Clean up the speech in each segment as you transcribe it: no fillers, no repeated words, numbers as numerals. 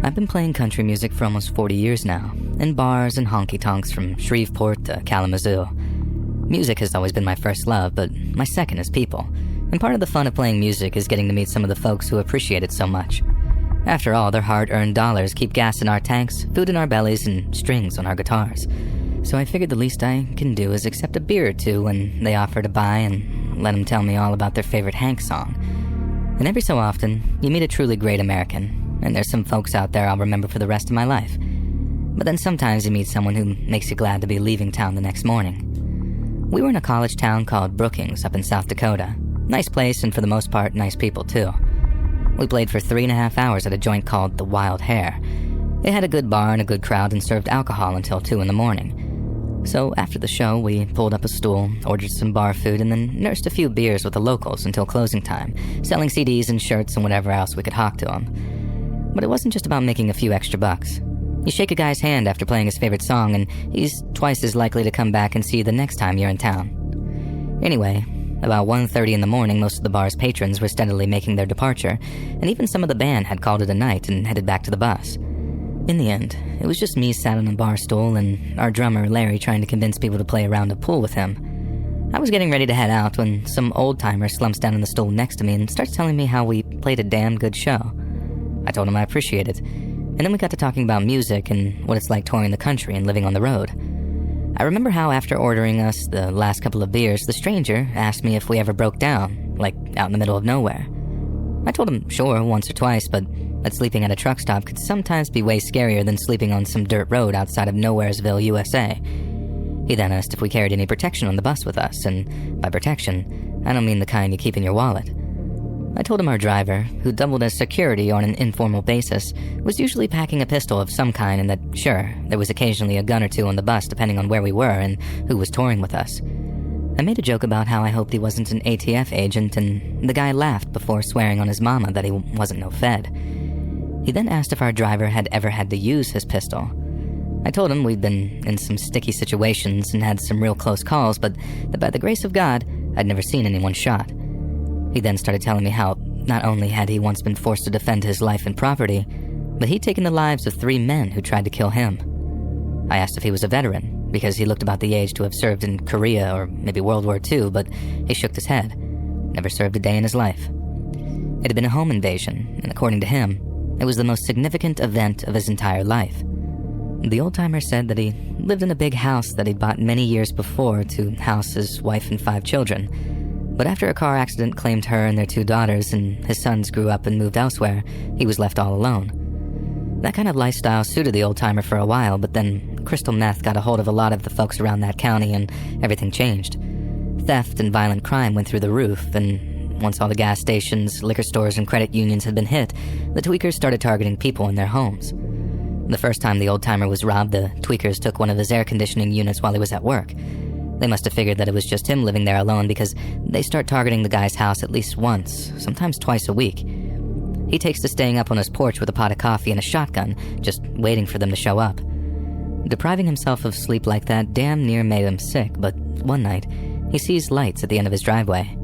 I've been playing country music for almost 40 years now, in bars and honky-tonks from Shreveport to Kalamazoo. Music has always been my first love, but my second is people. And part of the fun of playing music is getting to meet some of the folks who appreciate it so much. After all, their hard-earned dollars keep gas in our tanks, food in our bellies, and strings on our guitars. So I figured the least I can do is accept a beer or two when they offer to buy and let them tell me all about their favorite Hank song. And every so often, you meet a truly great American, and there's some folks out there I'll remember for the rest of my life. But then sometimes you meet someone who makes you glad to be leaving town the next morning. We were in a college town called Brookings up in South Dakota. Nice place, and for the most part, nice people too. We played for 3.5 hours at a joint called the Wild Hare. It had a good bar and a good crowd and served alcohol until 2 in the morning. So after the show, we pulled up a stool, ordered some bar food, and then nursed a few beers with the locals until closing time, selling CDs and shirts and whatever else we could hawk to them. But it wasn't just about making a few extra bucks. You shake a guy's hand after playing his favorite song, and he's twice as likely to come back and see you the next time you're in town. Anyway, about 1:30 in the morning, most of the bar's patrons were steadily making their departure, and even some of the band had called it a night and headed back to the bus. In the end, it was just me sat on a bar stool and our drummer, Larry, trying to convince people to play a round of pool with him. I was getting ready to head out when some old-timer slumps down on the stool next to me and starts telling me how we played a damn good show. I told him I appreciated it, and then we got to talking about music and what it's like touring the country and living on the road. I remember how after ordering us the last couple of beers, the stranger asked me if we ever broke down, like out in the middle of nowhere. I told him sure once or twice, but that sleeping at a truck stop could sometimes be way scarier than sleeping on some dirt road outside of Nowheresville, USA. He then asked if we carried any protection on the bus with us, and by protection, I don't mean the kind you keep in your wallet. I told him our driver, who doubled as security on an informal basis, was usually packing a pistol of some kind and that, sure, there was occasionally a gun or two on the bus depending on where we were and who was touring with us. I made a joke about how I hoped he wasn't an ATF agent, and the guy laughed before swearing on his mama that he wasn't no Fed. He then asked if our driver had ever had to use his pistol. I told him we'd been in some sticky situations and had some real close calls, but that by the grace of God, I'd never seen anyone shot. He then started telling me how not only had he once been forced to defend his life and property, but he'd taken the lives of 3 men who tried to kill him. I asked if he was a veteran, because he looked about the age to have served in Korea or maybe World War II, but he shook his head. Never served a day in his life. It had been a home invasion, and according to him, it was the most significant event of his entire life. The old-timer said that he lived in a big house that he'd bought many years before to house his wife and 5 children. But after a car accident claimed her and their 2 daughters, and his sons grew up and moved elsewhere, he was left all alone. That kind of lifestyle suited the old-timer for a while, but then crystal meth got a hold of a lot of the folks around that county and everything changed. Theft and violent crime went through the roof, and once all the gas stations, liquor stores, and credit unions had been hit, the tweakers started targeting people in their homes. The first time the old-timer was robbed, the tweakers took one of his air conditioning units while he was at work. They must have figured that it was just him living there alone, because they start targeting the guy's house at least once, sometimes twice a week. He takes to staying up on his porch with a pot of coffee and a shotgun, just waiting for them to show up. Depriving himself of sleep like that damn near made him sick, but one night, he sees lights at the end of his driveway.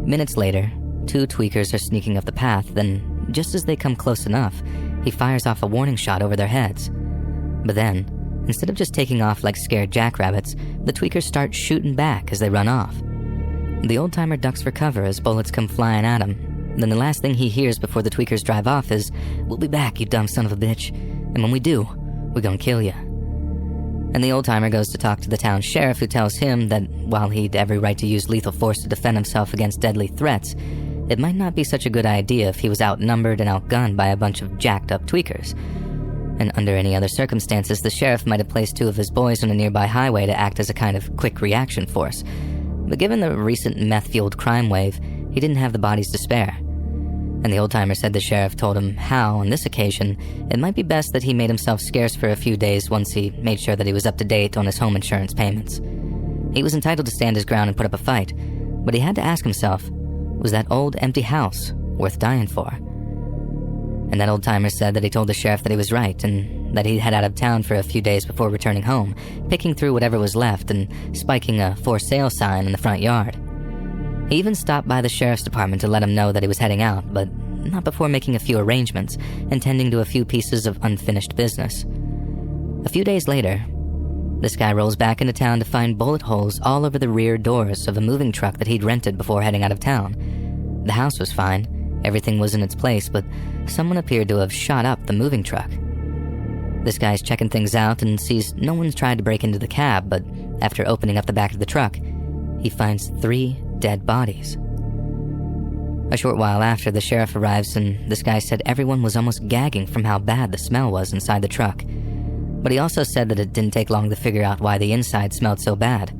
Minutes later, 2 tweakers are sneaking up the path, then, just as they come close enough, he fires off a warning shot over their heads. But then, instead of just taking off like scared jackrabbits, the tweakers start shooting back as they run off. The old-timer ducks for cover as bullets come flying at him. Then the last thing he hears before the tweakers drive off is, "We'll be back, you dumb son of a bitch. And when we do, we're gonna kill you." And the old-timer goes to talk to the town sheriff, who tells him that while he'd every right to use lethal force to defend himself against deadly threats, it might not be such a good idea if he was outnumbered and outgunned by a bunch of jacked-up tweakers. And under any other circumstances, the sheriff might have placed 2 of his boys on a nearby highway to act as a kind of quick reaction force. But given the recent meth-fueled crime wave, he didn't have the bodies to spare. And the old-timer said the sheriff told him how, on this occasion, it might be best that he made himself scarce for a few days once he made sure that he was up to date on his home insurance payments. He was entitled to stand his ground and put up a fight, but he had to ask himself, was that old empty house worth dying for? And that old-timer said that he told the sheriff that he was right, and that he'd head out of town for a few days before returning home, picking through whatever was left and spiking a for sale sign in the front yard. He even stopped by the sheriff's department to let him know that he was heading out, but not before making a few arrangements and tending to a few pieces of unfinished business. A few days later, this guy rolls back into town to find bullet holes all over the rear doors of a moving truck that he'd rented before heading out of town. The house was fine, everything was in its place, but someone appeared to have shot up the moving truck. This guy's checking things out and sees no one's tried to break into the cab, but after opening up the back of the truck, he finds 3 dead bodies. A short while after, the sheriff arrives and this guy said everyone was almost gagging from how bad the smell was inside the truck. But he also said that it didn't take long to figure out why the inside smelled so bad.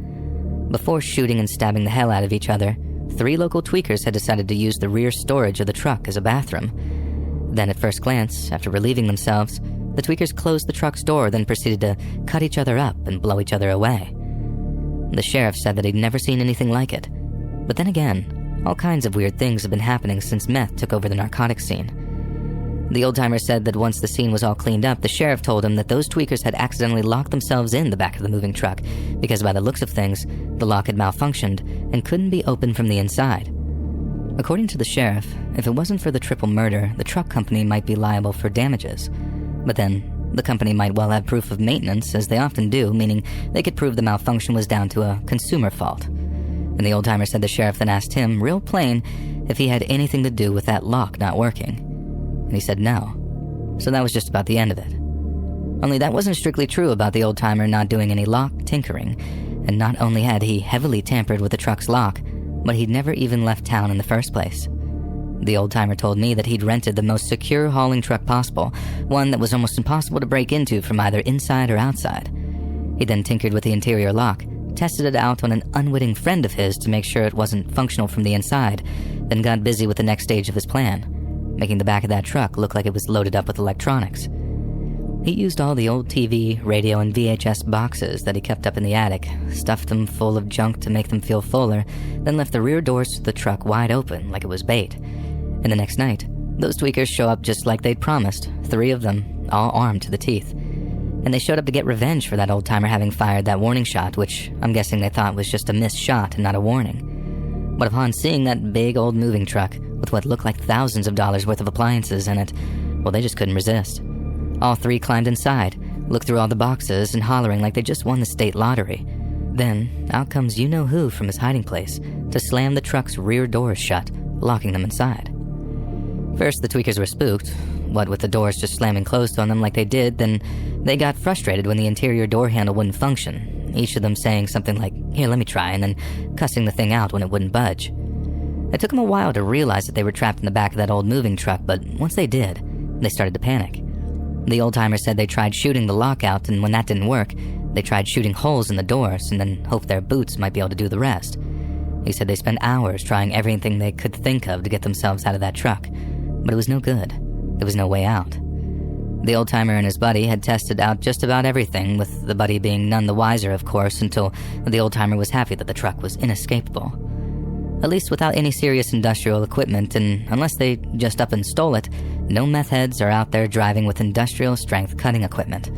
Before shooting and stabbing the hell out of each other, 3 local tweakers had decided to use the rear storage of the truck as a bathroom. Then at first glance, after relieving themselves, the tweakers closed the truck's door, then proceeded to cut each other up and blow each other away. The sheriff said that he'd never seen anything like it. But then again, all kinds of weird things have been happening since meth took over the narcotics scene. The old-timer said that once the scene was all cleaned up, the sheriff told him that those tweakers had accidentally locked themselves in the back of the moving truck because by the looks of things, the lock had malfunctioned and couldn't be opened from the inside. According to the sheriff, if it wasn't for the triple murder, the truck company might be liable for damages. But then, the company might well have proof of maintenance, as they often do, meaning they could prove the malfunction was down to a consumer fault. And the old-timer said the sheriff then asked him, real plain, if he had anything to do with that lock not working. And he said no. So that was just about the end of it. Only that wasn't strictly true about the old-timer not doing any lock tinkering, and not only had he heavily tampered with the truck's lock, but he'd never even left town in the first place. The old-timer told me that he'd rented the most secure hauling truck possible, one that was almost impossible to break into from either inside or outside. He then tinkered with the interior lock, tested it out on an unwitting friend of his to make sure it wasn't functional from the inside, then got busy with the next stage of his plan, making the back of that truck look like it was loaded up with electronics. He used all the old TV, radio, and VHS boxes that he kept up in the attic, stuffed them full of junk to make them feel fuller, then left the rear doors to the truck wide open like it was bait. And the next night, those tweakers show up just like they'd promised, 3 of them, all armed to the teeth. And they showed up to get revenge for that old-timer having fired that warning shot, which I'm guessing they thought was just a missed shot and not a warning. But upon seeing that big old moving truck with what looked like thousands of dollars worth of appliances in it, well, they just couldn't resist. All 3 climbed inside, looked through all the boxes, and hollering like they just won the state lottery. Then, out comes you-know-who from his hiding place to slam the truck's rear doors shut, locking them inside. First, the tweakers were spooked, what with the doors just slamming closed on them like they did, then they got frustrated when the interior door handle wouldn't function, each of them saying something like, "Here, let me try," and then cussing the thing out when it wouldn't budge. It took them a while to realize that they were trapped in the back of that old moving truck, but once they did, they started to panic. The old-timer said they tried shooting the lock out, and when that didn't work, they tried shooting holes in the doors and then hoped their boots might be able to do the rest. He said they spent hours trying everything they could think of to get themselves out of that truck, but it was no good. There was no way out. The old-timer and his buddy had tested out just about everything, with the buddy being none the wiser, of course, until the old-timer was happy that the truck was inescapable. At least without any serious industrial equipment, and unless they just up and stole it, no meth heads are out there driving with industrial-strength cutting equipment.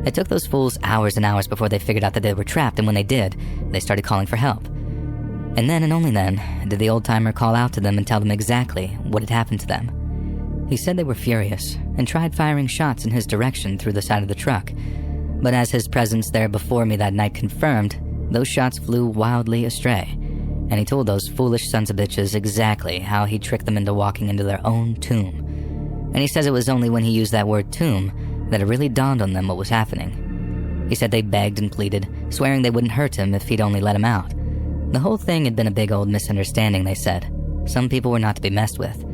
It took those fools hours and hours before they figured out that they were trapped, and when they did, they started calling for help. And then and only then did the old-timer call out to them and tell them exactly what had happened to them. He said they were furious and tried firing shots in his direction through the side of the truck. But as his presence there before me that night confirmed, those shots flew wildly astray. And he told those foolish sons of bitches exactly how he tricked them into walking into their own tomb. And he says it was only when he used that word tomb that it really dawned on them what was happening. He said they begged and pleaded, swearing they wouldn't hurt him if he'd only let him out. The whole thing had been a big old misunderstanding, they said. Some people were not to be messed with.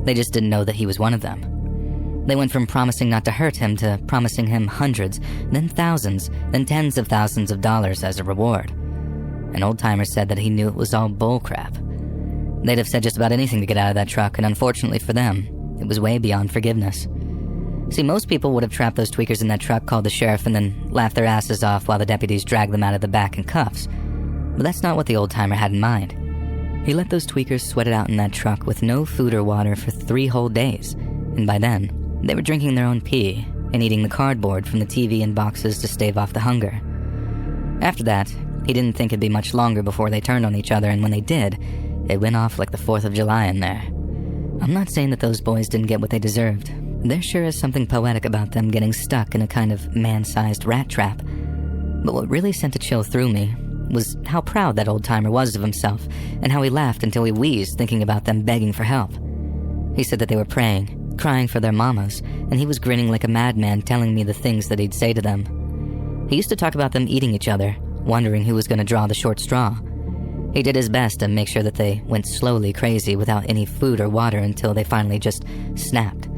They just didn't know that he was one of them. They went from promising not to hurt him to promising him hundreds, then thousands, then tens of thousands of dollars as a reward. An old-timer said that he knew it was all bullcrap. They'd have said just about anything to get out of that truck, and unfortunately for them, it was way beyond forgiveness. See, most people would have trapped those tweakers in that truck, called the sheriff, and then laughed their asses off while the deputies dragged them out of the back in cuffs. But that's not what the old-timer had in mind. He let those tweakers sweat it out in that truck with no food or water for 3 whole days, and by then, they were drinking their own pee and eating the cardboard from the TV and boxes to stave off the hunger. After that, he didn't think it'd be much longer before they turned on each other, and when they did, it went off like the 4th of July in there. I'm not saying that those boys didn't get what they deserved. There sure is something poetic about them getting stuck in a kind of man-sized rat trap. But what really sent a chill through me was how proud that old-timer was of himself, and how he laughed until he wheezed thinking about them begging for help. He said that they were praying, crying for their mamas, and he was grinning like a madman telling me the things that he'd say to them. He used to talk about them eating each other, wondering who was going to draw the short straw. He did his best to make sure that they went slowly crazy without any food or water until they finally just snapped.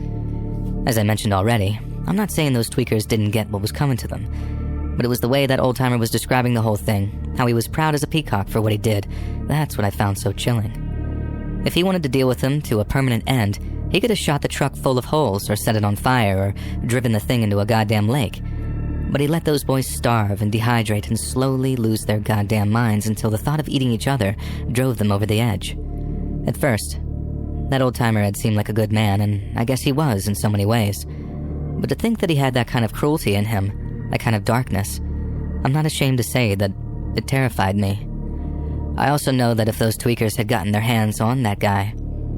As I mentioned already, I'm not saying those tweakers didn't get what was coming to them, but it was the way that old-timer was describing the whole thing, how he was proud as a peacock for what he did. That's what I found so chilling. If he wanted to deal with them to a permanent end, he could have shot the truck full of holes or set it on fire or driven the thing into a goddamn lake. But he let those boys starve and dehydrate and slowly lose their goddamn minds until the thought of eating each other drove them over the edge. At first, that old-timer had seemed like a good man, and I guess he was in so many ways. But to think that he had that kind of cruelty in him, that kind of darkness, I'm not ashamed to say that it terrified me. I also know that if those tweakers had gotten their hands on that guy,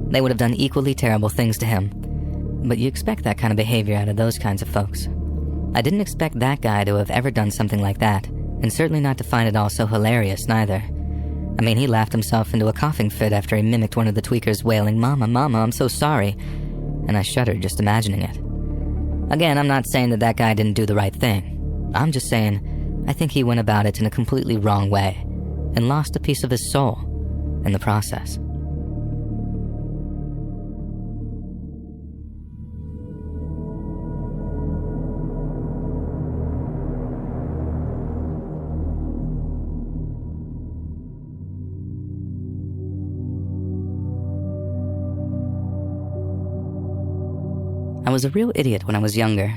they would have done equally terrible things to him. But you expect that kind of behavior out of those kinds of folks. I didn't expect that guy to have ever done something like that, and certainly not to find it all so hilarious neither. I mean, he laughed himself into a coughing fit after he mimicked one of the tweakers wailing, "Mama, Mama, I'm so sorry," and I shuddered just imagining it. Again, I'm not saying that that guy didn't do the right thing. I'm just saying I think he went about it in a completely wrong way and lost a piece of his soul in the process. I was a real idiot when I was younger.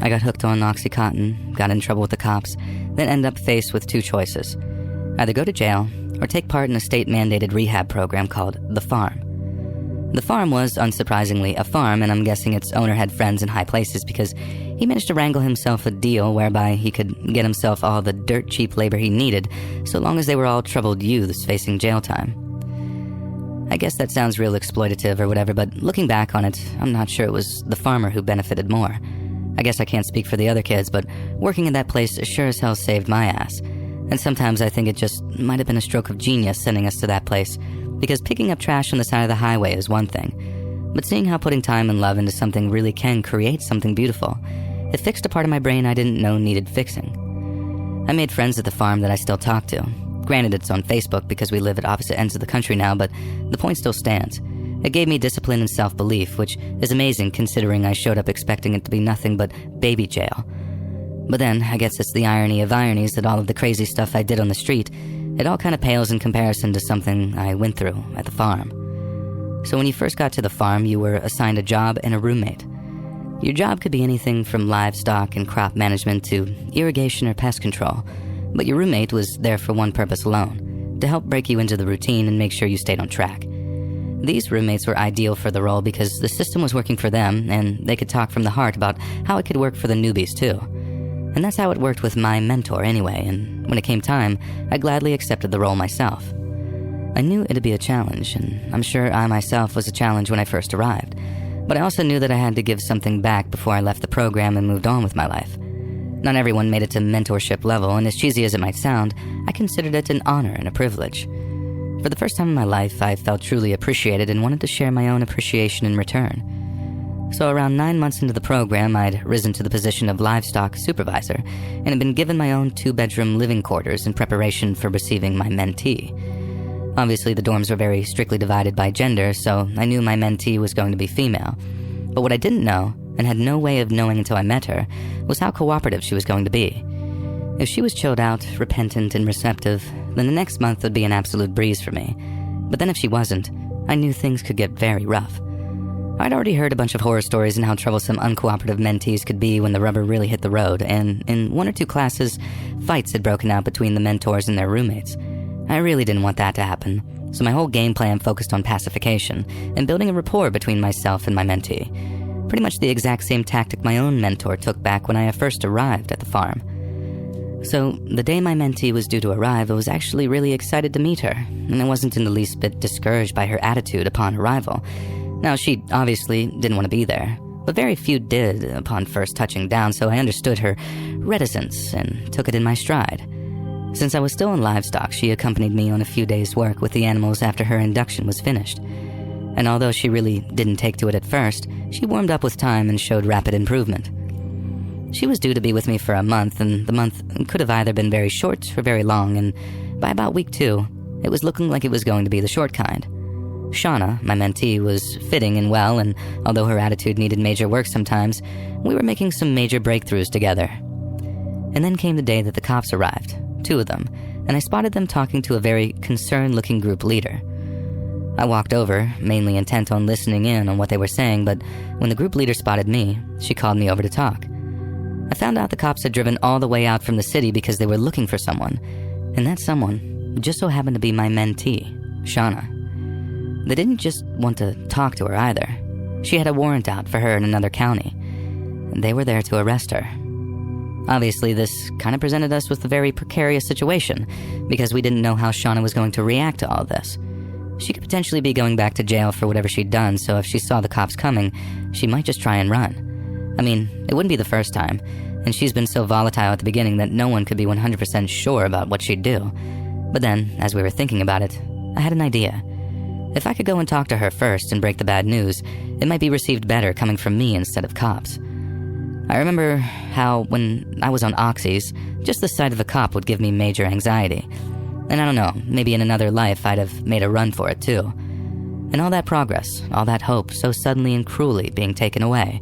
I got hooked on Oxycontin, got in trouble with the cops, then ended up faced with two choices. Either go to jail or take part in a state-mandated rehab program called The Farm. The Farm was, unsurprisingly, a farm, and I'm guessing its owner had friends in high places because he managed to wrangle himself a deal whereby he could get himself all the dirt-cheap labor he needed so long as they were all troubled youths facing jail time. I guess that sounds real exploitative or whatever, but looking back on it, I'm not sure it was the farmer who benefited more. I guess I can't speak for the other kids, but working in that place sure as hell saved my ass. And sometimes I think it just might have been a stroke of genius sending us to that place, because picking up trash on the side of the highway is one thing, but seeing how putting time and love into something really can create something beautiful, it fixed a part of my brain I didn't know needed fixing. I made friends at the farm that I still talk to. Granted, it's on Facebook because we live at opposite ends of the country now, but the point still stands. It gave me discipline and self-belief, which is amazing considering I showed up expecting it to be nothing but baby jail. But then, I guess it's the irony of ironies that all of the crazy stuff I did on the street, it all kind of pales in comparison to something I went through at the farm. So when you first got to the farm, you were assigned a job and a roommate. Your job could be anything from livestock and crop management to irrigation or pest control, but your roommate was there for one purpose alone, to help break you into the routine and make sure you stayed on track. These roommates were ideal for the role because the system was working for them and they could talk from the heart about how it could work for the newbies too. And that's how it worked with my mentor anyway, and when it came time, I gladly accepted the role myself. I knew it'd be a challenge, and I'm sure I myself was a challenge when I first arrived, but I also knew that I had to give something back before I left the program and moved on with my life. Not everyone made it to mentorship level, and as cheesy as it might sound, I considered it an honor and a privilege. For the first time in my life, I felt truly appreciated and wanted to share my own appreciation in return. So around 9 months into the program, I'd risen to the position of livestock supervisor and had been given my own 2-bedroom living quarters in preparation for receiving my mentee. Obviously, the dorms were very strictly divided by gender, so I knew my mentee was going to be female. But what I didn't know, and had no way of knowing until I met her, was how cooperative she was going to be. If she was chilled out, repentant, and receptive, then the next month would be an absolute breeze for me. But then if she wasn't, I knew things could get very rough. I'd already heard a bunch of horror stories on how troublesome uncooperative mentees could be when the rubber really hit the road, and in 1 or 2 classes, fights had broken out between the mentors and their roommates. I really didn't want that to happen, so my whole game plan focused on pacification and building a rapport between myself and my mentee. Pretty much the exact same tactic my own mentor took back when I first arrived at the farm. So, the day my mentee was due to arrive, I was actually really excited to meet her, and I wasn't in the least bit discouraged by her attitude upon arrival. Now, she obviously didn't want to be there, but very few did upon first touching down, so I understood her reticence and took it in my stride. Since I was still in livestock, she accompanied me on a few days' work with the animals after her induction was finished. And although she really didn't take to it at first, she warmed up with time and showed rapid improvement. She was due to be with me for a month, and the month could have either been very short or very long, and by about week 2, it was looking like it was going to be the short kind. Shauna, my mentee, was fitting and well, and although her attitude needed major work sometimes, we were making some major breakthroughs together. And then came the day that the cops arrived, 2 of them, and I spotted them talking to a very concerned-looking group leader. I walked over, mainly intent on listening in on what they were saying, but when the group leader spotted me, she called me over to talk. I found out the cops had driven all the way out from the city because they were looking for someone, and that someone just so happened to be my mentee, Shauna. They didn't just want to talk to her either. She had a warrant out for her in another county, and they were there to arrest her. Obviously, this kind of presented us with a very precarious situation because we didn't know how Shauna was going to react to all this. She could potentially be going back to jail for whatever she'd done, so if she saw the cops coming, she might just try and run. I mean, it wouldn't be the first time, and she's been so volatile at the beginning that no one could be 100% sure about what she'd do. But then, as we were thinking about it, I had an idea. If I could go and talk to her first and break the bad news, it might be received better coming from me instead of cops. I remember how, when I was on Oxys, just the sight of a cop would give me major anxiety. And I don't know, maybe in another life I'd have made a run for it too. And all that progress, all that hope, so suddenly and cruelly being taken away.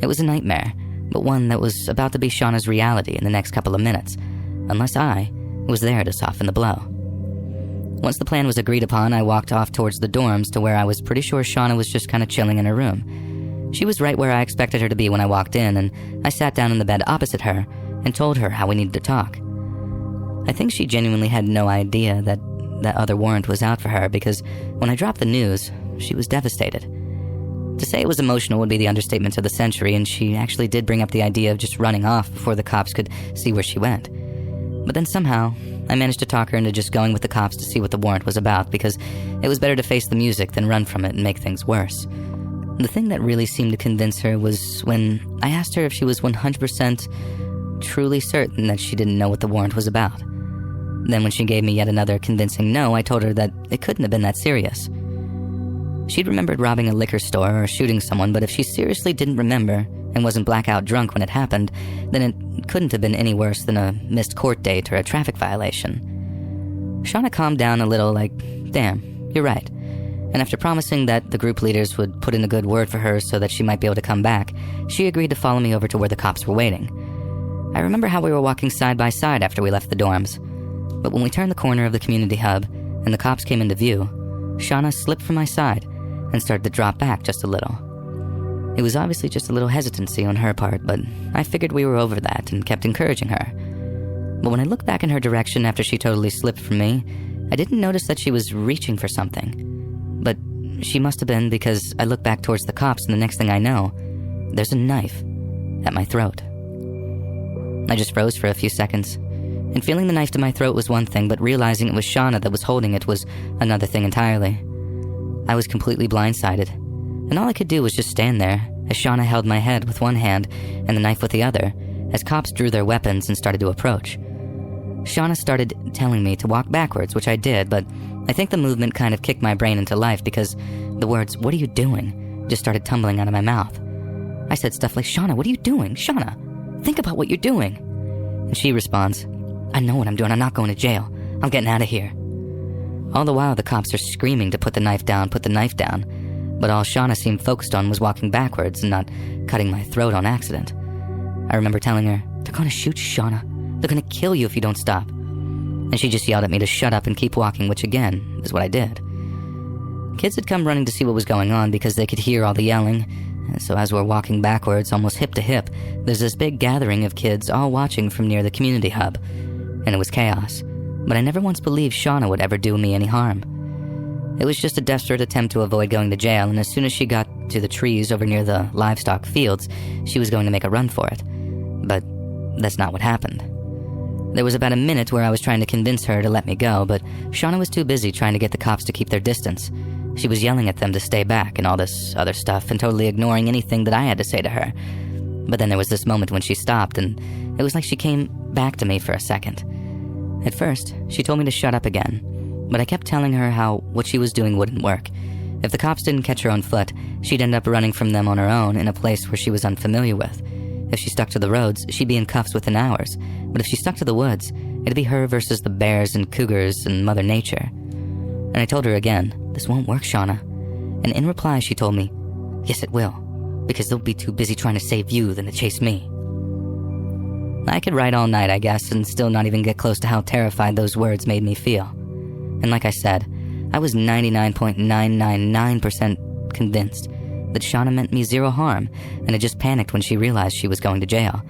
It was a nightmare, but one that was about to be Shauna's reality in the next couple of minutes, unless I was there to soften the blow. Once the plan was agreed upon, I walked off towards the dorms to where I was pretty sure Shauna was just kind of chilling in her room. She was right where I expected her to be when I walked in, and I sat down in the bed opposite her and told her how we needed to talk. I think she genuinely had no idea that other warrant was out for her because when I dropped the news, she was devastated. To say it was emotional would be the understatement of the century, and she actually did bring up the idea of just running off before the cops could see where she went. But then somehow, I managed to talk her into just going with the cops to see what the warrant was about because it was better to face the music than run from it and make things worse. The thing that really seemed to convince her was when I asked her if she was 100% truly certain that she didn't know what the warrant was about. Then when she gave me yet another convincing no, I told her that it couldn't have been that serious. She'd remembered robbing a liquor store or shooting someone, but if she seriously didn't remember and wasn't blackout drunk when it happened, then it couldn't have been any worse than a missed court date or a traffic violation. Shauna calmed down a little like, damn, you're right. And after promising that the group leaders would put in a good word for her so that she might be able to come back, she agreed to follow me over to where the cops were waiting. I remember how we were walking side by side after we left the dorms. But when we turned the corner of the community hub and the cops came into view, Shauna slipped from my side and started to drop back just a little. It was obviously just a little hesitancy on her part, but I figured we were over that and kept encouraging her. But when I looked back in her direction after she totally slipped from me, I didn't notice that she was reaching for something. But she must have been because I looked back towards the cops and the next thing I know, there's a knife at my throat. I just froze for a few seconds. And feeling the knife to my throat was one thing, but realizing it was Shauna that was holding it was another thing entirely. I was completely blindsided, and all I could do was just stand there as Shauna held my head with one hand and the knife with the other, as cops drew their weapons and started to approach. Shauna started telling me to walk backwards, which I did, but I think the movement kind of kicked my brain into life because the words, "What are you doing?" just started tumbling out of my mouth. I said stuff like, "Shauna, what are you doing? Shauna, think about what you're doing." And she responds, "I know what I'm doing. I'm not going to jail. I'm getting out of here." All the while, the cops are screaming to put the knife down, but all Shauna seemed focused on was walking backwards and not cutting my throat on accident. I remember telling her, "They're going to shoot you, Shauna. They're going to kill you if you don't stop." And she just yelled at me to shut up and keep walking, which again, is what I did. Kids had come running to see what was going on because they could hear all the yelling. And so as we're walking backwards, almost hip to hip, there's this big gathering of kids all watching from near the community hub. And it was chaos. But I never once believed Shauna would ever do me any harm. It was just a desperate attempt to avoid going to jail, and as soon as she got to the trees over near the livestock fields, she was going to make a run for it. But that's not what happened. There was about a minute where I was trying to convince her to let me go, but Shauna was too busy trying to get the cops to keep their distance. She was yelling at them to stay back and all this other stuff and totally ignoring anything that I had to say to her. But then there was this moment when she stopped, and it was like she came back to me for a second. At first, she told me to shut up again, but I kept telling her how what she was doing wouldn't work. If the cops didn't catch her on foot, she'd end up running from them on her own in a place where she was unfamiliar with. If she stuck to the roads, she'd be in cuffs within hours. But if she stuck to the woods, it'd be her versus the bears and cougars and Mother Nature. And I told her again, this won't work, Shauna. And in reply, she told me, yes, it will, because they'll be too busy trying to save you than to chase me. I could write all night, I guess, and still not even get close to how terrified those words made me feel. And like I said, I was 99.999% convinced that Shauna meant me zero harm and had just panicked when she realized she was going to jail.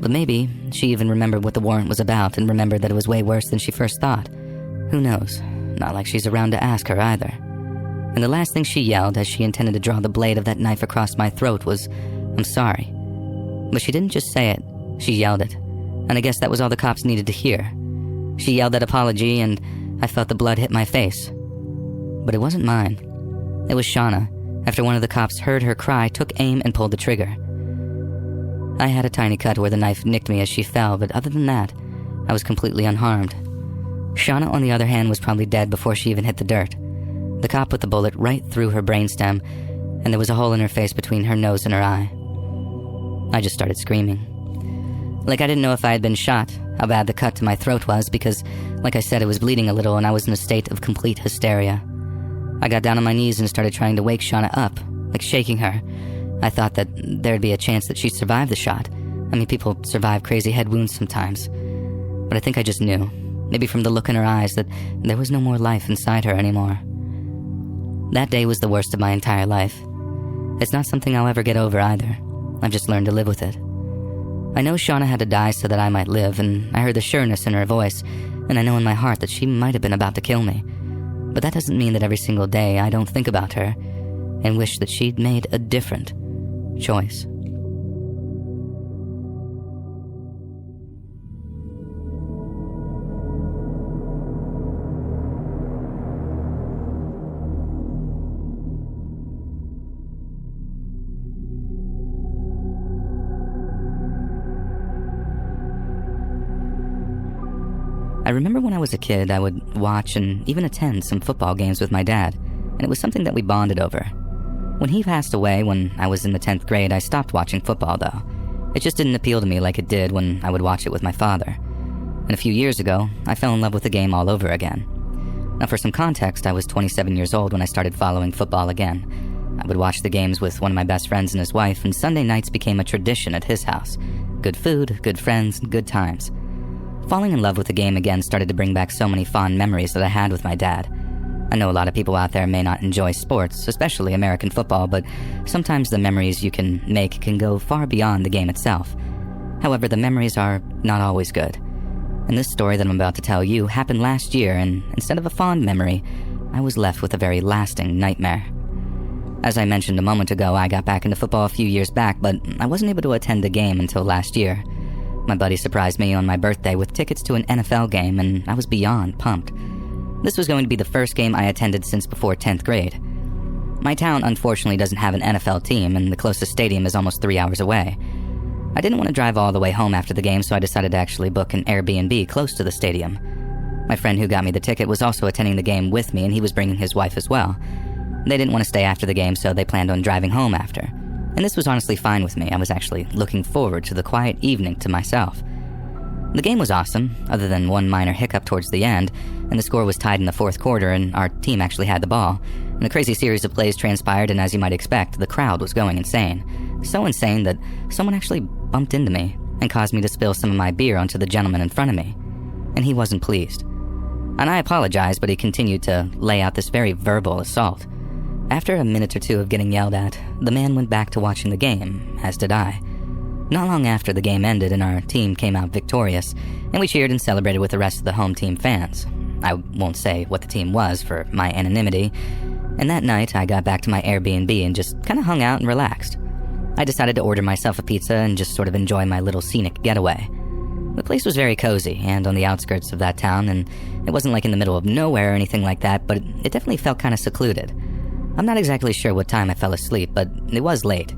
But maybe she even remembered what the warrant was about and remembered that it was way worse than she first thought. Who knows? Not like she's around to ask her either. And the last thing she yelled as she intended to draw the blade of that knife across my throat was, I'm sorry. But she didn't just say it, she yelled it. And I guess that was all the cops needed to hear. She yelled that apology and I felt the blood hit my face. But it wasn't mine. It was Shauna. After one of the cops heard her cry, took aim and pulled the trigger. I had a tiny cut where the knife nicked me as she fell, but other than that, I was completely unharmed. Shauna, on the other hand, was probably dead before she even hit the dirt. The cop put the bullet right through her brainstem, and there was a hole in her face between her nose and her eye. I just started screaming. Like I didn't know if I had been shot, how bad the cut to my throat was, because, like I said, it was bleeding a little and I was in a state of complete hysteria. I got down on my knees and started trying to wake Shauna up, like shaking her. I thought that there'd be a chance that she'd survive the shot. I mean, people survive crazy head wounds sometimes. But I think I just knew, maybe from the look in her eyes, that there was no more life inside her anymore. That day was the worst of my entire life. It's not something I'll ever get over either. I've just learned to live with it. I know Shauna had to die so that I might live, and I heard the sureness in her voice, and I know in my heart that she might have been about to kill me. But that doesn't mean that every single day I don't think about her and wish that she'd made a different choice. I remember when I was a kid, I would watch and even attend some football games with my dad, and it was something that we bonded over. When he passed away when I was in the 10th grade, I stopped watching football though. It just didn't appeal to me like it did when I would watch it with my father. And a few years ago, I fell in love with the game all over again. Now for some context, I was 27 years old when I started following football again. I would watch the games with one of my best friends and his wife, and Sunday nights became a tradition at his house. Good food, good friends, and good times. Falling in love with the game again started to bring back so many fond memories that I had with my dad. I know a lot of people out there may not enjoy sports, especially American football, but sometimes the memories you can make can go far beyond the game itself. However, the memories are not always good. And this story that I'm about to tell you happened last year, and instead of a fond memory, I was left with a very lasting nightmare. As I mentioned a moment ago, I got back into football a few years back, but I wasn't able to attend the game until last year. My buddy surprised me on my birthday with tickets to an NFL game, and I was beyond pumped. This was going to be the first game I attended since before 10th grade. My town unfortunately doesn't have an NFL team, and the closest stadium is almost 3 hours away. I didn't want to drive all the way home after the game, so I decided to actually book an Airbnb close to the stadium. My friend who got me the ticket was also attending the game with me, and he was bringing his wife as well. They didn't want to stay after the game, so they planned on driving home after. And this was honestly fine with me. I was actually looking forward to the quiet evening to myself. The game was awesome, other than one minor hiccup towards the end, and the score was tied in the fourth quarter, and our team actually had the ball. And a crazy series of plays transpired, and as you might expect, the crowd was going insane. So insane that someone actually bumped into me and caused me to spill some of my beer onto the gentleman in front of me. And he wasn't pleased. And I apologized, but he continued to lay out this very verbal assault. After a minute or two of getting yelled at, the man went back to watching the game, as did I. Not long after the game ended and our team came out victorious, and we cheered and celebrated with the rest of the home team fans. I won't say what the team was for my anonymity, and that night I got back to my Airbnb and just kind of hung out and relaxed. I decided to order myself a pizza and just sort of enjoy my little scenic getaway. The place was very cozy and on the outskirts of that town, and it wasn't like in the middle of nowhere or anything like that, but it definitely felt kind of secluded. I'm not exactly sure what time I fell asleep, but it was late,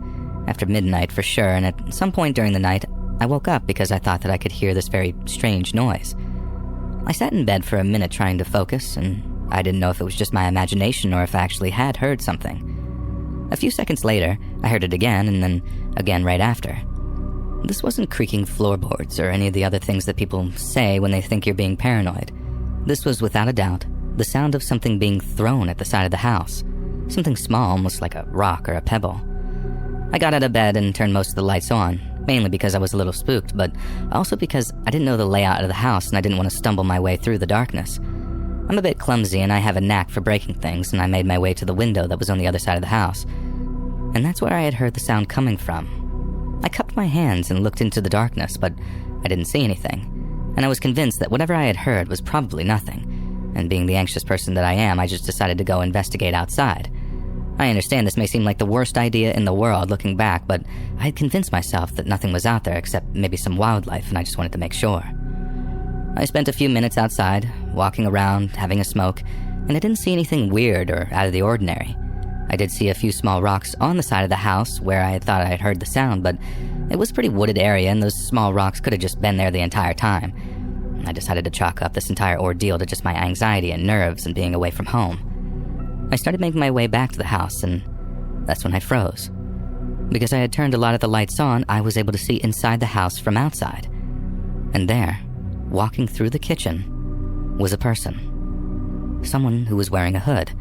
after midnight for sure, and at some point during the night, I woke up because I thought that I could hear this very strange noise. I sat in bed for a minute trying to focus, and I didn't know if it was just my imagination or if I actually had heard something. A few seconds later, I heard it again, and then again right after. This wasn't creaking floorboards or any of the other things that people say when they think you're being paranoid. This was, without a doubt, the sound of something being thrown at the side of the house. Something small, almost like a rock or a pebble. I got out of bed and turned most of the lights on, mainly because I was a little spooked, but also because I didn't know the layout of the house and I didn't want to stumble my way through the darkness. I'm a bit clumsy and I have a knack for breaking things, and I made my way to the window that was on the other side of the house. And that's where I had heard the sound coming from. I cupped my hands and looked into the darkness, but I didn't see anything, and I was convinced that whatever I had heard was probably nothing. And being the anxious person that I am, I just decided to go investigate outside. I understand this may seem like the worst idea in the world looking back, but I had convinced myself that nothing was out there except maybe some wildlife, and I just wanted to make sure. I spent a few minutes outside, walking around, having a smoke, and I didn't see anything weird or out of the ordinary. I did see a few small rocks on the side of the house where I thought I had heard the sound, but it was a pretty wooded area, and those small rocks could have just been there the entire time. I decided to chalk up this entire ordeal to just my anxiety and nerves and being away from home. I started making my way back to the house, and that's when I froze. Because I had turned a lot of the lights on, I was able to see inside the house from outside. And there, walking through the kitchen, was a person. Someone who was wearing a hood.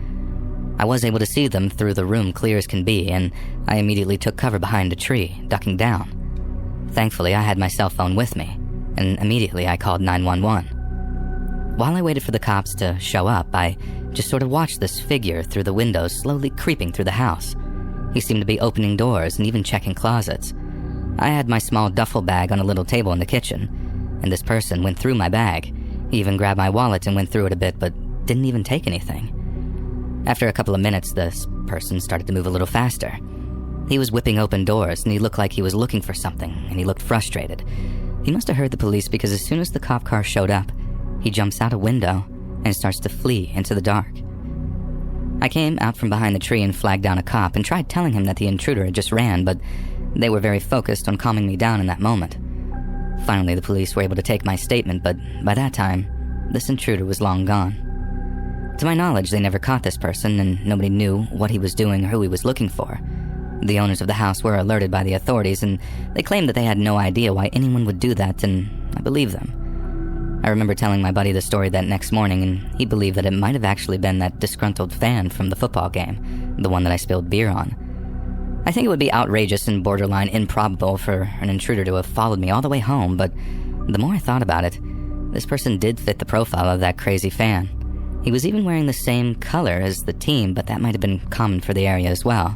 I was able to see them through the room clear as can be, and I immediately took cover behind a tree, ducking down. Thankfully, I had my cell phone with me, and immediately I called 911. While I waited for the cops to show up, I just sort of watched this figure through the windows slowly creeping through the house. He seemed to be opening doors and even checking closets. I had my small duffel bag on a little table in the kitchen, and this person went through my bag. He even grabbed my wallet and went through it a bit, but didn't even take anything. After a couple of minutes, this person started to move a little faster. He was whipping open doors, and he looked like he was looking for something, and he looked frustrated. He must have heard the police, because as soon as the cop car showed up, he jumps out a window and starts to flee into the dark. I came out from behind the tree and flagged down a cop and tried telling him that the intruder had just ran, but they were very focused on calming me down in that moment. Finally, the police were able to take my statement, but by that time, this intruder was long gone. To my knowledge, they never caught this person, and nobody knew what he was doing or who he was looking for. The owners of the house were alerted by the authorities, and they claimed that they had no idea why anyone would do that, and I believe them. I remember telling my buddy the story that next morning, and he believed that it might have actually been that disgruntled fan from the football game, the one that I spilled beer on. I think it would be outrageous and borderline improbable for an intruder to have followed me all the way home, but the more I thought about it, this person did fit the profile of that crazy fan. He was even wearing the same color as the team, but that might have been common for the area as well.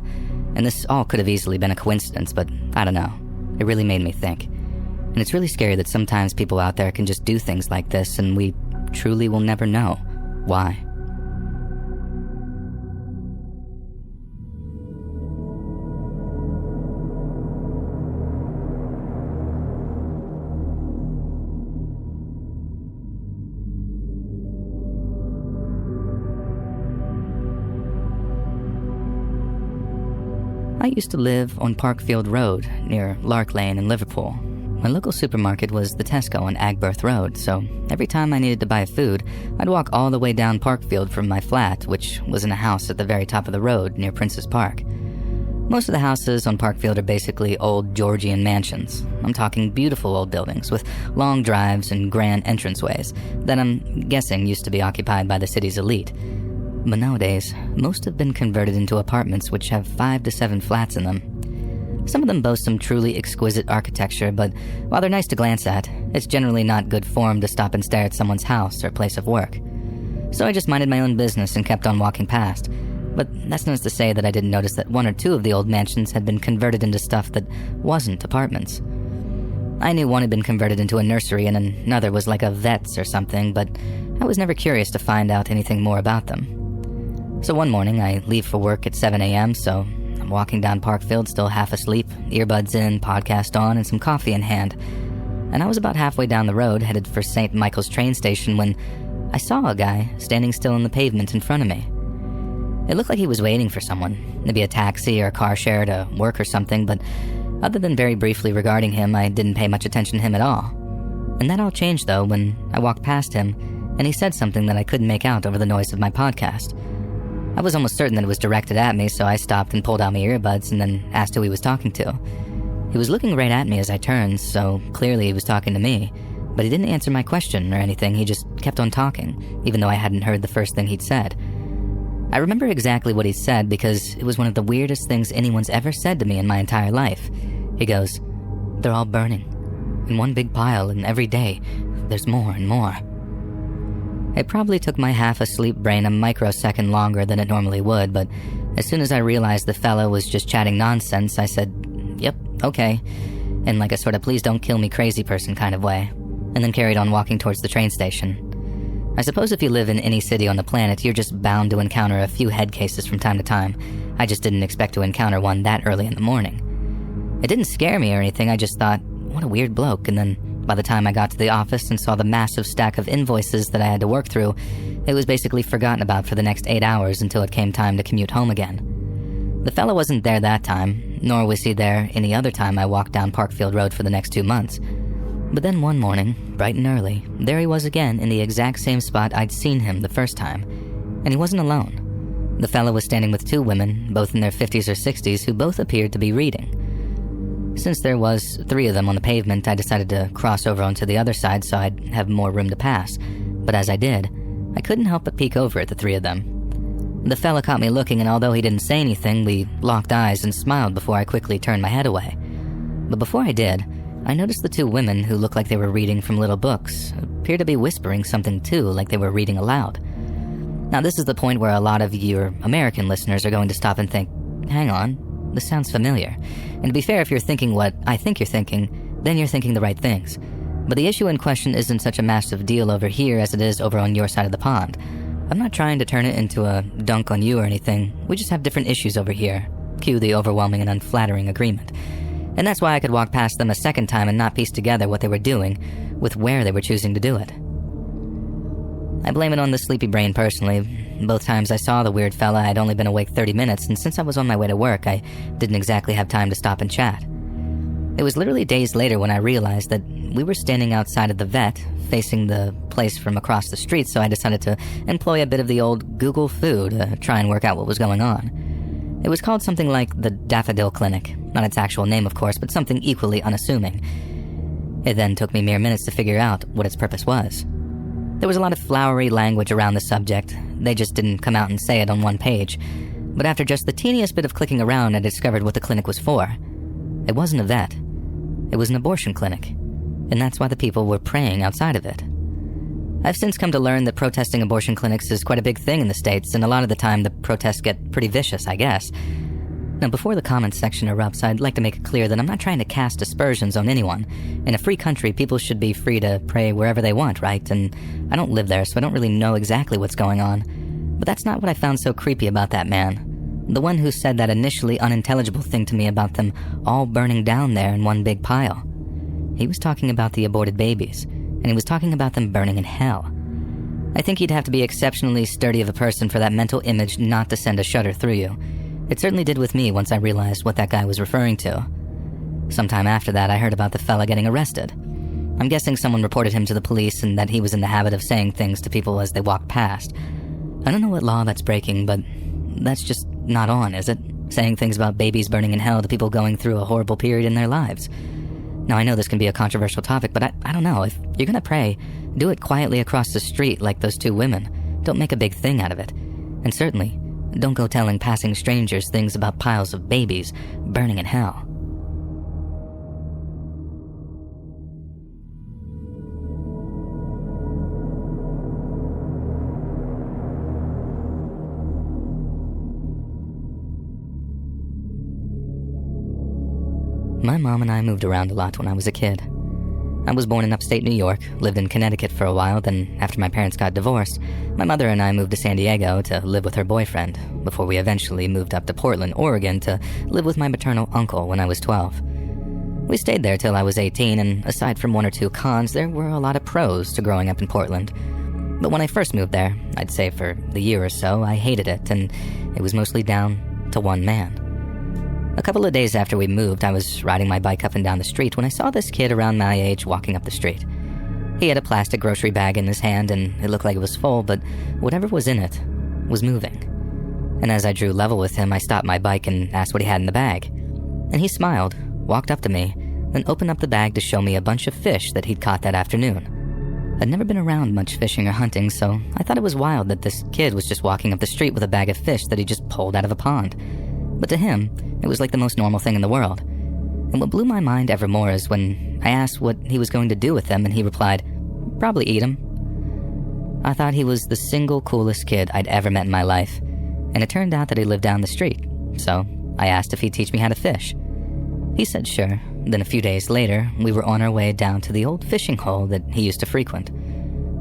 And this all could have easily been a coincidence, but I don't know. It really made me think. And it's really scary that sometimes people out there can just do things like this, and we truly will never know why. I used to live on Parkfield Road near Lark Lane in Liverpool. My local supermarket was the Tesco on Agberth Road, so every time I needed to buy food, I'd walk all the way down Parkfield from my flat, which was in a house at the very top of the road near Prince's Park. Most of the houses on Parkfield are basically old Georgian mansions. I'm talking beautiful old buildings with long drives and grand entranceways that I'm guessing used to be occupied by the city's elite. But nowadays, most have been converted into apartments which have 5 to 7 flats in them. Some of them boast some truly exquisite architecture, but while they're nice to glance at, it's generally not good form to stop and stare at someone's house or place of work. So I just minded my own business and kept on walking past. But that's not to say that I didn't notice that 1 or 2 of the old mansions had been converted into stuff that wasn't apartments. I knew one had been converted into a nursery and another was like a vet's or something, but I was never curious to find out anything more about them. So one morning, I leave for work at 7 a.m., so I'm walking down Parkfield, still half asleep, earbuds in, podcast on, and some coffee in hand. And I was about halfway down the road, headed for St. Michael's train station, when I saw a guy standing still on the pavement in front of me. It looked like he was waiting for someone, maybe a taxi or a car share to work or something, but other than very briefly regarding him, I didn't pay much attention to him at all. And that all changed, though, when I walked past him, and he said something that I couldn't make out over the noise of my podcast. I was almost certain that it was directed at me, so I stopped and pulled out my earbuds and then asked who he was talking to. He was looking right at me as I turned, so clearly he was talking to me, but he didn't answer my question or anything. He just kept on talking, even though I hadn't heard the first thing he'd said. I remember exactly what he said because it was one of the weirdest things anyone's ever said to me in my entire life. He goes, "They're all burning, in one big pile, and every day, there's more and more." It probably took my half-asleep brain a microsecond longer than it normally would, but as soon as I realized the fellow was just chatting nonsense, I said, "Yep, okay," in like a sort of please don't kill me crazy person kind of way, and then carried on walking towards the train station. I suppose if you live in any city on the planet, you're just bound to encounter a few head cases from time to time. I just didn't expect to encounter one that early in the morning. It didn't scare me or anything, I just thought, what a weird bloke, and then by the time I got to the office and saw the massive stack of invoices that I had to work through, it was basically forgotten about for the next 8 hours until it came time to commute home again. The fella wasn't there that time, nor was he there any other time I walked down Parkfield Road for the next 2 months. But then one morning, bright and early, there he was again in the exact same spot I'd seen him the first time. And he wasn't alone. The fella was standing with 2 women, both in their 50s or 60s, who both appeared to be reading. Since there was 3 of them on the pavement, I decided to cross over onto the other side so I'd have more room to pass. But as I did, I couldn't help but peek over at the 3 of them. The fella caught me looking, and although he didn't say anything, we locked eyes and smiled before I quickly turned my head away. But before I did, I noticed the 2 women who looked like they were reading from little books appear to be whispering something too, like they were reading aloud. Now this is the point where a lot of your American listeners are going to stop and think, hang on, this sounds familiar. And to be fair, if you're thinking what I think you're thinking, then you're thinking the right things. But the issue in question isn't such a massive deal over here as it is over on your side of the pond. I'm not trying to turn it into a dunk on you or anything. We just have different issues over here. Cue the overwhelming and unflattering agreement. And that's why I could walk past them a second time and not piece together what they were doing with where they were choosing to do it. I blame it on the sleepy brain personally. Both times I saw the weird fella, I'd only been awake 30 minutes, and since I was on my way to work, I didn't exactly have time to stop and chat. It was literally days later when I realized that we were standing outside of the vet, facing the place from across the street, so I decided to employ a bit of the old Google foo to try and work out what was going on. It was called something like the Daffodil Clinic. Not its actual name, of course, but something equally unassuming. It then took me mere minutes to figure out what its purpose was. There was a lot of flowery language around the subject. They just didn't come out and say it on one page. But after just the teeniest bit of clicking around, I discovered what the clinic was for. It wasn't a vet. It was an abortion clinic. And that's why the people were praying outside of it. I've since come to learn that protesting abortion clinics is quite a big thing in the States, and a lot of the time the protests get pretty vicious, I guess. Now, before the comments section erupts, I'd like to make it clear that I'm not trying to cast aspersions on anyone. In a free country, people should be free to pray wherever they want, right? And I don't live there, so I don't really know exactly what's going on. But that's not what I found so creepy about that man. The one who said that initially unintelligible thing to me about them all burning down there in one big pile. He was talking about the aborted babies, and he was talking about them burning in hell. I think you'd have to be exceptionally sturdy of a person for that mental image not to send a shudder through you. It certainly did with me once I realized what that guy was referring to. Sometime after that, I heard about the fella getting arrested. I'm guessing someone reported him to the police and that he was in the habit of saying things to people as they walked past. I don't know what law that's breaking, but that's just not on, is it? Saying things about babies burning in hell to people going through a horrible period in their lives. Now, I know this can be a controversial topic, but I don't know. If you're gonna pray, do it quietly across the street like those 2 women. Don't make a big thing out of it. And certainly, don't go telling passing strangers things about piles of babies burning in hell. My mom and I moved around a lot when I was a kid. I was born in upstate New York, lived in Connecticut for a while, then after my parents got divorced, my mother and I moved to San Diego to live with her boyfriend, before we eventually moved up to Portland, Oregon to live with my maternal uncle when I was 12. We stayed there till I was 18, and aside from 1 or 2 cons, there were a lot of pros to growing up in Portland. But when I first moved there, I'd say for the year or so, I hated it, and it was mostly down to one man. A couple of days after we moved, I was riding my bike up and down the street when I saw this kid around my age walking up the street. He had a plastic grocery bag in his hand, and it looked like it was full, but whatever was in it was moving. And as I drew level with him, I stopped my bike and asked what he had in the bag. And he smiled, walked up to me, then opened up the bag to show me a bunch of fish that he'd caught that afternoon. I'd never been around much fishing or hunting, so I thought it was wild that this kid was just walking up the street with a bag of fish that he just pulled out of a pond. But to him, it was like the most normal thing in the world. And what blew my mind ever more is when I asked what he was going to do with them, and he replied, "Probably eat them." I thought he was the single coolest kid I'd ever met in my life, and it turned out that he lived down the street, so I asked if he'd teach me how to fish. He said sure. Then a few days later, we were on our way down to the old fishing hole that he used to frequent.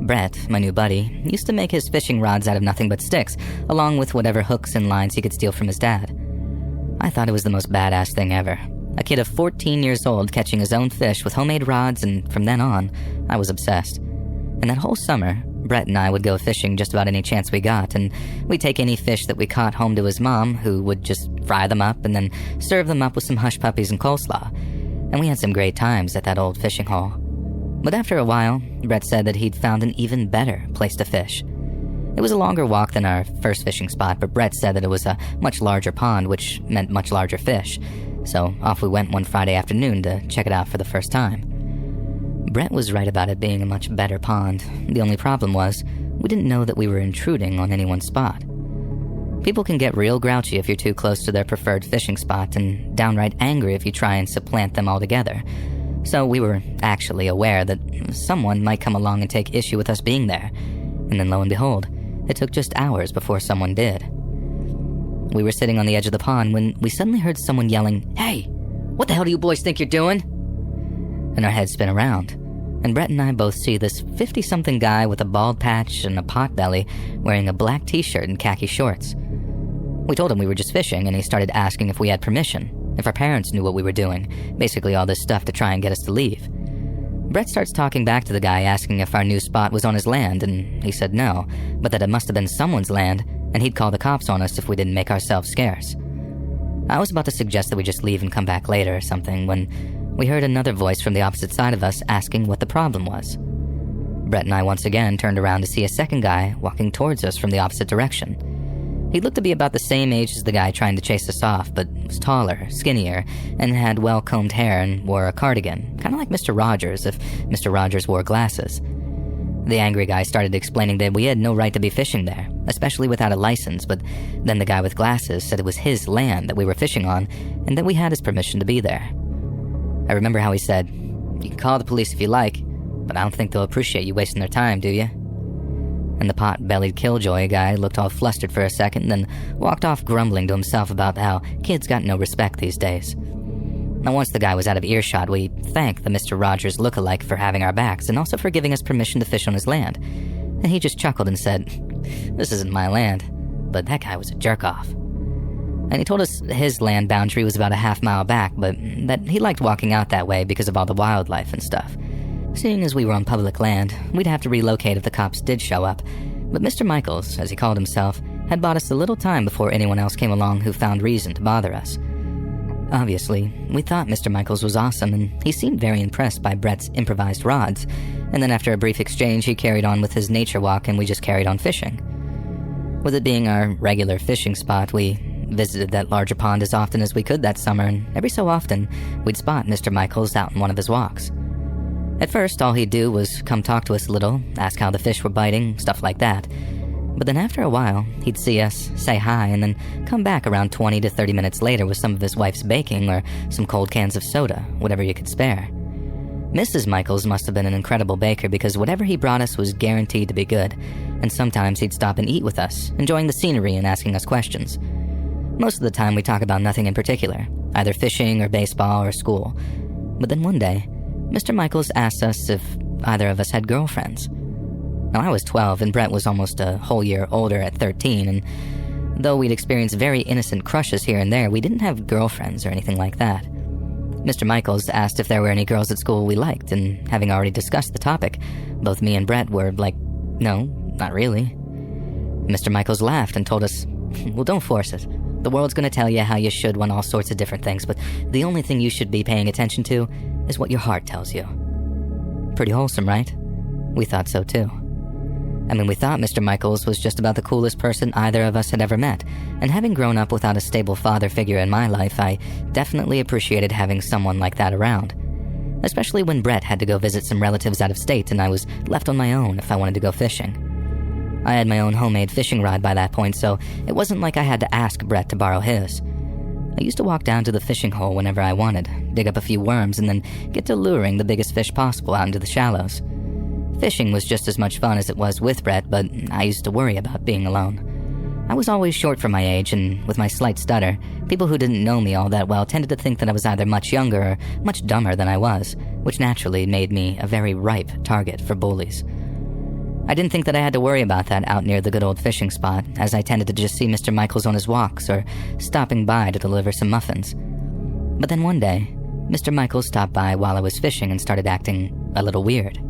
Brett, my new buddy, used to make his fishing rods out of nothing but sticks, along with whatever hooks and lines he could steal from his dad. I thought it was the most badass thing ever. A kid of 14 years old catching his own fish with homemade rods, and from then on, I was obsessed. And that whole summer, Brett and I would go fishing just about any chance we got, and we'd take any fish that we caught home to his mom, who would just fry them up and then serve them up with some hush puppies and coleslaw. And we had some great times at that old fishing hole. But after a while, Brett said that he'd found an even better place to fish. It was a longer walk than our first fishing spot, but Brett said that it was a much larger pond, which meant much larger fish. So off we went one Friday afternoon to check it out for the first time. Brett was right about it being a much better pond. The only problem was, we didn't know that we were intruding on anyone's spot. People can get real grouchy if you're too close to their preferred fishing spot, and downright angry if you try and supplant them altogether. So we were actually aware that someone might come along and take issue with us being there. And then lo and behold, it took just hours before someone did. We were sitting on the edge of the pond when we suddenly heard someone yelling, "Hey, what the hell do you boys think you're doing?" And our heads spin around, and Brett and I both see this 50-something guy with a bald patch and a pot belly wearing a black t-shirt and khaki shorts. We told him we were just fishing, and he started asking if we had permission, if our parents knew what we were doing, basically all this stuff to try and get us to leave. Brett starts talking back to the guy, asking if our new spot was on his land, and he said no, but that it must have been someone's land, and he'd call the cops on us if we didn't make ourselves scarce. I was about to suggest that we just leave and come back later or something when we heard another voice from the opposite side of us asking what the problem was. Brett and I once again turned around to see a second guy walking towards us from the opposite direction. He looked to be about the same age as the guy trying to chase us off, but was taller, skinnier, and had well-combed hair and wore a cardigan, kind of like Mr. Rogers if Mr. Rogers wore glasses. The angry guy started explaining that we had no right to be fishing there, especially without a license, but then the guy with glasses said it was his land that we were fishing on and that we had his permission to be there. I remember how he said, "You can call the police if you like, but I don't think they'll appreciate you wasting their time, do you?" And the pot-bellied killjoy guy looked all flustered for a second, then walked off grumbling to himself about how kids got no respect these days. Now once the guy was out of earshot, we thanked the Mr. Rogers look-alike for having our backs and also for giving us permission to fish on his land. And he just chuckled and said, "This isn't my land," but that guy was a jerk-off. And he told us his land boundary was about a half-mile back, but that he liked walking out that way because of all the wildlife and stuff. Seeing as we were on public land, we'd have to relocate if the cops did show up, but Mr. Michaels, as he called himself, had bought us a little time before anyone else came along who found reason to bother us. Obviously, we thought Mr. Michaels was awesome, and he seemed very impressed by Brett's improvised rods, and then after a brief exchange, he carried on with his nature walk and we just carried on fishing. With it being our regular fishing spot, we visited that larger pond as often as we could that summer, and every so often, we'd spot Mr. Michaels out on one of his walks. At first, all he'd do was come talk to us a little, ask how the fish were biting, stuff like that. But then after a while, he'd see us, say hi, and then come back around 20 to 30 minutes later with some of his wife's baking or some cold cans of soda, whatever you could spare. Mrs. Michaels must have been an incredible baker because whatever he brought us was guaranteed to be good, and sometimes he'd stop and eat with us, enjoying the scenery and asking us questions. Most of the time we'd talk about nothing in particular, either fishing or baseball or school. But then one day, Mr. Michaels asked us if either of us had girlfriends. Now I was 12 and Brett was almost a whole year older at 13, and though we'd experienced very innocent crushes here and there, we didn't have girlfriends or anything like that. Mr. Michaels asked if there were any girls at school we liked, and having already discussed the topic, both me and Brett were like, no, not really. Mr. Michaels laughed and told us, well, don't force it. The world's gonna tell you how you should want all sorts of different things, but the only thing you should be paying attention to is what your heart tells you. Pretty wholesome, right? We thought so too. I mean, we thought Mr. Michaels was just about the coolest person either of us had ever met, and having grown up without a stable father figure in my life, I definitely appreciated having someone like that around. Especially when Brett had to go visit some relatives out of state and I was left on my own if I wanted to go fishing. I had my own homemade fishing rod by that point, so it wasn't like I had to ask Brett to borrow his. I used to walk down to the fishing hole whenever I wanted, dig up a few worms, and then get to luring the biggest fish possible out into the shallows. Fishing was just as much fun as it was with Brett, but I used to worry about being alone. I was always short for my age, and with my slight stutter, people who didn't know me all that well tended to think that I was either much younger or much dumber than I was, which naturally made me a very ripe target for bullies. I didn't think that I had to worry about that out near the good old fishing spot, as I tended to just see Mr. Michaels on his walks or stopping by to deliver some muffins. But then one day, Mr. Michaels stopped by while I was fishing and started acting a little weird.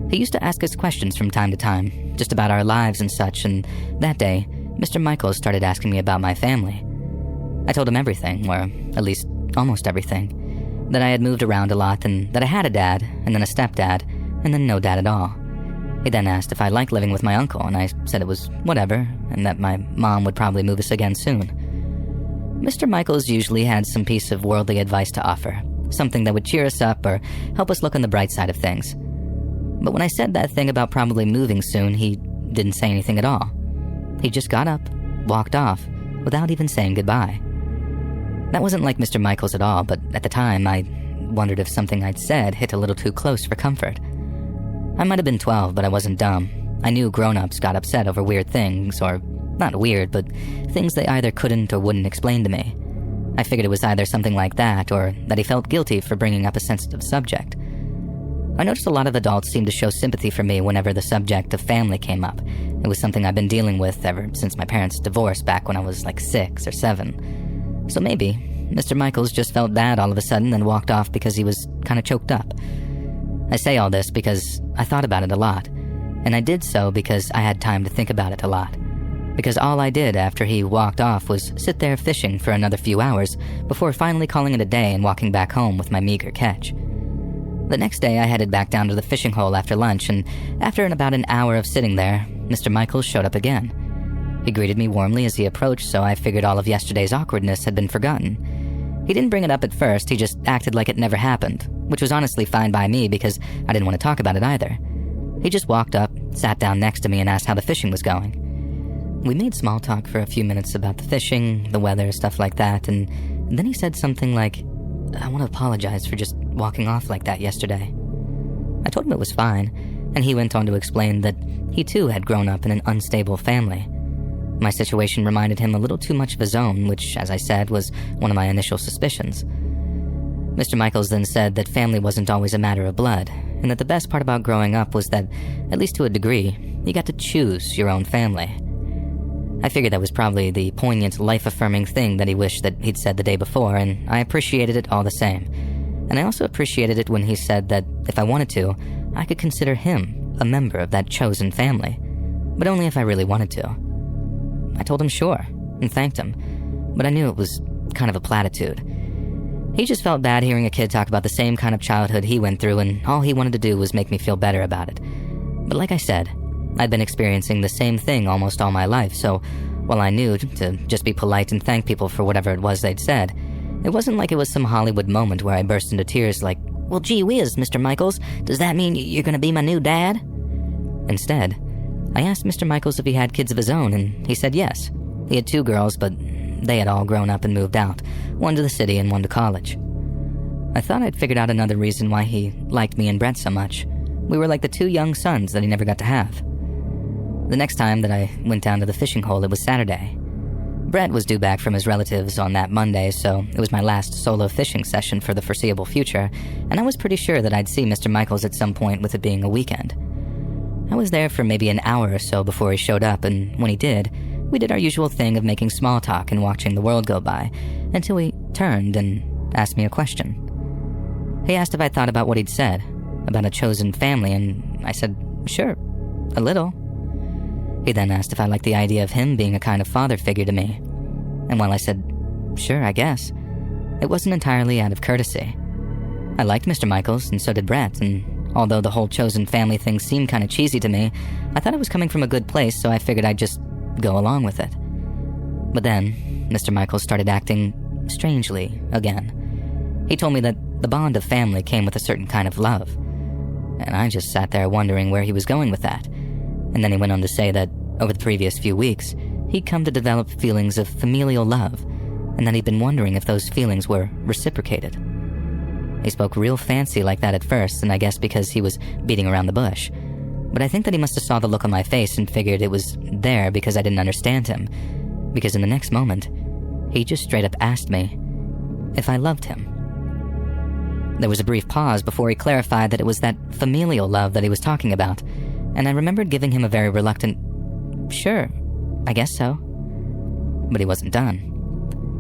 He used to ask us questions from time to time, just about our lives and such, and that day, Mr. Michaels started asking me about my family. I told him everything, or at least almost everything, that I had moved around a lot and that I had a dad, and then a stepdad, and then no dad at all. He then asked if I liked living with my uncle, and I said it was whatever, and that my mom would probably move us again soon. Mr. Michaels usually had some piece of worldly advice to offer, something that would cheer us up or help us look on the bright side of things. But when I said that thing about probably moving soon, he didn't say anything at all. He just got up, walked off, without even saying goodbye. That wasn't like Mr. Michaels at all, but at the time, I wondered if something I'd said hit a little too close for comfort. I might have been 12, but I wasn't dumb. I knew grown-ups got upset over weird things, or not weird, but things they either couldn't or wouldn't explain to me. I figured it was either something like that, or that he felt guilty for bringing up a sensitive subject. I noticed a lot of adults seemed to show sympathy for me whenever the subject of family came up. It was something I've been dealing with ever since my parents' divorce back when I was like 6 or 7. So maybe Mr. Michaels just felt bad all of a sudden and walked off because he was kind of choked up. I say all this because I thought about it a lot, and I did so because I had time to think about it a lot. Because all I did after he walked off was sit there fishing for another few hours before finally calling it a day and walking back home with my meager catch. The next day I headed back down to the fishing hole after lunch, and after about an hour of sitting there, Mr. Michaels showed up again. He greeted me warmly as he approached, so I figured all of yesterday's awkwardness had been forgotten. He didn't bring it up at first, he just acted like it never happened, which was honestly fine by me because I didn't want to talk about it either. He just walked up, sat down next to me, and asked how the fishing was going. We made small talk for a few minutes about the fishing, the weather, stuff like that, and then he said something like, I want to apologize for just walking off like that yesterday. I told him it was fine, and he went on to explain that he too had grown up in an unstable family. My situation reminded him a little too much of his own, which, as I said, was one of my initial suspicions. Mr. Michaels then said that family wasn't always a matter of blood, and that the best part about growing up was that, at least to a degree, you got to choose your own family. I figured that was probably the poignant, life-affirming thing that he wished that he'd said the day before, and I appreciated it all the same. And I also appreciated it when he said that if I wanted to, I could consider him a member of that chosen family, but only if I really wanted to. I told him sure, and thanked him, but I knew it was kind of a platitude. He just felt bad hearing a kid talk about the same kind of childhood he went through, and all he wanted to do was make me feel better about it. But like I said, I'd been experiencing the same thing almost all my life, so while I knew to just be polite and thank people for whatever it was they'd said, it wasn't like it was some Hollywood moment where I burst into tears like, well, gee whiz, Mr. Michaels, does that mean you're gonna be my new dad? Instead, I asked Mr. Michaels if he had kids of his own, and he said yes. He had 2 girls, but they had all grown up and moved out, one to the city and one to college. I thought I'd figured out another reason why he liked me and Brett so much. We were like the 2 young sons that he never got to have. The next time that I went down to the fishing hole, it was Saturday. Brett was due back from his relatives on that Monday, so it was my last solo fishing session for the foreseeable future, and I was pretty sure that I'd see Mr. Michaels at some point with it being a weekend. I was there for maybe an hour or so before he showed up, and when he did, we did our usual thing of making small talk and watching the world go by, until he turned and asked me a question. He asked if I thought about what he'd said, about a chosen family, and I said, sure, a little. He then asked if I liked the idea of him being a kind of father figure to me. And while I said, sure, I guess, it wasn't entirely out of courtesy. I liked Mr. Michaels, and so did Brett, and although the whole chosen family thing seemed kind of cheesy to me, I thought it was coming from a good place, so I figured I'd just go along with it. But then, Mr. Michaels started acting strangely again. He told me that the bond of family came with a certain kind of love, and I just sat there wondering where he was going with that. And then he went on to say that over the previous few weeks, he'd come to develop feelings of familial love, and that he'd been wondering if those feelings were reciprocated. He spoke real fancy like that at first, and I guess because he was beating around the bush. But I think that he must have saw the look on my face and figured it was there because I didn't understand him. Because in the next moment, he just straight up asked me if I loved him. There was a brief pause before he clarified that it was that familial love that he was talking about, and I remembered giving him a very reluctant, sure, I guess so. But he wasn't done.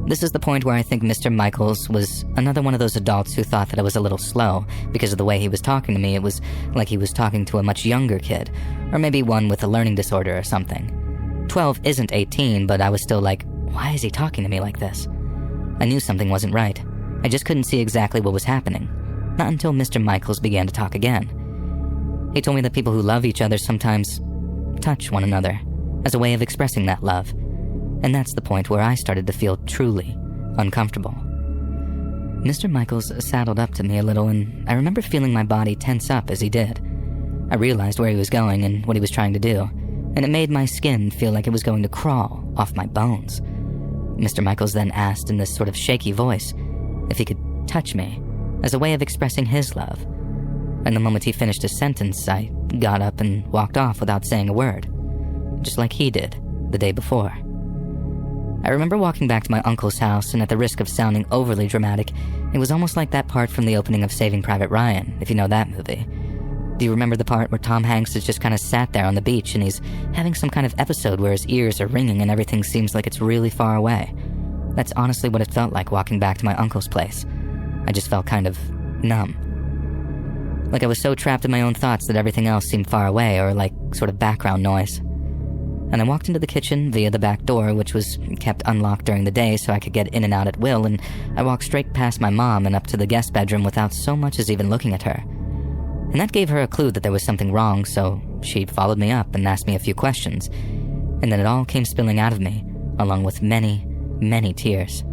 This is the point where I think Mr. Michaels was another one of those adults who thought that I was a little slow because of the way he was talking to me. It was like he was talking to a much younger kid, or maybe one with a learning disorder or something. 12 isn't 18, but I was still like, why is he talking to me like this? I knew something wasn't right. I just couldn't see exactly what was happening. Not until Mr. Michaels began to talk again. He told me that people who love each other sometimes touch one another as a way of expressing that love. And that's the point where I started to feel truly uncomfortable. Mr. Michaels saddled up to me a little, and I remember feeling my body tense up as he did. I realized where he was going and what he was trying to do, and it made my skin feel like it was going to crawl off my bones. Mr. Michaels then asked in this sort of shaky voice if he could touch me as a way of expressing his love. And the moment he finished his sentence, I got up and walked off without saying a word, just like he did the day before. I remember walking back to my uncle's house, and at the risk of sounding overly dramatic, it was almost like that part from the opening of Saving Private Ryan, if you know that movie. Do you remember the part where Tom Hanks has just kind of sat there on the beach and he's having some kind of episode where his ears are ringing and everything seems like it's really far away? That's honestly what it felt like walking back to my uncle's place. I just felt kind of numb. Like I was so trapped in my own thoughts that everything else seemed far away, or like sort of background noise. And I walked into the kitchen via the back door, which was kept unlocked during the day so I could get in and out at will, and I walked straight past my mom and up to the guest bedroom without so much as even looking at her. And that gave her a clue that there was something wrong, so she followed me up and asked me a few questions. And then it all came spilling out of me, along with many, many tears.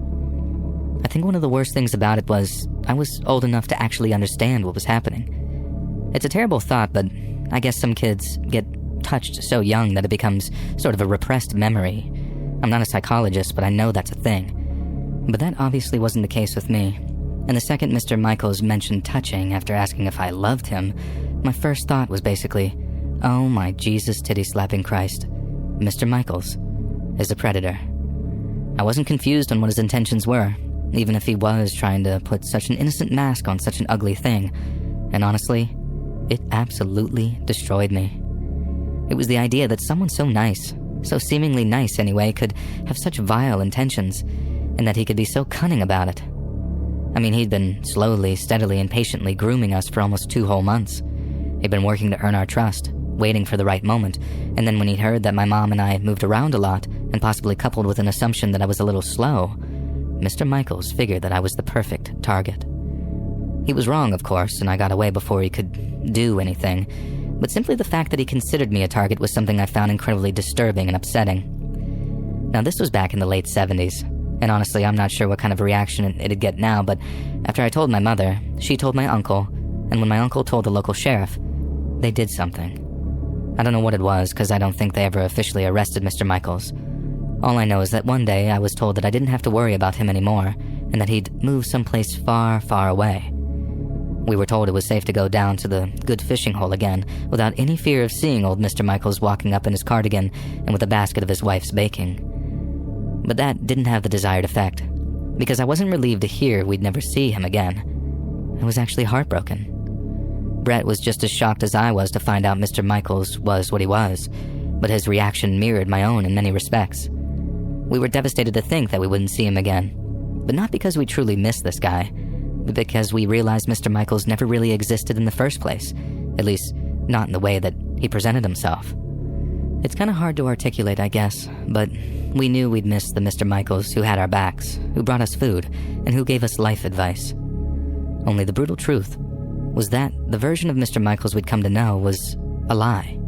I think one of the worst things about it was I was old enough to actually understand what was happening. It's a terrible thought, but I guess some kids get touched so young that it becomes sort of a repressed memory. I'm not a psychologist, but I know that's a thing. But that obviously wasn't the case with me. And the second Mr. Michaels mentioned touching after asking if I loved him, my first thought was basically, oh my Jesus titty-slapping Christ, Mr. Michaels is a predator. I wasn't confused on what his intentions were, even if he was trying to put such an innocent mask on such an ugly thing. And honestly, it absolutely destroyed me. It was the idea that someone so nice, so seemingly nice anyway, could have such vile intentions, and that he could be so cunning about it. I mean, he'd been slowly, steadily, and patiently grooming us for almost 2 whole months. He'd been working to earn our trust, waiting for the right moment, and then when he'd heard that my mom and I moved around a lot, and possibly coupled with an assumption that I was a little slow, Mr. Michaels figured that I was the perfect target. He was wrong, of course, and I got away before he could do anything, but simply the fact that he considered me a target was something I found incredibly disturbing and upsetting. Now, this was back in the late 70s, and honestly, I'm not sure what kind of reaction it'd get now, but after I told my mother, she told my uncle, and when my uncle told the local sheriff, they did something. I don't know what it was, because I don't think they ever officially arrested Mr. Michaels. All I know is that one day I was told that I didn't have to worry about him anymore, and that he'd moved someplace far, far away. We were told it was safe to go down to the good fishing hole again, without any fear of seeing old Mr. Michaels walking up in his cardigan and with a basket of his wife's baking. But that didn't have the desired effect, because I wasn't relieved to hear we'd never see him again. I was actually heartbroken. Brett was just as shocked as I was to find out Mr. Michaels was what he was, but his reaction mirrored my own in many respects. We were devastated to think that we wouldn't see him again, but not because we truly missed this guy, but because we realized Mr. Michaels never really existed in the first place, at least not in the way that he presented himself. It's kind of hard to articulate, I guess, but we knew we'd miss the Mr. Michaels who had our backs, who brought us food, and who gave us life advice. Only the brutal truth was that the version of Mr. Michaels we'd come to know was a lie.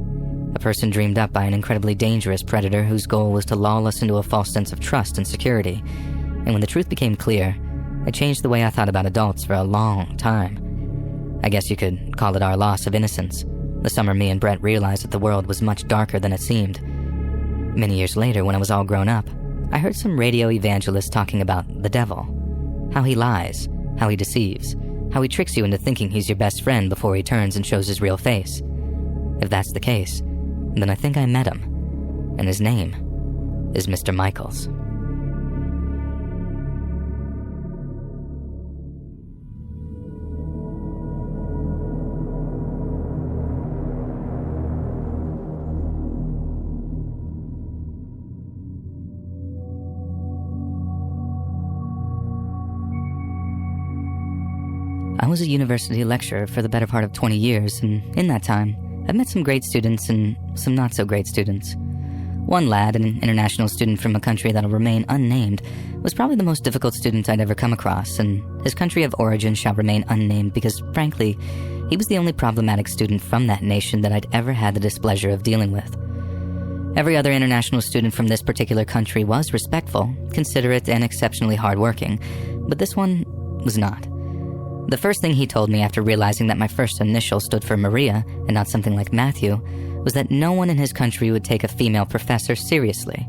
A person dreamed up by an incredibly dangerous predator whose goal was to lull us into a false sense of trust and security. And when the truth became clear, it changed the way I thought about adults for a long time. I guess you could call it our loss of innocence. The summer me and Brett realized that the world was much darker than it seemed. Many years later, when I was all grown up, I heard some radio evangelists talking about the devil. How he lies, how he deceives, how he tricks you into thinking he's your best friend before he turns and shows his real face. If that's the case, then I think I met him, and his name is Mr. Michaels. I was a university lecturer for the better part of 20 years, and in that time, I've met some great students and some not-so-great students. One lad, an international student from a country that'll remain unnamed, was probably the most difficult student I'd ever come across, and his country of origin shall remain unnamed because, frankly, he was the only problematic student from that nation that I'd ever had the displeasure of dealing with. Every other international student from this particular country was respectful, considerate, and exceptionally hardworking, but this one was not. The first thing he told me after realizing that my first initial stood for Maria and not something like Matthew was that no one in his country would take a female professor seriously.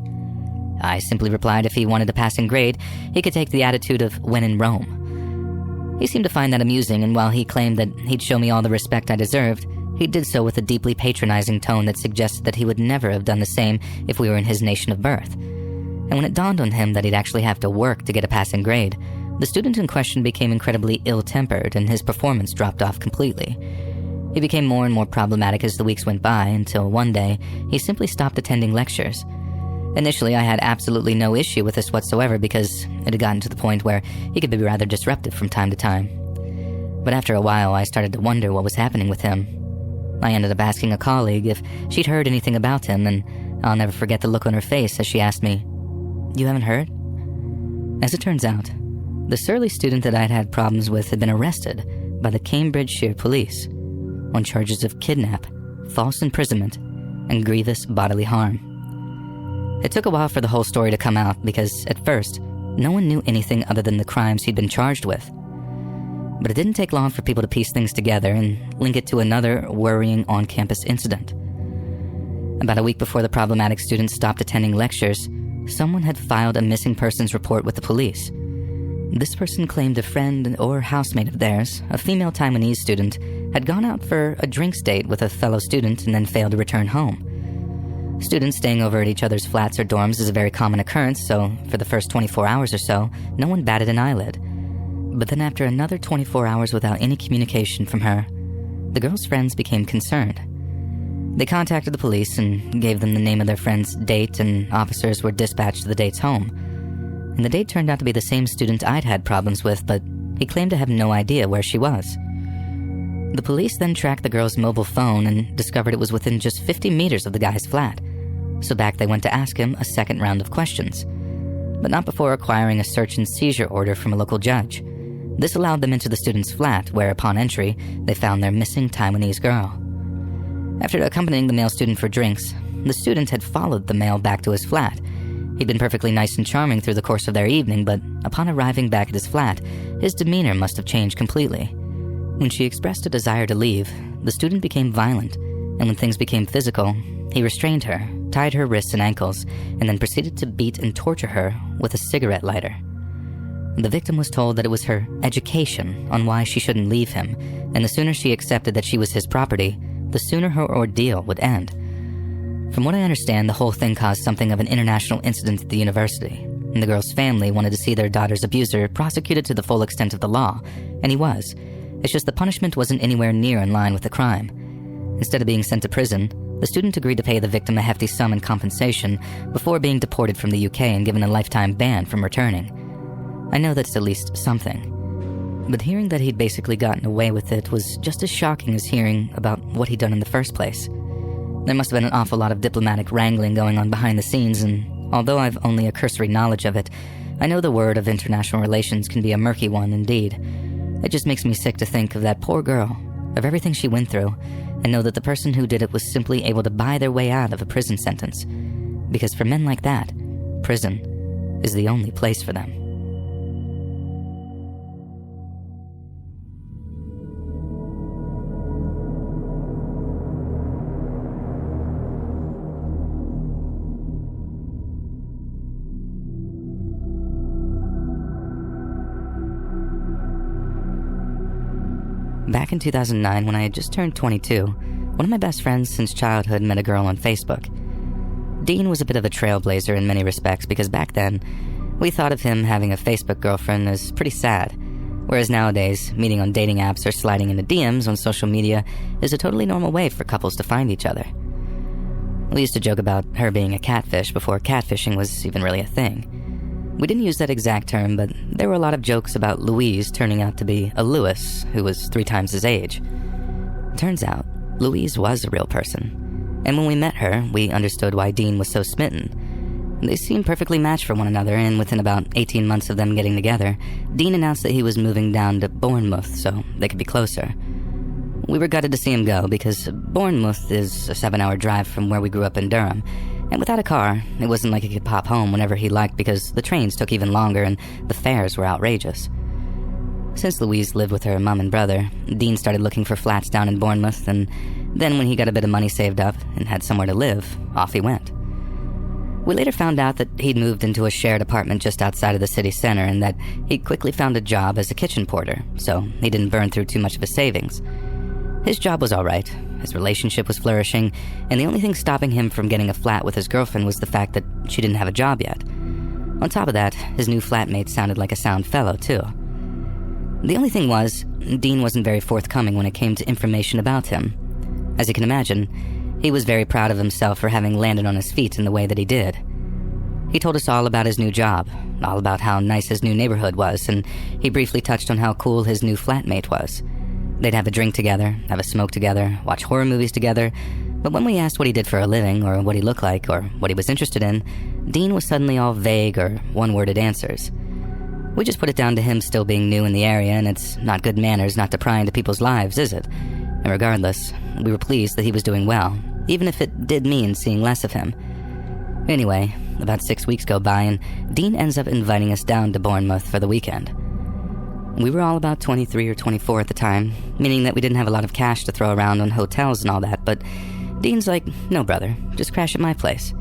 I simply replied if he wanted a passing grade, he could take the attitude of when in Rome. He seemed to find that amusing, and while he claimed that he'd show me all the respect I deserved, he did so with a deeply patronizing tone that suggested that he would never have done the same if we were in his nation of birth. And when it dawned on him that he'd actually have to work to get a passing grade, the student in question became incredibly ill-tempered and his performance dropped off completely. He became more and more problematic as the weeks went by until one day, he simply stopped attending lectures. Initially, I had absolutely no issue with this whatsoever because it had gotten to the point where he could be rather disruptive from time to time. But after a while, I started to wonder what was happening with him. I ended up asking a colleague if she'd heard anything about him, and I'll never forget the look on her face as she asked me, "You haven't heard?" As it turns out, the surly student that I'd had problems with had been arrested by the Cambridgeshire police on charges of kidnap, false imprisonment, and grievous bodily harm. It took a while for the whole story to come out because, at first, no one knew anything other than the crimes he'd been charged with. But it didn't take long for people to piece things together and link it to another worrying on-campus incident. About a week before the problematic student stopped attending lectures, someone had filed a missing persons report with the police. This person claimed a friend or housemate of theirs, a female Taiwanese student, had gone out for a drinks date with a fellow student and then failed to return home. Students staying over at each other's flats or dorms is a very common occurrence, so for the first 24 hours or so, no one batted an eyelid. But then after another 24 hours without any communication from her, the girl's friends became concerned. They contacted the police and gave them the name of their friend's date, and officers were dispatched to the date's home. And the date turned out to be the same student I'd had problems with, but he claimed to have no idea where she was. The police then tracked the girl's mobile phone and discovered it was within just 50 meters of the guy's flat. So back they went to ask him a second round of questions, but not before acquiring a search and seizure order from a local judge. This allowed them into the student's flat, where upon entry, they found their missing Taiwanese girl. After accompanying the male student for drinks, the student had followed the male back to his flat. He'd been perfectly nice and charming through the course of their evening, but upon arriving back at his flat, his demeanor must have changed completely. When she expressed a desire to leave, the student became violent, and when things became physical, he restrained her, tied her wrists and ankles, and then proceeded to beat and torture her with a cigarette lighter. The victim was told that it was her education on why she shouldn't leave him, and the sooner she accepted that she was his property, the sooner her ordeal would end. From what I understand, the whole thing caused something of an international incident at the university, and the girl's family wanted to see their daughter's abuser prosecuted to the full extent of the law, and he was. It's just the punishment wasn't anywhere near in line with the crime. Instead of being sent to prison, the student agreed to pay the victim a hefty sum in compensation before being deported from the UK and given a lifetime ban from returning. I know that's at least something, but hearing that he'd basically gotten away with it was just as shocking as hearing about what he'd done in the first place. There must have been an awful lot of diplomatic wrangling going on behind the scenes, and although I've only a cursory knowledge of it, I know the word of international relations can be a murky one indeed. It just makes me sick to think of that poor girl, of everything she went through, and know that the person who did it was simply able to buy their way out of a prison sentence. Because for men like that, prison is the only place for them. Back in 2009, when I had just turned 22, one of my best friends since childhood met a girl on Facebook. Dean was a bit of a trailblazer in many respects because back then, we thought of him having a Facebook girlfriend as pretty sad, whereas nowadays, meeting on dating apps or sliding into DMs on social media is a totally normal way for couples to find each other. We used to joke about her being a catfish before catfishing was even really a thing. We didn't use that exact term, but there were a lot of jokes about Louise turning out to be a Lewis who was 3 times his age. Turns out, Louise was a real person. And when we met her, we understood why Dean was so smitten. They seemed perfectly matched for one another, and within about 18 months of them getting together, Dean announced that he was moving down to Bournemouth so they could be closer. We were gutted to see him go because Bournemouth is a 7-hour drive from where we grew up in Durham, and without a car, it wasn't like he could pop home whenever he liked because the trains took even longer and the fares were outrageous. Since Louise lived with her mom and brother, Dean started looking for flats down in Bournemouth, and then when he got a bit of money saved up and had somewhere to live, off he went. We later found out that he'd moved into a shared apartment just outside of the city center and that he'd quickly found a job as a kitchen porter, so he didn't burn through too much of his savings. His job was all right, his relationship was flourishing, and the only thing stopping him from getting a flat with his girlfriend was the fact that she didn't have a job yet. On top of that, his new flatmate sounded like a sound fellow, too. The only thing was, Dean wasn't very forthcoming when it came to information about him. As you can imagine, he was very proud of himself for having landed on his feet in the way that he did. He told us all about his new job, all about how nice his new neighborhood was, and he briefly touched on how cool his new flatmate was. They'd have a drink together, have a smoke together, watch horror movies together, but when we asked what he did for a living, or what he looked like, or what he was interested in, Dean was suddenly all vague or one-worded answers. We just put it down to him still being new in the area, and it's not good manners not to pry into people's lives, is it? And regardless, we were pleased that he was doing well, even if it did mean seeing less of him. Anyway, about 6 weeks go by, and Dean ends up inviting us down to Bournemouth for the weekend. We were all about 23 or 24 at the time, meaning that we didn't have a lot of cash to throw around on hotels and all that, but Dean's like, "No, brother, just crash at my place."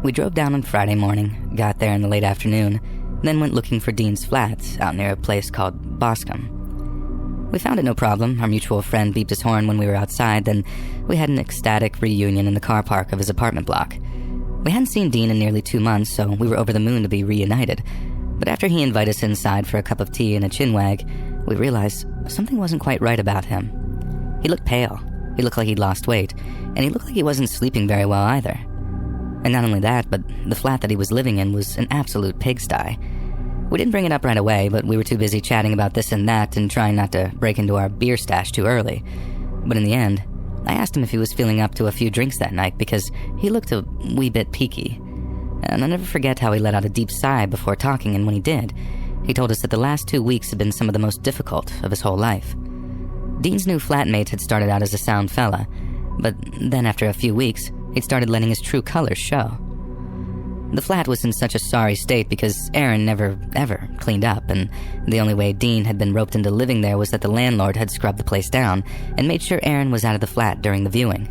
We drove down on Friday morning, got there in the late afternoon, then went looking for Dean's flat out near a place called Boscombe. We found it no problem. Our mutual friend beeped his horn when we were outside, then we had an ecstatic reunion in the car park of his apartment block. We hadn't seen Dean in nearly 2 months, so we were over the moon to be reunited. But after he invited us inside for a cup of tea and a chinwag, we realized something wasn't quite right about him. He looked pale, he looked like he'd lost weight, and he looked like he wasn't sleeping very well either. And not only that, but the flat that he was living in was an absolute pigsty. We didn't bring it up right away, but we were too busy chatting about this and that and trying not to break into our beer stash too early. But in the end, I asked him if he was feeling up to a few drinks that night because he looked a wee bit peaky. And I'll never forget how he let out a deep sigh before talking, and when he did, he told us that the last 2 weeks had been some of the most difficult of his whole life. Dean's new flatmate had started out as a sound fella, but then after a few weeks, he'd started letting his true colors show. The flat was in such a sorry state because Aaron never, ever cleaned up, and the only way Dean had been roped into living there was that the landlord had scrubbed the place down and made sure Aaron was out of the flat during the viewing.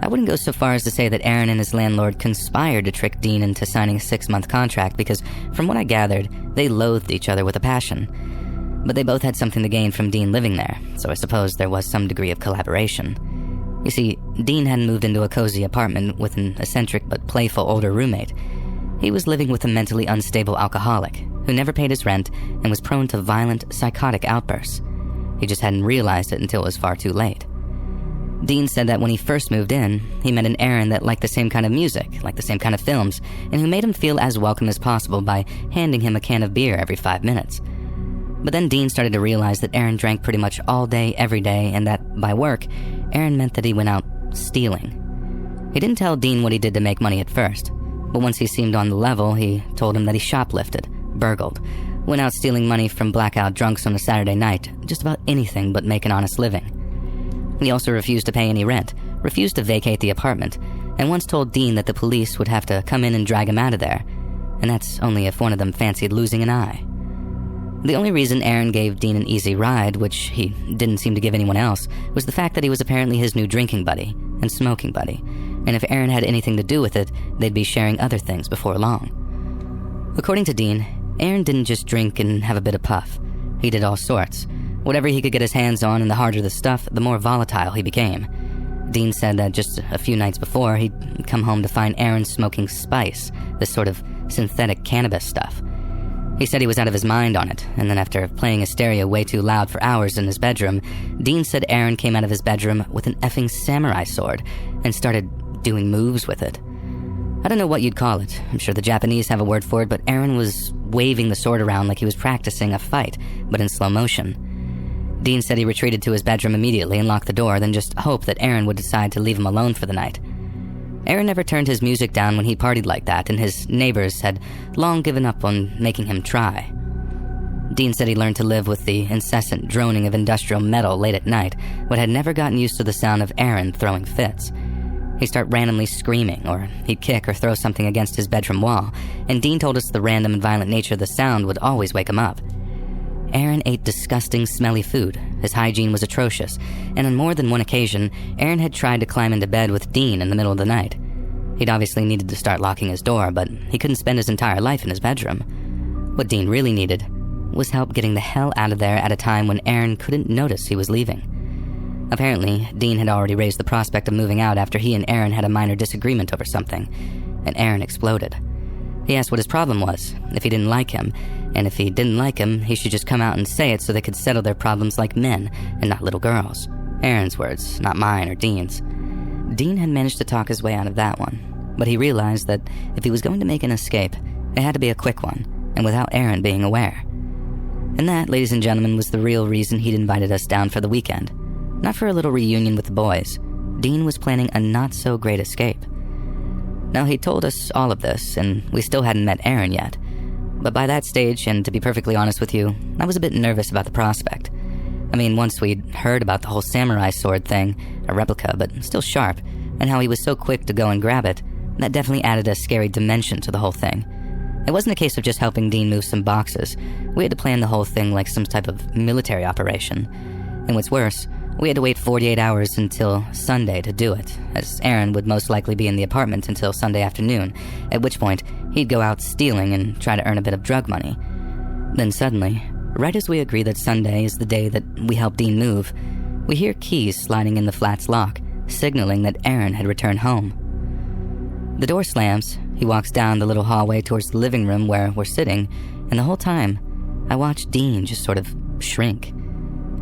I wouldn't go so far as to say that Aaron and his landlord conspired to trick Dean into signing a 6-month contract because, from what I gathered, they loathed each other with a passion. But they both had something to gain from Dean living there, so I suppose there was some degree of collaboration. You see, Dean hadn't moved into a cozy apartment with an eccentric but playful older roommate. He was living with a mentally unstable alcoholic who never paid his rent and was prone to violent, psychotic outbursts. He just hadn't realized it until it was far too late. Dean said that when he first moved in, he met an Aaron that liked the same kind of music, liked the same kind of films, and who made him feel as welcome as possible by handing him a can of beer every 5 minutes. But then Dean started to realize that Aaron drank pretty much all day, every day, and that, by work, Aaron meant that he went out stealing. He didn't tell Dean what he did to make money at first, but once he seemed on the level, he told him that he shoplifted, burgled, went out stealing money from blackout drunks on a Saturday night, just about anything but make an honest living. He also refused to pay any rent, refused to vacate the apartment, and once told Dean that the police would have to come in and drag him out of there, and that's only if one of them fancied losing an eye. The only reason Aaron gave Dean an easy ride, which he didn't seem to give anyone else, was the fact that he was apparently his new drinking buddy and smoking buddy, and if Aaron had anything to do with it, they'd be sharing other things before long. According to Dean, Aaron didn't just drink and have a bit of puff. He did all sorts. Whatever he could get his hands on, and the harder the stuff, the more volatile he became. Dean said that just a few nights before, he'd come home to find Aaron smoking spice, this sort of synthetic cannabis stuff. He said he was out of his mind on it, and then after playing a stereo way too loud for hours in his bedroom, Dean said Aaron came out of his bedroom with an effing samurai sword and started doing moves with it. I don't know what you'd call it. I'm sure the Japanese have a word for it, but Aaron was waving the sword around like he was practicing a fight, but in slow motion. Dean said he retreated to his bedroom immediately and locked the door, then just hoped that Aaron would decide to leave him alone for the night. Aaron never turned his music down when he partied like that, and his neighbors had long given up on making him try. Dean said he learned to live with the incessant droning of industrial metal late at night, but had never gotten used to the sound of Aaron throwing fits. He'd start randomly screaming, or he'd kick or throw something against his bedroom wall, and Dean told us the random and violent nature of the sound would always wake him up. Aaron ate disgusting, smelly food. His hygiene was atrocious, and on more than one occasion, Aaron had tried to climb into bed with Dean in the middle of the night. He'd obviously needed to start locking his door, but he couldn't spend his entire life in his bedroom. What Dean really needed was help getting the hell out of there at a time when Aaron couldn't notice he was leaving. Apparently, Dean had already raised the prospect of moving out after he and Aaron had a minor disagreement over something, and Aaron exploded. He asked what his problem was, if he didn't like him, and if he didn't like him, he should just come out and say it so they could settle their problems like men and not little girls. Aaron's words, not mine or Dean's. Dean had managed to talk his way out of that one, but he realized that if he was going to make an escape, it had to be a quick one, and without Aaron being aware. And that, ladies and gentlemen, was the real reason he'd invited us down for the weekend. Not for a little reunion with the boys. Dean was planning a not-so-great escape. Now, he told us all of this, and we still hadn't met Aaron yet. But by that stage, and to be perfectly honest with you, I was a bit nervous about the prospect. I mean, once we'd heard about the whole samurai sword thing, a replica, but still sharp, and how he was so quick to go and grab it, that definitely added a scary dimension to the whole thing. It wasn't a case of just helping Dean move some boxes. We had to plan the whole thing like some type of military operation. And what's worse, we had to wait 48 hours until Sunday to do it, as Aaron would most likely be in the apartment until Sunday afternoon, at which point he'd go out stealing and try to earn a bit of drug money. Then suddenly, right as we agree that Sunday is the day that we help Dean move, we hear keys sliding in the flat's lock, signaling that Aaron had returned home. The door slams, he walks down the little hallway towards the living room where we're sitting, and the whole time, I watch Dean just sort of shrink.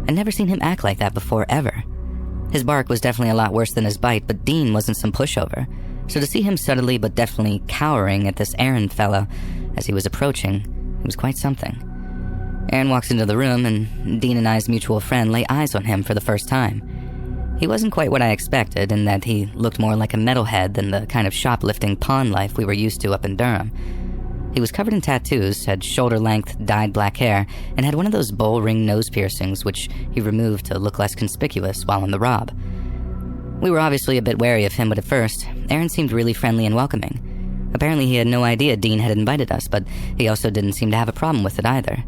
I'd never seen him act like that before, ever. His bark was definitely a lot worse than his bite, but Dean wasn't some pushover. So to see him subtly but definitely cowering at this Aaron fellow as he was approaching, it was quite something. Aaron walks into the room, and Dean and I's mutual friend lay eyes on him for the first time. He wasn't quite what I expected, in that he looked more like a metalhead than the kind of shoplifting pawn life we were used to up in Durham. He was covered in tattoos, had shoulder-length, dyed black hair, and had one of those bull-ring nose piercings which he removed to look less conspicuous while on the rob. We were obviously a bit wary of him, but at first, Aaron seemed really friendly and welcoming. Apparently he had no idea Dean had invited us, but he also didn't seem to have a problem with it either.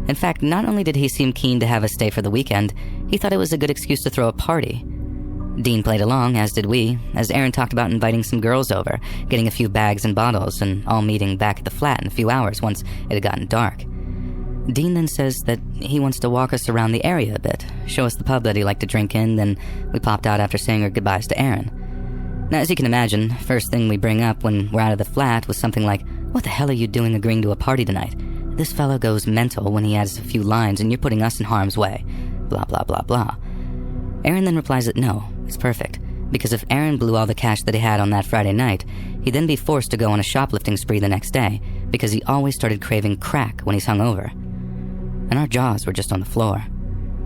In fact, not only did he seem keen to have us stay for the weekend, he thought it was a good excuse to throw a party. Dean played along, as did we, as Aaron talked about inviting some girls over, getting a few bags and bottles, and all meeting back at the flat in a few hours once it had gotten dark. Dean then says that he wants to walk us around the area a bit, show us the pub that he liked to drink in, then we popped out after saying our goodbyes to Aaron. Now, as you can imagine, first thing we bring up when we're out of the flat was something like, "What the hell are you doing agreeing to a party tonight? This fellow goes mental when he adds a few lines and you're putting us in harm's way. Blah, blah, blah, blah." Aaron then replies that no, it's perfect, because if Aaron blew all the cash that he had on that Friday night, he'd then be forced to go on a shoplifting spree the next day, because he always started craving crack when he's hungover. And our jaws were just on the floor.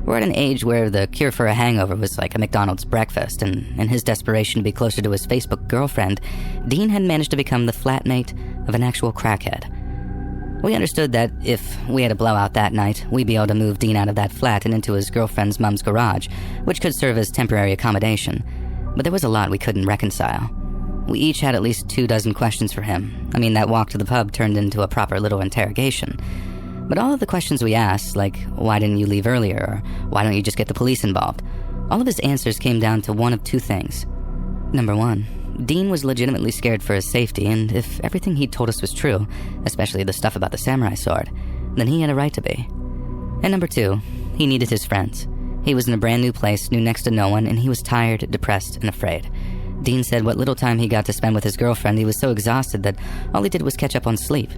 We're at an age where the cure for a hangover was like a McDonald's breakfast, and in his desperation to be closer to his Facebook girlfriend, Dean had managed to become the flatmate of an actual crackhead. We understood that if we had a blowout that night, we'd be able to move Dean out of that flat and into his girlfriend's mom's garage, which could serve as temporary accommodation. But there was a lot we couldn't reconcile. We each had at least 24 questions for him. I mean, that walk to the pub turned into a proper little interrogation. But all of the questions we asked, like, why didn't you leave earlier, or why don't you just get the police involved, all of his answers came down to one of two things. Number one, Dean was legitimately scared for his safety, and if everything he told us was true, especially the stuff about the samurai sword, then he had a right to be. And number two, he needed his friends. He was in a brand new place, knew next to no one, and he was tired, depressed, and afraid. Dean said what little time he got to spend with his girlfriend, he was so exhausted that all he did was catch up on sleep.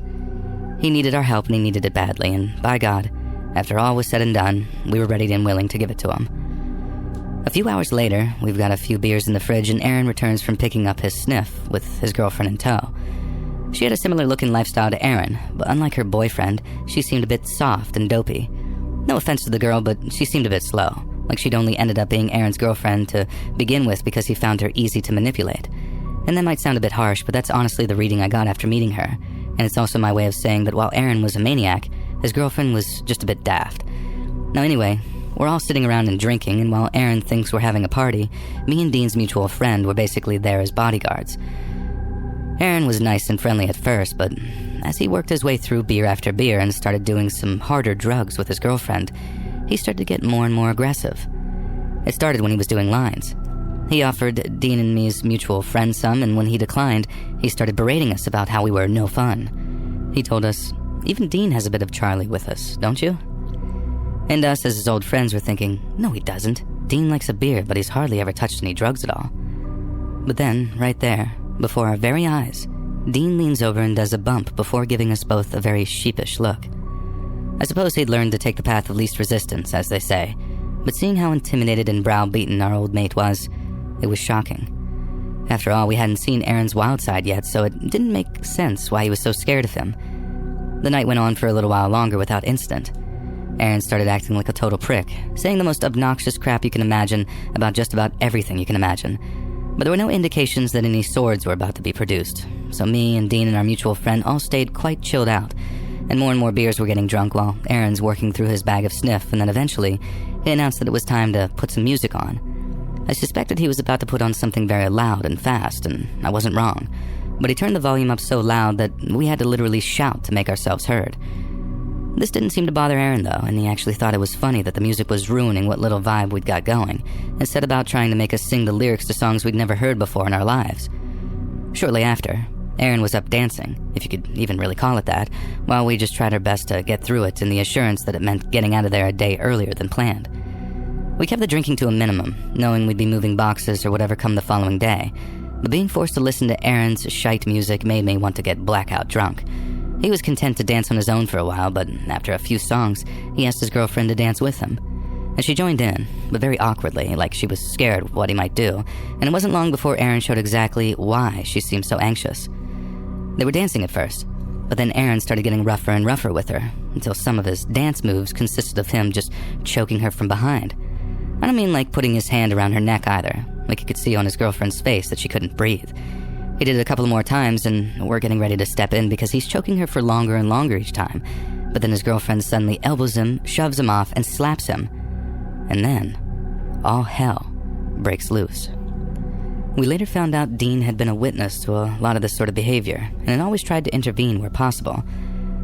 He needed our help, and he needed it badly, and by God, after all was said and done, we were ready and willing to give it to him. A few hours later, we've got a few beers in the fridge, and Aaron returns from picking up his sniff with his girlfriend in tow. She had a similar-looking lifestyle to Aaron, but unlike her boyfriend, she seemed a bit soft and dopey. No offense to the girl, but she seemed a bit slow, like she'd only ended up being Aaron's girlfriend to begin with because he found her easy to manipulate. And that might sound a bit harsh, but that's honestly the reading I got after meeting her. And it's also my way of saying that while Aaron was a maniac, his girlfriend was just a bit daft. Now anyway, we're all sitting around and drinking, and while Aaron thinks we're having a party, me and Dean's mutual friend were basically there as bodyguards. Aaron was nice and friendly at first, but as he worked his way through beer after beer and started doing some harder drugs with his girlfriend, he started to get more and more aggressive. It started when he was doing lines. He offered Dean and me's mutual friend some, and when he declined, he started berating us about how we were no fun. He told us, even Dean has a bit of Charlie with us, don't you? And us as his old friends were thinking, no he doesn't. Dean likes a beer, but he's hardly ever touched any drugs at all. But then, right there, before our very eyes, Dean leans over and does a bump before giving us both a very sheepish look. I suppose he'd learned to take the path of least resistance, as they say, but seeing how intimidated and browbeaten our old mate was, it was shocking. After all, we hadn't seen Aaron's wild side yet, so it didn't make sense why he was so scared of him. The night went on for a little while longer without incident. Aaron started acting like a total prick, saying the most obnoxious crap you can imagine about just about everything you can imagine. But there were no indications that any swords were about to be produced, so me and Dean and our mutual friend all stayed quite chilled out, and more beers were getting drunk while Aaron's working through his bag of sniff, and then eventually, he announced that it was time to put some music on. I suspected he was about to put on something very loud and fast, and I wasn't wrong. But he turned the volume up so loud that we had to literally shout to make ourselves heard. This didn't seem to bother Aaron though, and he actually thought it was funny that the music was ruining what little vibe we'd got going, and set about trying to make us sing the lyrics to songs we'd never heard before in our lives. Shortly after, Aaron was up dancing, if you could even really call it that, while we just tried our best to get through it in the assurance that it meant getting out of there a day earlier than planned. We kept the drinking to a minimum, knowing we'd be moving boxes or whatever come the following day, but being forced to listen to Aaron's shite music made me want to get blackout drunk. He was content to dance on his own for a while, but after a few songs, he asked his girlfriend to dance with him. And she joined in, but very awkwardly, like she was scared of what he might do, and it wasn't long before Aaron showed exactly why she seemed so anxious. They were dancing at first, but then Aaron started getting rougher and rougher with her, until some of his dance moves consisted of him just choking her from behind. I don't mean like putting his hand around her neck either, like you could see on his girlfriend's face that she couldn't breathe. He did it a couple more times, and we're getting ready to step in because he's choking her for longer and longer each time. But then his girlfriend suddenly elbows him, shoves him off, and slaps him. And then, all hell breaks loose. We later found out Dean had been a witness to a lot of this sort of behavior, and had always tried to intervene where possible.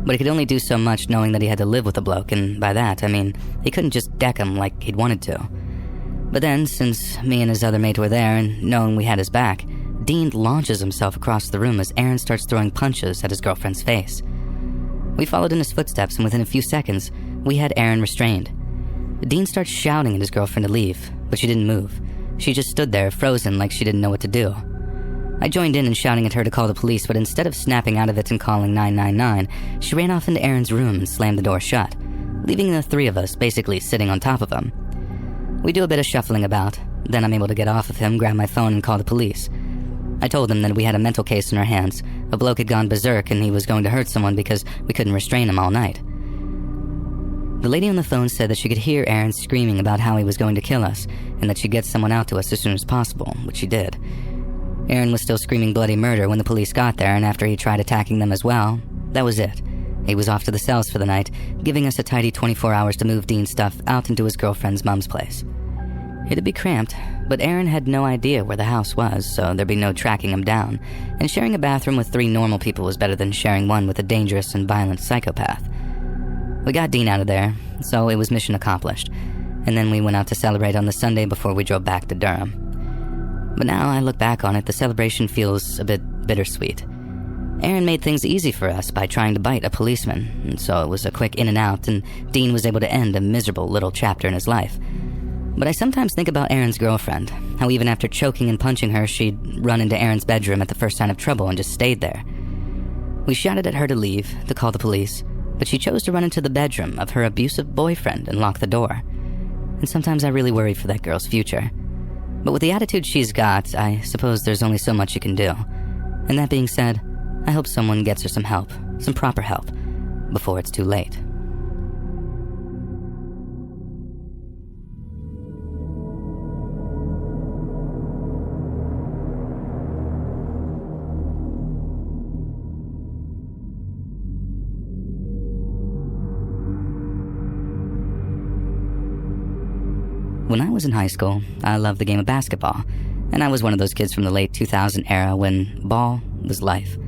But he could only do so much knowing that he had to live with the bloke, and by that, I mean, he couldn't just deck him like he'd wanted to. But then, since me and his other mate were there, and knowing we had his back, Dean launches himself across the room as Aaron starts throwing punches at his girlfriend's face. We followed in his footsteps, and within a few seconds, we had Aaron restrained. Dean starts shouting at his girlfriend to leave, but she didn't move. She just stood there, frozen, like she didn't know what to do. I joined in shouting at her to call the police, but instead of snapping out of it and calling 999, she ran off into Aaron's room and slammed the door shut, leaving the three of us basically sitting on top of him. We do a bit of shuffling about, then I'm able to get off of him, grab my phone, and call the police. I told them that we had a mental case in our hands. A bloke had gone berserk and he was going to hurt someone because we couldn't restrain him all night. The lady on the phone said that she could hear Aaron screaming about how he was going to kill us and that she'd get someone out to us as soon as possible, which she did. Aaron was still screaming bloody murder when the police got there, and after he tried attacking them as well, that was it. He was off to the cells for the night, giving us a tidy 24 hours to move Dean's stuff out into his girlfriend's mom's place. It'd be cramped, but Aaron had no idea where the house was, so there'd be no tracking him down, and sharing a bathroom with 3 normal people was better than sharing one with a dangerous and violent psychopath. We got Dean out of there, so it was mission accomplished, and then we went out to celebrate on the Sunday before we drove back to Durham. But now I look back on it, the celebration feels a bit bittersweet. Aaron made things easy for us by trying to bite a policeman, and so it was a quick in and out, and Dean was able to end a miserable little chapter in his life. But I sometimes think about Aaron's girlfriend, how even after choking and punching her, she'd run into Aaron's bedroom at the first sign of trouble and just stayed there. We shouted at her to leave, to call the police, but she chose to run into the bedroom of her abusive boyfriend and lock the door. And sometimes I really worry for that girl's future. But with the attitude she's got, I suppose there's only so much you can do. And that being said, I hope someone gets her some help, some proper help, before it's too late. When I was in high school, I loved the game of basketball, and I was one of those kids from the late 2000 era when ball was life.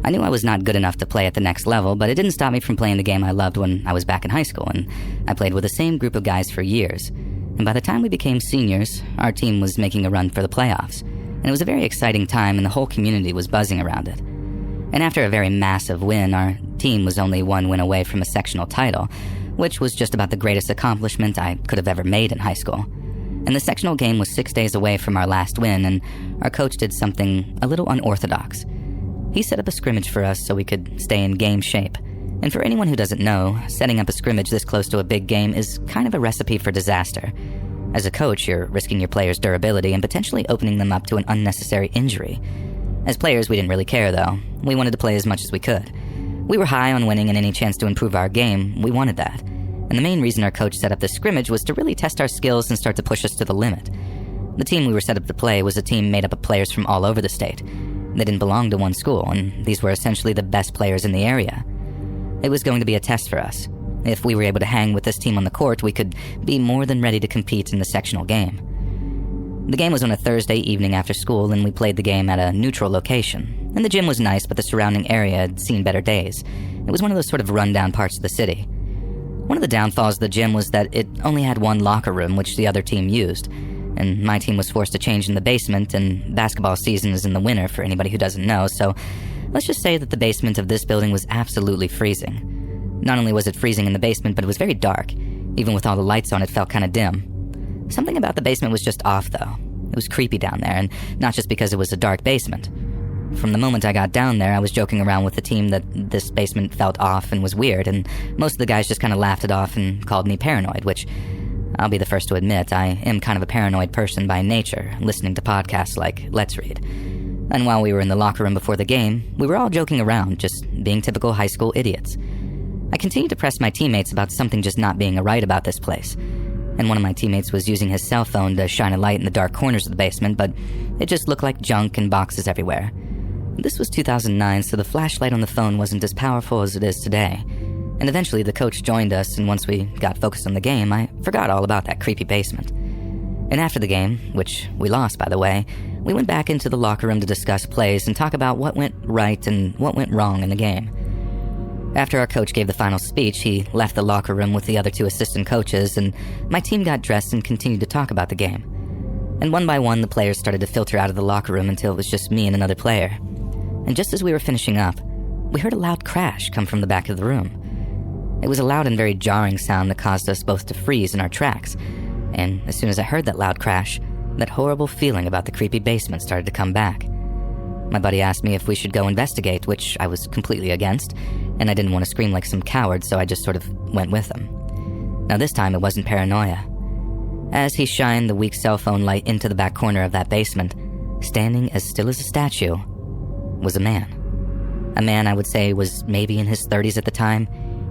I knew I was not good enough to play at the next level, but it didn't stop me from playing the game I loved when I was back in high school, and I played with the same group of guys for years. And by the time we became seniors, our team was making a run for the playoffs, and it was a very exciting time and the whole community was buzzing around it. And after a very massive win, our team was only 1 win away from a sectional title, which was just about the greatest accomplishment I could have ever made in high school. And the sectional game was 6 days away from our last win, and our coach did something a little unorthodox. He set up a scrimmage for us so we could stay in game shape. And for anyone who doesn't know, setting up a scrimmage this close to a big game is kind of a recipe for disaster. As a coach, you're risking your players' durability and potentially opening them up to an unnecessary injury. As players, we didn't really care though. We wanted to play as much as we could. We were high on winning, and any chance to improve our game, we wanted that. And the main reason our coach set up this scrimmage was to really test our skills and start to push us to the limit. The team we were set up to play was a team made up of players from all over the state. They didn't belong to one school, and these were essentially the best players in the area. It was going to be a test for us. If we were able to hang with this team on the court, we could be more than ready to compete in the sectional game. The game was on a Thursday evening after school, and we played the game at a neutral location. And the gym was nice, but the surrounding area had seen better days. It was one of those sort of rundown parts of the city. One of the downfalls of the gym was that it only had 1 locker room, which the other team used. And my team was forced to change in the basement, and basketball season is in the winter for anybody who doesn't know, so let's just say that the basement of this building was absolutely freezing. Not only was it freezing in the basement, but it was very dark. Even with all the lights on, it felt kind of dim. Something about the basement was just off, though. It was creepy down there, and not just because it was a dark basement. From the moment I got down there, I was joking around with the team that this basement felt off and was weird, and most of the guys just kind of laughed it off and called me paranoid, which I'll be the first to admit, I am kind of a paranoid person by nature, listening to podcasts like Let's Read. And while we were in the locker room before the game, we were all joking around, just being typical high school idiots. I continued to press my teammates about something just not being right about this place. And one of my teammates was using his cell phone to shine a light in the dark corners of the basement, but it just looked like junk and boxes everywhere. This was 2009, so the flashlight on the phone wasn't as powerful as it is today. And eventually the coach joined us, and once we got focused on the game, I forgot all about that creepy basement. And after the game, which we lost by the way, we went back into the locker room to discuss plays and talk about what went right and what went wrong in the game. After our coach gave the final speech, he left the locker room with the other 2 assistant coaches, and my team got dressed and continued to talk about the game. And one by one, the players started to filter out of the locker room until it was just me and another player. And just as we were finishing up, we heard a loud crash come from the back of the room. It was a loud and very jarring sound that caused us both to freeze in our tracks. And as soon as I heard that loud crash, that horrible feeling about the creepy basement started to come back. My buddy asked me if we should go investigate, which I was completely against, and I didn't want to scream like some coward, so I just sort of went with him. Now this time it wasn't paranoia. As he shined the weak cell phone light into the back corner of that basement, standing as still as a statue, was a man. A man I would say was maybe in his 30s at the time.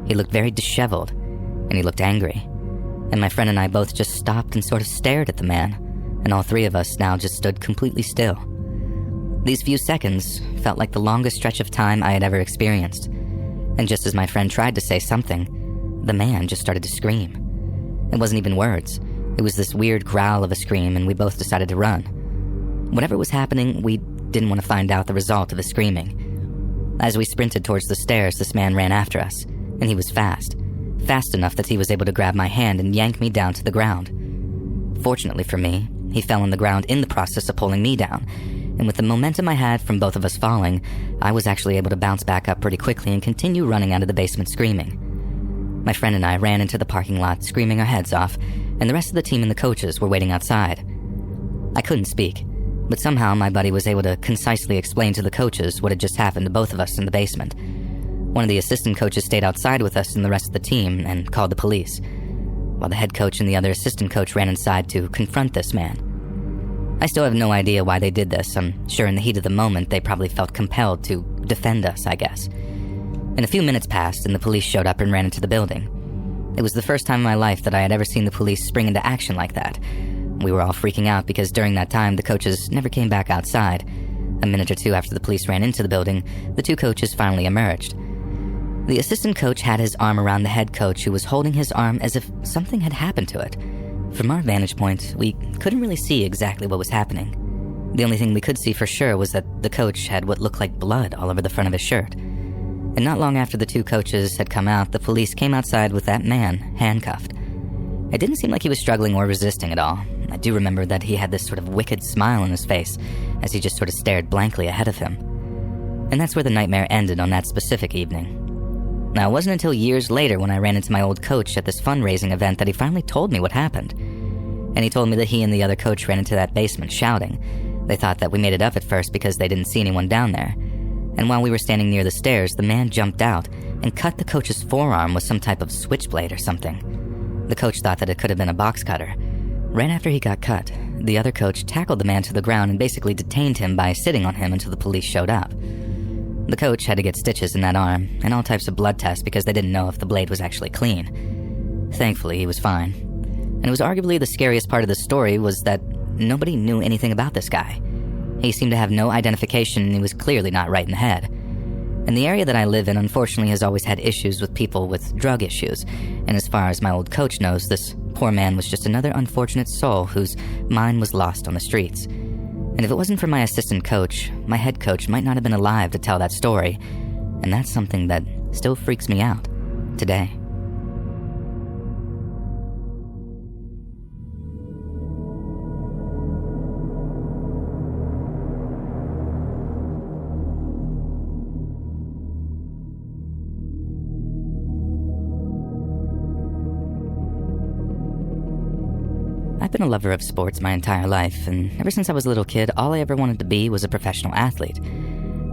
He looked very disheveled, and and he looked angry. And my friend and I both just stopped and sort of stared at the man, and all three of us now just stood completely still. These few seconds felt like the longest stretch of time I had ever experienced. And just as my friend tried to say something, the man just started to scream. It wasn't even words. It was this weird growl of a scream, and we both decided to run. Whatever was happening, we didn't want to find out the result of the screaming. As we sprinted towards the stairs, this man ran after us, and he was fast. Fast enough that he was able to grab my hand and yank me down to the ground. Fortunately for me, he fell on the ground in the process of pulling me down, and with the momentum I had from both of us falling, I was actually able to bounce back up pretty quickly and continue running out of the basement screaming. My friend and I ran into the parking lot screaming our heads off, and the rest of the team and the coaches were waiting outside. I couldn't speak, but somehow my buddy was able to concisely explain to the coaches what had just happened to both of us in the basement. One of the assistant coaches stayed outside with us and the rest of the team and called the police, while the head coach and the other assistant coach ran inside to confront this man. I still have no idea why they did this. I'm sure in the heat of the moment they probably felt compelled to defend us, I guess. And a few minutes passed and the police showed up and ran into the building. It was the first time in my life that I had ever seen the police spring into action like that. We were all freaking out because during that time the coaches never came back outside. A minute or two after the police ran into the building, the two coaches finally emerged. The assistant coach had his arm around the head coach, who was holding his arm as if something had happened to it. From our vantage point, we couldn't really see exactly what was happening. The only thing we could see for sure was that the coach had what looked like blood all over the front of his shirt. And not long after the two coaches had come out, the police came outside with that man handcuffed. It didn't seem like he was struggling or resisting at all. I do remember that he had this sort of wicked smile on his face as he just sort of stared blankly ahead of him. And that's where the nightmare ended on that specific evening. Now, it wasn't until years later when I ran into my old coach at this fundraising event that he finally told me what happened. And he told me that he and the other coach ran into that basement shouting. They thought that we made it up at first because they didn't see anyone down there. And while we were standing near the stairs, the man jumped out and cut the coach's forearm with some type of switchblade or something. The coach thought that it could have been a box cutter. Right after he got cut, the other coach tackled the man to the ground and basically detained him by sitting on him until the police showed up. The coach had to get stitches in that arm and all types of blood tests because they didn't know if the blade was actually clean. Thankfully, he was fine. And it was arguably the scariest part of the story was that nobody knew anything about this guy. He seemed to have no identification and he was clearly not right in the head. And the area that I live in unfortunately has always had issues with people with drug issues. And as far as my old coach knows, this poor man was just another unfortunate soul whose mind was lost on the streets. And if it wasn't for my assistant coach, my head coach might not have been alive to tell that story. And that's something that still freaks me out today. I've been a lover of sports my entire life, and ever since I was a little kid, all I ever wanted to be was a professional athlete.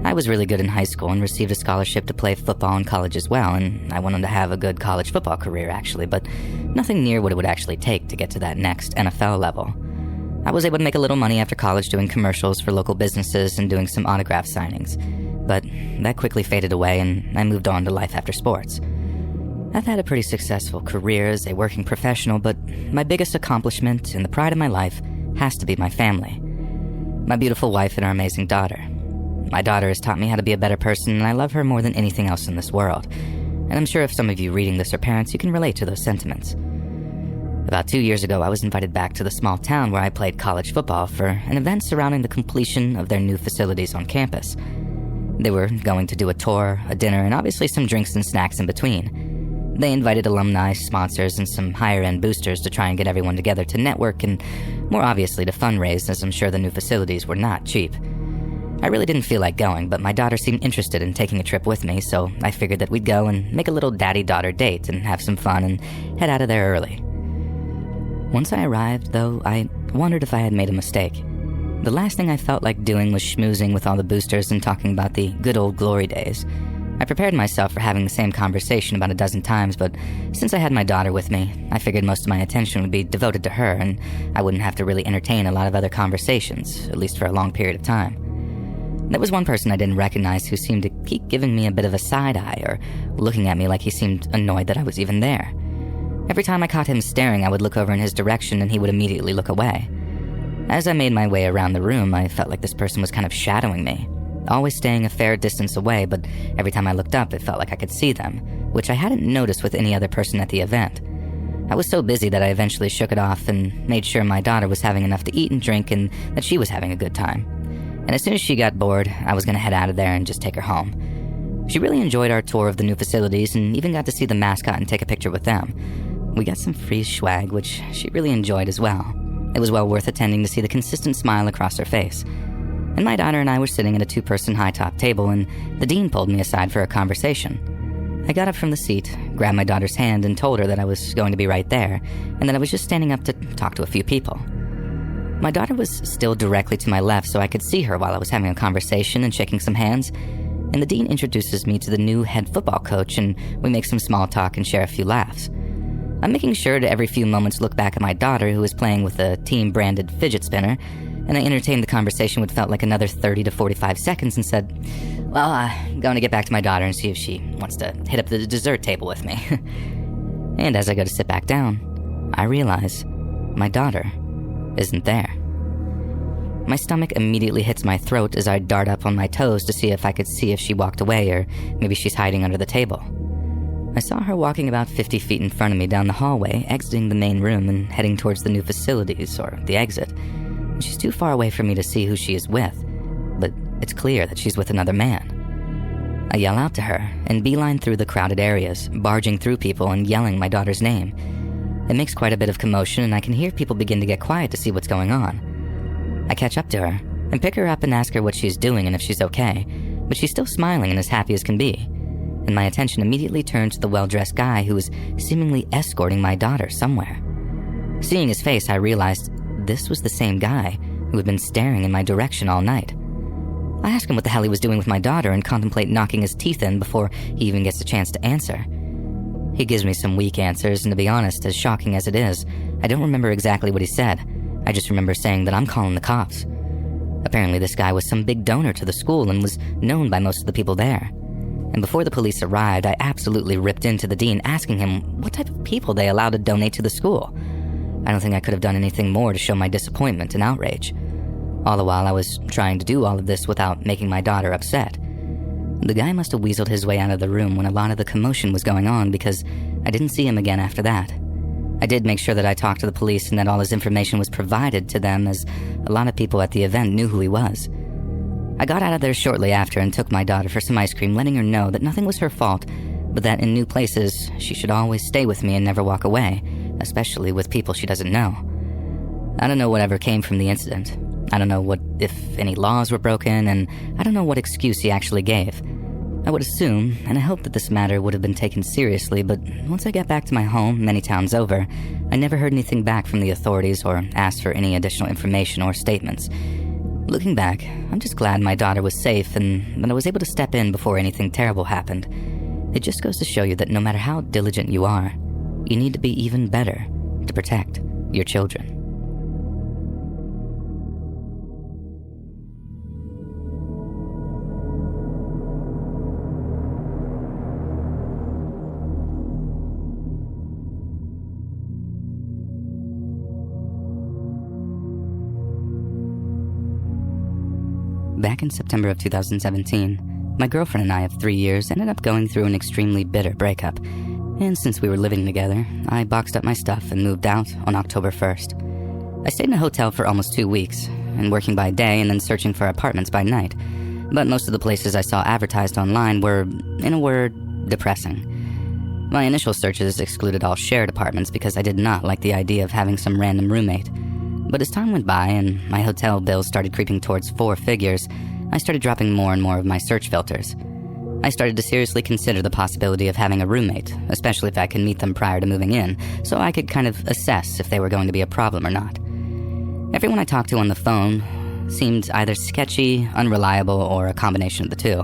I was really good in high school and received a scholarship to play football in college as well, and I wanted to have a good college football career actually, but nothing near what it would actually take to get to that next NFL level. I was able to make a little money after college doing commercials for local businesses and doing some autograph signings, but that quickly faded away and I moved on to life after sports. I've had a pretty successful career as a working professional, but my biggest accomplishment and the pride of my life has to be my family. My beautiful wife and our amazing daughter. My daughter has taught me how to be a better person, and I love her more than anything else in this world. And I'm sure if some of you reading this are parents, you can relate to those sentiments. About 2 years ago, I was invited back to the small town where I played college football for an event surrounding the completion of their new facilities on campus. They were going to do a tour, a dinner, and obviously some drinks and snacks in between. They invited alumni, sponsors, and some higher-end boosters to try and get everyone together to network and, more obviously, to fundraise, as I'm sure the new facilities were not cheap. I really didn't feel like going, but my daughter seemed interested in taking a trip with me, so I figured that we'd go and make a little daddy-daughter date and have some fun and head out of there early. Once I arrived, though, I wondered if I had made a mistake. The last thing I felt like doing was schmoozing with all the boosters and talking about the good old glory days. I prepared myself for having the same conversation about a dozen times, but since I had my daughter with me, I figured most of my attention would be devoted to her, and I wouldn't have to really entertain a lot of other conversations, at least for a long period of time. There was one person I didn't recognize who seemed to keep giving me a bit of a side eye or looking at me like he seemed annoyed that I was even there. Every time I caught him staring, I would look over in his direction and he would immediately look away. As I made my way around the room, I felt like this person was kind of shadowing me, always staying a fair distance away, but every time I looked up, it felt like I could see them, which I hadn't noticed with any other person at the event. I was so busy that I eventually shook it off and made sure my daughter was having enough to eat and drink and that she was having a good time. And as soon as she got bored, I was going to head out of there and just take her home. She really enjoyed our tour of the new facilities and even got to see the mascot and take a picture with them. We got some free swag, which she really enjoyed as well. It was well worth attending to see the consistent smile across her face. And my daughter and I were sitting at a two-person high-top table, and the dean pulled me aside for a conversation. I got up from the seat, grabbed my daughter's hand, and told her that I was going to be right there, and that I was just standing up to talk to a few people. My daughter was still directly to my left, so I could see her while I was having a conversation and shaking some hands, and the dean introduces me to the new head football coach, and we make some small talk and share a few laughs. I'm making sure to every few moments look back at my daughter, who was playing with a team-branded fidget spinner, and I entertained the conversation what felt like another 30 to 45 seconds and said, "Well, I'm going to get back to my daughter and see if she wants to hit up the dessert table with me." And as I go to sit back down, I realize my daughter isn't there. My stomach immediately hits my throat as I dart up on my toes to see if I could see if she walked away or maybe she's hiding under the table. I saw her walking about 50 feet in front of me down the hallway, exiting the main room and heading towards the new facilities, or the exit. She's too far away for me to see who she is with, but it's clear that she's with another man. I yell out to her and beeline through the crowded areas, barging through people and yelling my daughter's name. It makes quite a bit of commotion, and I can hear people begin to get quiet to see what's going on. I catch up to her and pick her up and ask her what she's doing and if she's okay, but she's still smiling and as happy as can be. And my attention immediately turns to the well-dressed guy who was seemingly escorting my daughter somewhere. Seeing his face, I realized this was the same guy who had been staring in my direction all night. I ask him what the hell he was doing with my daughter and contemplate knocking his teeth in before he even gets a chance to answer. He gives me some weak answers, and to be honest, as shocking as it is, I don't remember exactly what he said. I just remember saying that I'm calling the cops. Apparently this guy was some big donor to the school and was known by most of the people there. And before the police arrived, I absolutely ripped into the dean asking him what type of people they allowed to donate to the school. I don't think I could have done anything more to show my disappointment and outrage. All the while I was trying to do all of this without making my daughter upset. The guy must have weaseled his way out of the room when a lot of the commotion was going on, because I didn't see him again after that. I did make sure that I talked to the police and that all his information was provided to them, as a lot of people at the event knew who he was. I got out of there shortly after and took my daughter for some ice cream, letting her know that nothing was her fault, but that in new places, she should always stay with me and never walk away, especially with people she doesn't know. I don't know whatever came from the incident. I don't know if any laws were broken, and I don't know what excuse he actually gave. I would assume, and I hope that this matter would have been taken seriously, but once I got back to my home, many towns over, I never heard anything back from the authorities or asked for any additional information or statements. Looking back, I'm just glad my daughter was safe and that I was able to step in before anything terrible happened. It just goes to show you that no matter how diligent you are, you need to be even better to protect your children. Back in September of 2017, my girlfriend and I of 3 years ended up going through an extremely bitter breakup. And since we were living together, I boxed up my stuff and moved out on October 1st. I stayed in a hotel for almost 2 weeks, and working by day and then searching for apartments by night. But most of the places I saw advertised online were, in a word, depressing. My initial searches excluded all shared apartments because I did not like the idea of having some random roommate. But as time went by and my hotel bills started creeping towards 4 figures, I started dropping more and more of my search filters. I started to seriously consider the possibility of having a roommate, especially if I could meet them prior to moving in, so I could kind of assess if they were going to be a problem or not. Everyone I talked to on the phone seemed either sketchy, unreliable, or a combination of the two.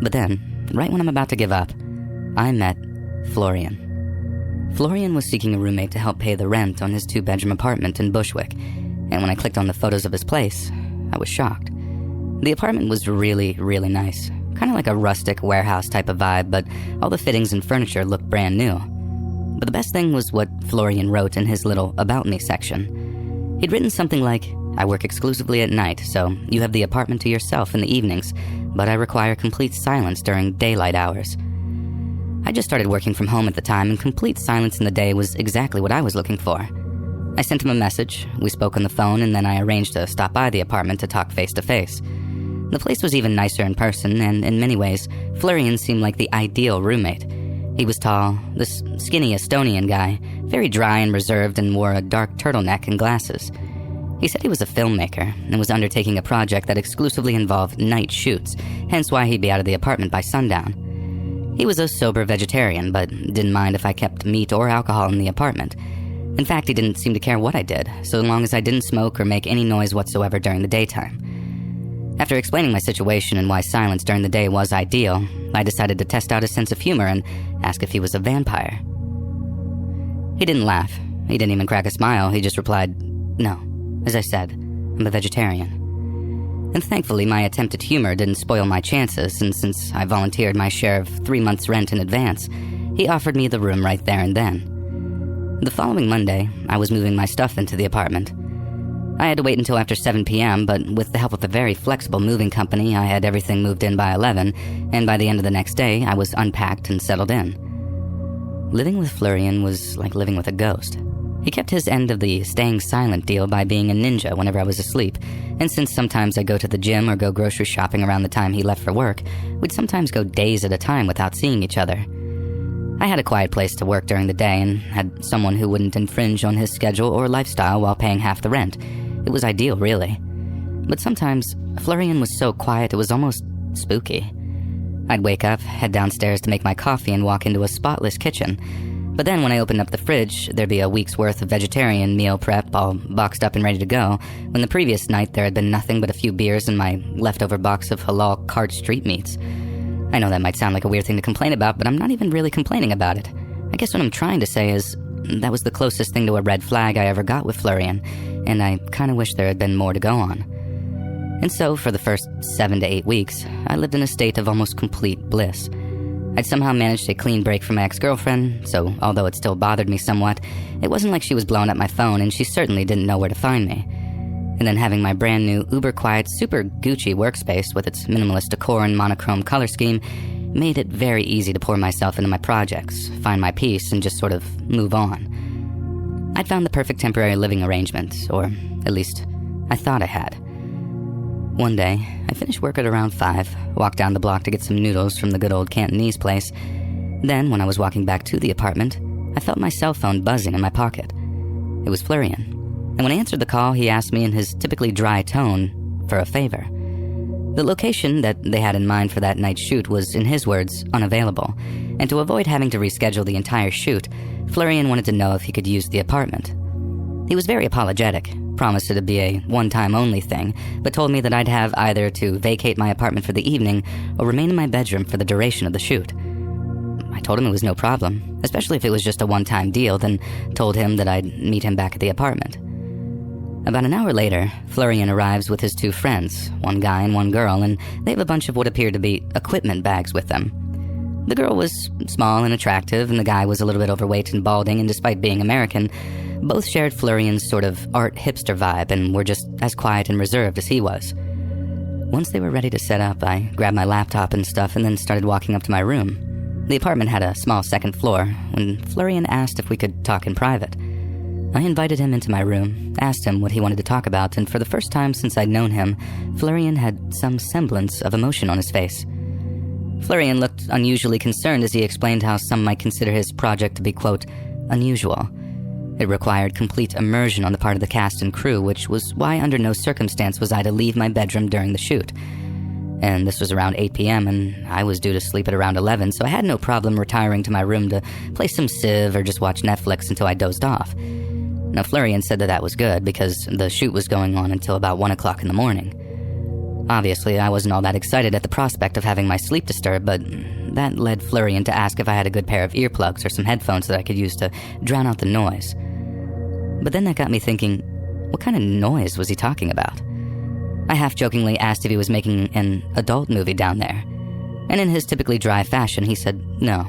But then, right when I'm about to give up, I met Florian. Florian was seeking a roommate to help pay the rent on his 2-bedroom apartment in Bushwick, and when I clicked on the photos of his place, I was shocked. The apartment was really, really nice, kind of like a rustic warehouse type of vibe, but all the fittings and furniture looked brand new. But the best thing was what Florian wrote in his little About Me section. He'd written something like, "I work exclusively at night, so you have the apartment to yourself in the evenings, but I require complete silence during daylight hours." I just started working from home at the time, and complete silence in the day was exactly what I was looking for. I sent him a message, we spoke on the phone, and then I arranged to stop by the apartment to talk face to face. The place was even nicer in person, and in many ways, Florian seemed like the ideal roommate. He was tall, this skinny Estonian guy, very dry and reserved, and wore a dark turtleneck and glasses. He said he was a filmmaker and was undertaking a project that exclusively involved night shoots, hence why he'd be out of the apartment by sundown. He was a sober vegetarian, but didn't mind if I kept meat or alcohol in the apartment. In fact, he didn't seem to care what I did, so long as I didn't smoke or make any noise whatsoever during the daytime. After explaining my situation and why silence during the day was ideal, I decided to test out his sense of humor and ask if he was a vampire. He didn't laugh. He didn't even crack a smile. He just replied, "No. As I said, I'm a vegetarian." And thankfully, my attempt at humor didn't spoil my chances, and since I volunteered my share of 3 months' rent in advance, he offered me the room right there and then. The following Monday, I was moving my stuff into the apartment. I had to wait until after 7 p.m., but with the help of a very flexible moving company, I had everything moved in by 11, and by the end of the next day, I was unpacked and settled in. Living with Florian was like living with a ghost. He kept his end of the staying silent deal by being a ninja whenever I was asleep, and since sometimes I'd go to the gym or go grocery shopping around the time he left for work, we'd sometimes go days at a time without seeing each other. I had a quiet place to work during the day and had someone who wouldn't infringe on his schedule or lifestyle while paying half the rent. It was ideal, really. But sometimes, Florian was so quiet it was almost spooky. I'd wake up, head downstairs to make my coffee and walk into a spotless kitchen. But then when I opened up the fridge, there'd be a week's worth of vegetarian meal prep all boxed up and ready to go, when the previous night there had been nothing but a few beers and my leftover box of halal cart street meats. I know that might sound like a weird thing to complain about, but I'm not even really complaining about it. I guess what I'm trying to say is, that was the closest thing to a red flag I ever got with Florian, and I kinda wish there had been more to go on. And so, for the first 7 to 8 weeks, I lived in a state of almost complete bliss. I'd somehow managed a clean break from my ex-girlfriend, so although it still bothered me somewhat, it wasn't like she was blowing up my phone, and she certainly didn't know where to find me. And then having my brand new, uber-quiet, super Gucci workspace with its minimalist decor and monochrome color scheme made it very easy to pour myself into my projects, find my peace, and just sort of move on. I'd found the perfect temporary living arrangement, or at least, I thought I had. One day, I finished work at around 5, walked down the block to get some noodles from the good old Cantonese place. Then, when I was walking back to the apartment, I felt my cell phone buzzing in my pocket. It was Florian. And when I answered the call, he asked me in his typically dry tone for a favor. The location that they had in mind for that night's shoot was, in his words, unavailable, and to avoid having to reschedule the entire shoot, Florian wanted to know if he could use the apartment. He was very apologetic, promised it to be a one-time only thing, but told me that I'd have either to vacate my apartment for the evening or remain in my bedroom for the duration of the shoot. I told him it was no problem, especially if it was just a one-time deal, then told him that I'd meet him back at the apartment. About an hour later, Florian arrives with his 2 friends, one guy and one girl, and they have a bunch of what appeared to be equipment bags with them. The girl was small and attractive, and the guy was a little bit overweight and balding, and despite being American, both shared Florian's sort of art hipster vibe and were just as quiet and reserved as he was. Once they were ready to set up, I grabbed my laptop and stuff and then started walking up to my room. The apartment had a small second floor, when Florian asked if we could talk in private. I invited him into my room, asked him what he wanted to talk about, and for the first time since I'd known him, Florian had some semblance of emotion on his face. Florian looked unusually concerned as he explained how some might consider his project to be, quote, unusual. It required complete immersion on the part of the cast and crew, which was why under no circumstance was I to leave my bedroom during the shoot. And this was around 8 p.m., and I was due to sleep at around 11, so I had no problem retiring to my room to play some Civ or just watch Netflix until I dozed off. Now, Florian said that was good because the shoot was going on until about 1 o'clock in the morning. Obviously, I wasn't all that excited at the prospect of having my sleep disturbed, but that led Florian to ask if I had a good pair of earplugs or some headphones that I could use to drown out the noise. But then that got me thinking, what kind of noise was he talking about? I half-jokingly asked if he was making an adult movie down there, and in his typically dry fashion, he said no,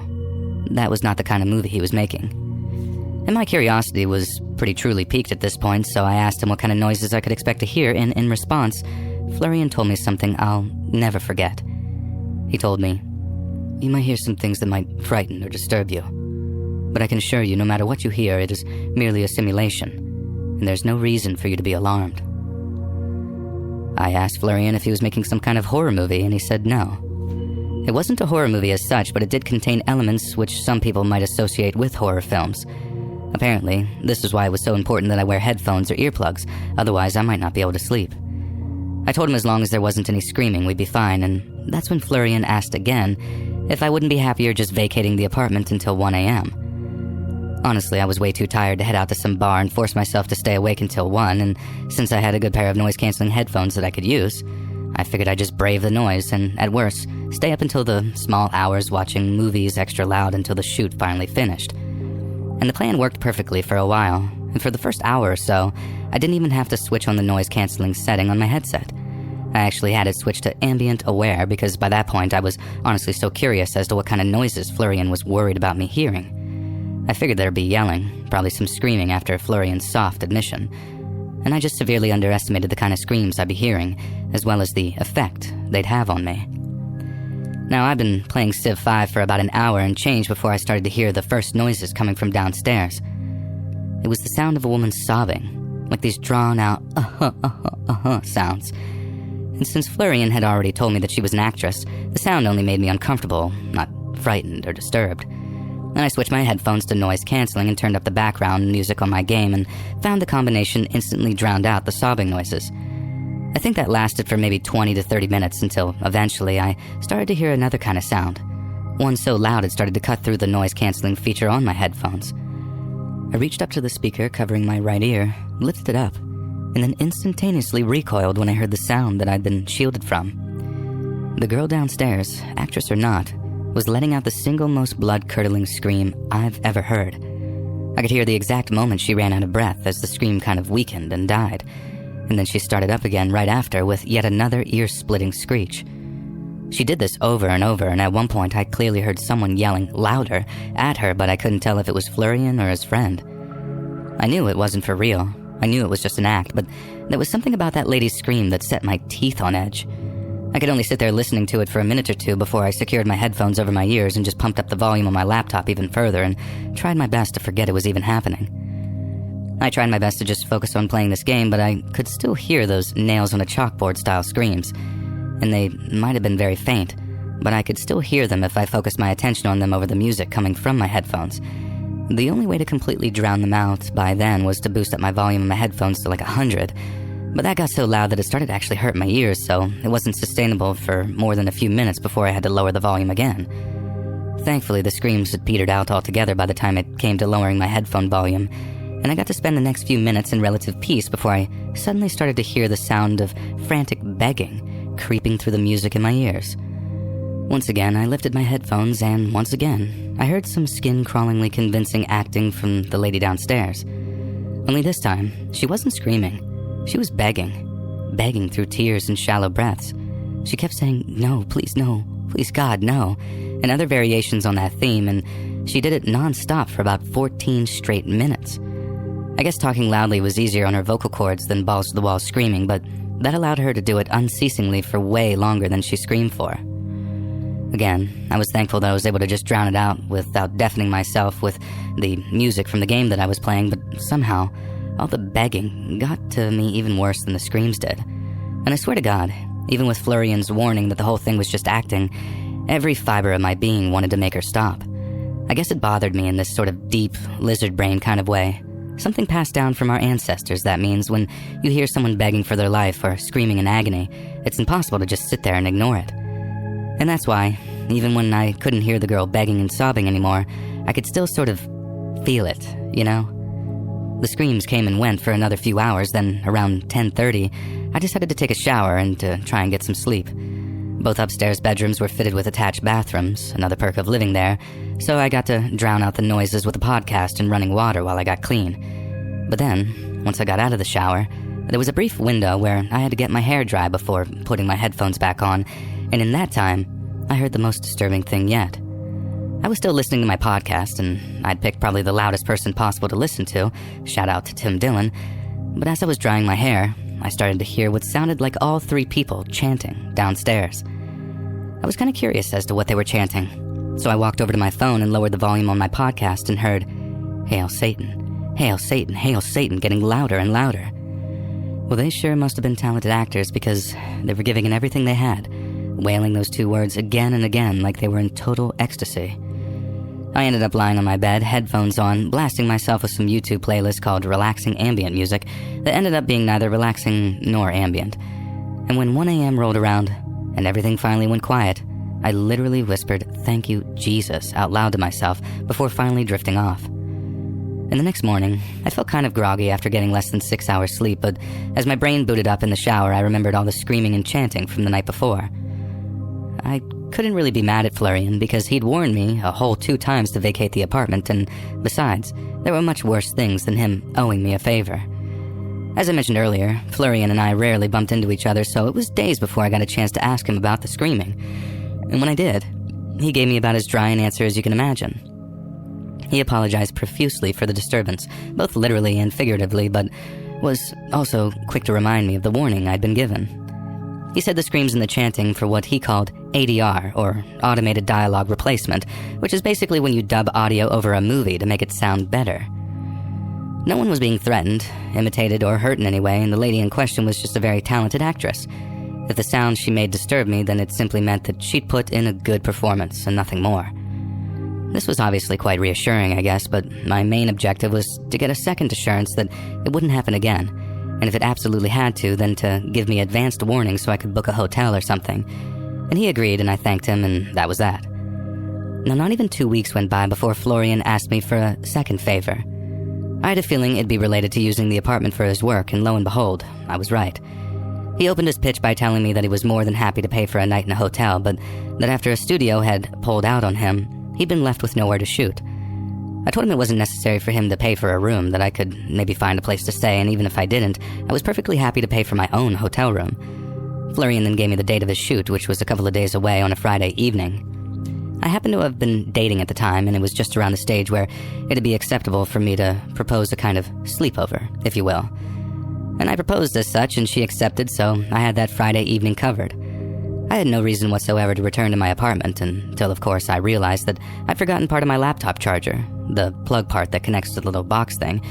that was not the kind of movie he was making. And my curiosity was pretty truly piqued at this point, so I asked him what kind of noises I could expect to hear, and in response, Florian told me something I'll never forget. He told me, "You might hear some things that might frighten or disturb you, but I can assure you no matter what you hear, it is merely a simulation, and there's no reason for you to be alarmed." I asked Florian if he was making some kind of horror movie, and he said no. It wasn't a horror movie as such, but it did contain elements which some people might associate with horror films. Apparently, this is why it was so important that I wear headphones or earplugs, otherwise I might not be able to sleep. I told him as long as there wasn't any screaming, we'd be fine, and that's when Florian asked again if I wouldn't be happier just vacating the apartment until 1 a.m. Honestly, I was way too tired to head out to some bar and force myself to stay awake until 1, and since I had a good pair of noise-canceling headphones that I could use, I figured I'd just brave the noise and, at worst, stay up until the small hours watching movies extra loud until the shoot finally finished. And the plan worked perfectly for a while, and for the first hour or so, I didn't even have to switch on the noise-canceling setting on my headset. I actually had it switched to ambient aware because by that point I was honestly so curious as to what kind of noises Florian was worried about me hearing. I figured there'd be yelling, probably some screaming after Florian's soft admission, and I just severely underestimated the kind of screams I'd be hearing, as well as the effect they'd have on me. Now, I've been playing Civ 5 for about an hour and change before I started to hear the first noises coming from downstairs. It was the sound of a woman sobbing, like these drawn-out sounds. And since Florian had already told me that she was an actress, the sound only made me uncomfortable, not frightened or disturbed. Then I switched my headphones to noise canceling and turned up the background music on my game and found the combination instantly drowned out the sobbing noises. I think that lasted for maybe 20 to 30 minutes until eventually I started to hear another kind of sound. One so loud it started to cut through the noise canceling feature on my headphones. I reached up to the speaker covering my right ear, lifted it up, and then instantaneously recoiled when I heard the sound that I'd been shielded from. The girl downstairs, actress or not, was letting out the single most blood-curdling scream I've ever heard. I could hear the exact moment she ran out of breath as the scream kind of weakened and died. And then she started up again right after with yet another ear-splitting screech. She did this over and over, and at one point I clearly heard someone yelling louder at her, but I couldn't tell if it was Florian or his friend. I knew it wasn't for real. I knew it was just an act, but there was something about that lady's scream that set my teeth on edge. I could only sit there listening to it for a minute or two before I secured my headphones over my ears and just pumped up the volume on my laptop even further and tried my best to forget it was even happening. I tried my best to just focus on playing this game, but I could still hear those nails on a chalkboard style screams. And they might have been very faint, but I could still hear them if I focused my attention on them over the music coming from my headphones. The only way to completely drown them out by then was to boost up my volume in my headphones to like 100, but that got so loud that it started to actually hurt my ears, so it wasn't sustainable for more than a few minutes before I had to lower the volume again. Thankfully, the screams had petered out altogether by the time it came to lowering my headphone volume, and I got to spend the next few minutes in relative peace before I suddenly started to hear the sound of frantic begging creeping through the music in my ears. Once again, I lifted my headphones, and once again, I heard some skin-crawlingly convincing acting from the lady downstairs. Only this time, she wasn't screaming. She was begging through tears and shallow breaths. She kept saying, no, please God, no, and other variations on that theme, and she did it non-stop for about 14 straight minutes. I guess talking loudly was easier on her vocal cords than balls-to-the-wall screaming, but that allowed her to do it unceasingly for way longer than she screamed for. Again, I was thankful that I was able to just drown it out without deafening myself with the music from the game that I was playing, but somehow, all the begging got to me even worse than the screams did. And I swear to God, even with Florian's warning that the whole thing was just acting, every fiber of my being wanted to make her stop. I guess it bothered me in this sort of deep, lizard brain kind of way. Something passed down from our ancestors that means when you hear someone begging for their life or screaming in agony, it's impossible to just sit there and ignore it. And that's why, even when I couldn't hear the girl begging and sobbing anymore, I could still sort of feel it, you know? The screams came and went for another few hours, then around 10:30, I decided to take a shower and to try and get some sleep. Both upstairs bedrooms were fitted with attached bathrooms, another perk of living there, so I got to drown out the noises with a podcast and running water while I got clean. But then, once I got out of the shower, there was a brief window where I had to get my hair dry before putting my headphones back on, and in that time, I heard the most disturbing thing yet. I was still listening to my podcast, and I'd picked probably the loudest person possible to listen to, shout out to Tim Dillon, but as I was drying my hair, I started to hear what sounded like all three people chanting downstairs. I was kind of curious as to what they were chanting, so I walked over to my phone and lowered the volume on my podcast and heard, "Hail Satan, hail Satan, hail Satan," getting louder and louder. Well, they sure must have been talented actors because they were giving it everything they had, wailing those two words again and again like they were in total ecstasy. I ended up lying on my bed, headphones on, blasting myself with some YouTube playlist called Relaxing Ambient Music that ended up being neither relaxing nor ambient. And when 1 a.m. rolled around and everything finally went quiet, I literally whispered, "Thank you, Jesus," out loud to myself before finally drifting off. And the next morning, I felt kind of groggy after getting less than 6 hours sleep, but as my brain booted up in the shower, I remembered all the screaming and chanting from the night before. I couldn't really be mad at Florian because he'd warned me a whole 2 times to vacate the apartment, and besides, there were much worse things than him owing me a favor. As I mentioned earlier, Florian and I rarely bumped into each other, so it was days before I got a chance to ask him about the screaming. And when I did, he gave me about as dry an answer as you can imagine. He apologized profusely for the disturbance, both literally and figuratively, but was also quick to remind me of the warning I'd been given. He said the screams and the chanting for what he called ADR, or Automated Dialogue Replacement, which is basically when you dub audio over a movie to make it sound better. No one was being threatened, imitated, or hurt in any way, and the lady in question was just a very talented actress. If the sounds she made disturbed me, then it simply meant that she'd put in a good performance and nothing more. This was obviously quite reassuring, I guess, but my main objective was to get a second assurance that it wouldn't happen again, and if it absolutely had to, then to give me advanced warning so I could book a hotel or something. And he agreed, and I thanked him, and that was that. Now, not even 2 weeks went by before Florian asked me for a second favor. I had a feeling it'd be related to using the apartment for his work, and lo and behold, I was right. He opened his pitch by telling me that he was more than happy to pay for a night in a hotel, but that after a studio had pulled out on him, he'd been left with nowhere to shoot. I told him it wasn't necessary for him to pay for a room, that I could maybe find a place to stay, and even if I didn't, I was perfectly happy to pay for my own hotel room. Florian then gave me the date of his shoot, which was a couple of days away on a Friday evening. I happened to have been dating at the time, and it was just around the stage where it'd be acceptable for me to propose a kind of sleepover, if you will. And I proposed as such, and she accepted, so I had that Friday evening covered. I had no reason whatsoever to return to my apartment until, of course, I realized that I'd forgotten part of my laptop charger, the plug part that connects to the little box thing,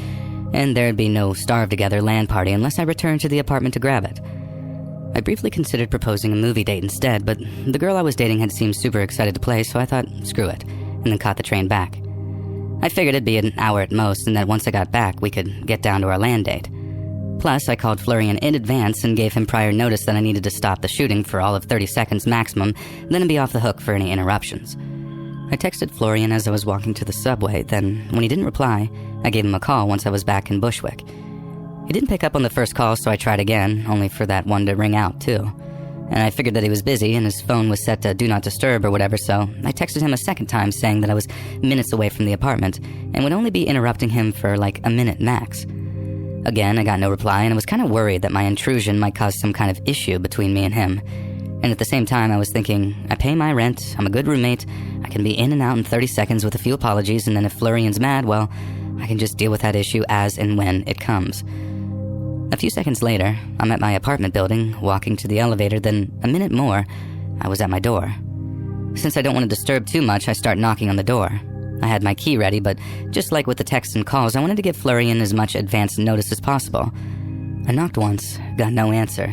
and there'd be no starve-together LAN party unless I returned to the apartment to grab it. I briefly considered proposing a movie date instead, but the girl I was dating had seemed super excited to play, so I thought, screw it, and then caught the train back. I figured it'd be an hour at most, and that once I got back, we could get down to our LAN date. Plus, I called Florian in advance and gave him prior notice that I needed to stop the shooting for all of 30 seconds maximum, then be off the hook for any interruptions. I texted Florian as I was walking to the subway, then, when he didn't reply, I gave him a call once I was back in Bushwick. He didn't pick up on the first call, so I tried again, only for that one to ring out, too. And I figured that he was busy and his phone was set to Do Not Disturb or whatever, so I texted him a second time saying that I was minutes away from the apartment and would only be interrupting him for like a minute max. Again, I got no reply, and I was kind of worried that my intrusion might cause some kind of issue between me and him. And at the same time, I was thinking, I pay my rent, I'm a good roommate, I can be in and out in 30 seconds with a few apologies, and then if Florian's mad, well, I can just deal with that issue as and when it comes. A few seconds later, I'm at my apartment building, walking to the elevator, then a minute more, I was at my door. Since I don't want to disturb too much, I start knocking on the door. I had my key ready, but just like with the texts and calls, I wanted to give Florian as much advance notice as possible. I knocked once, got no answer,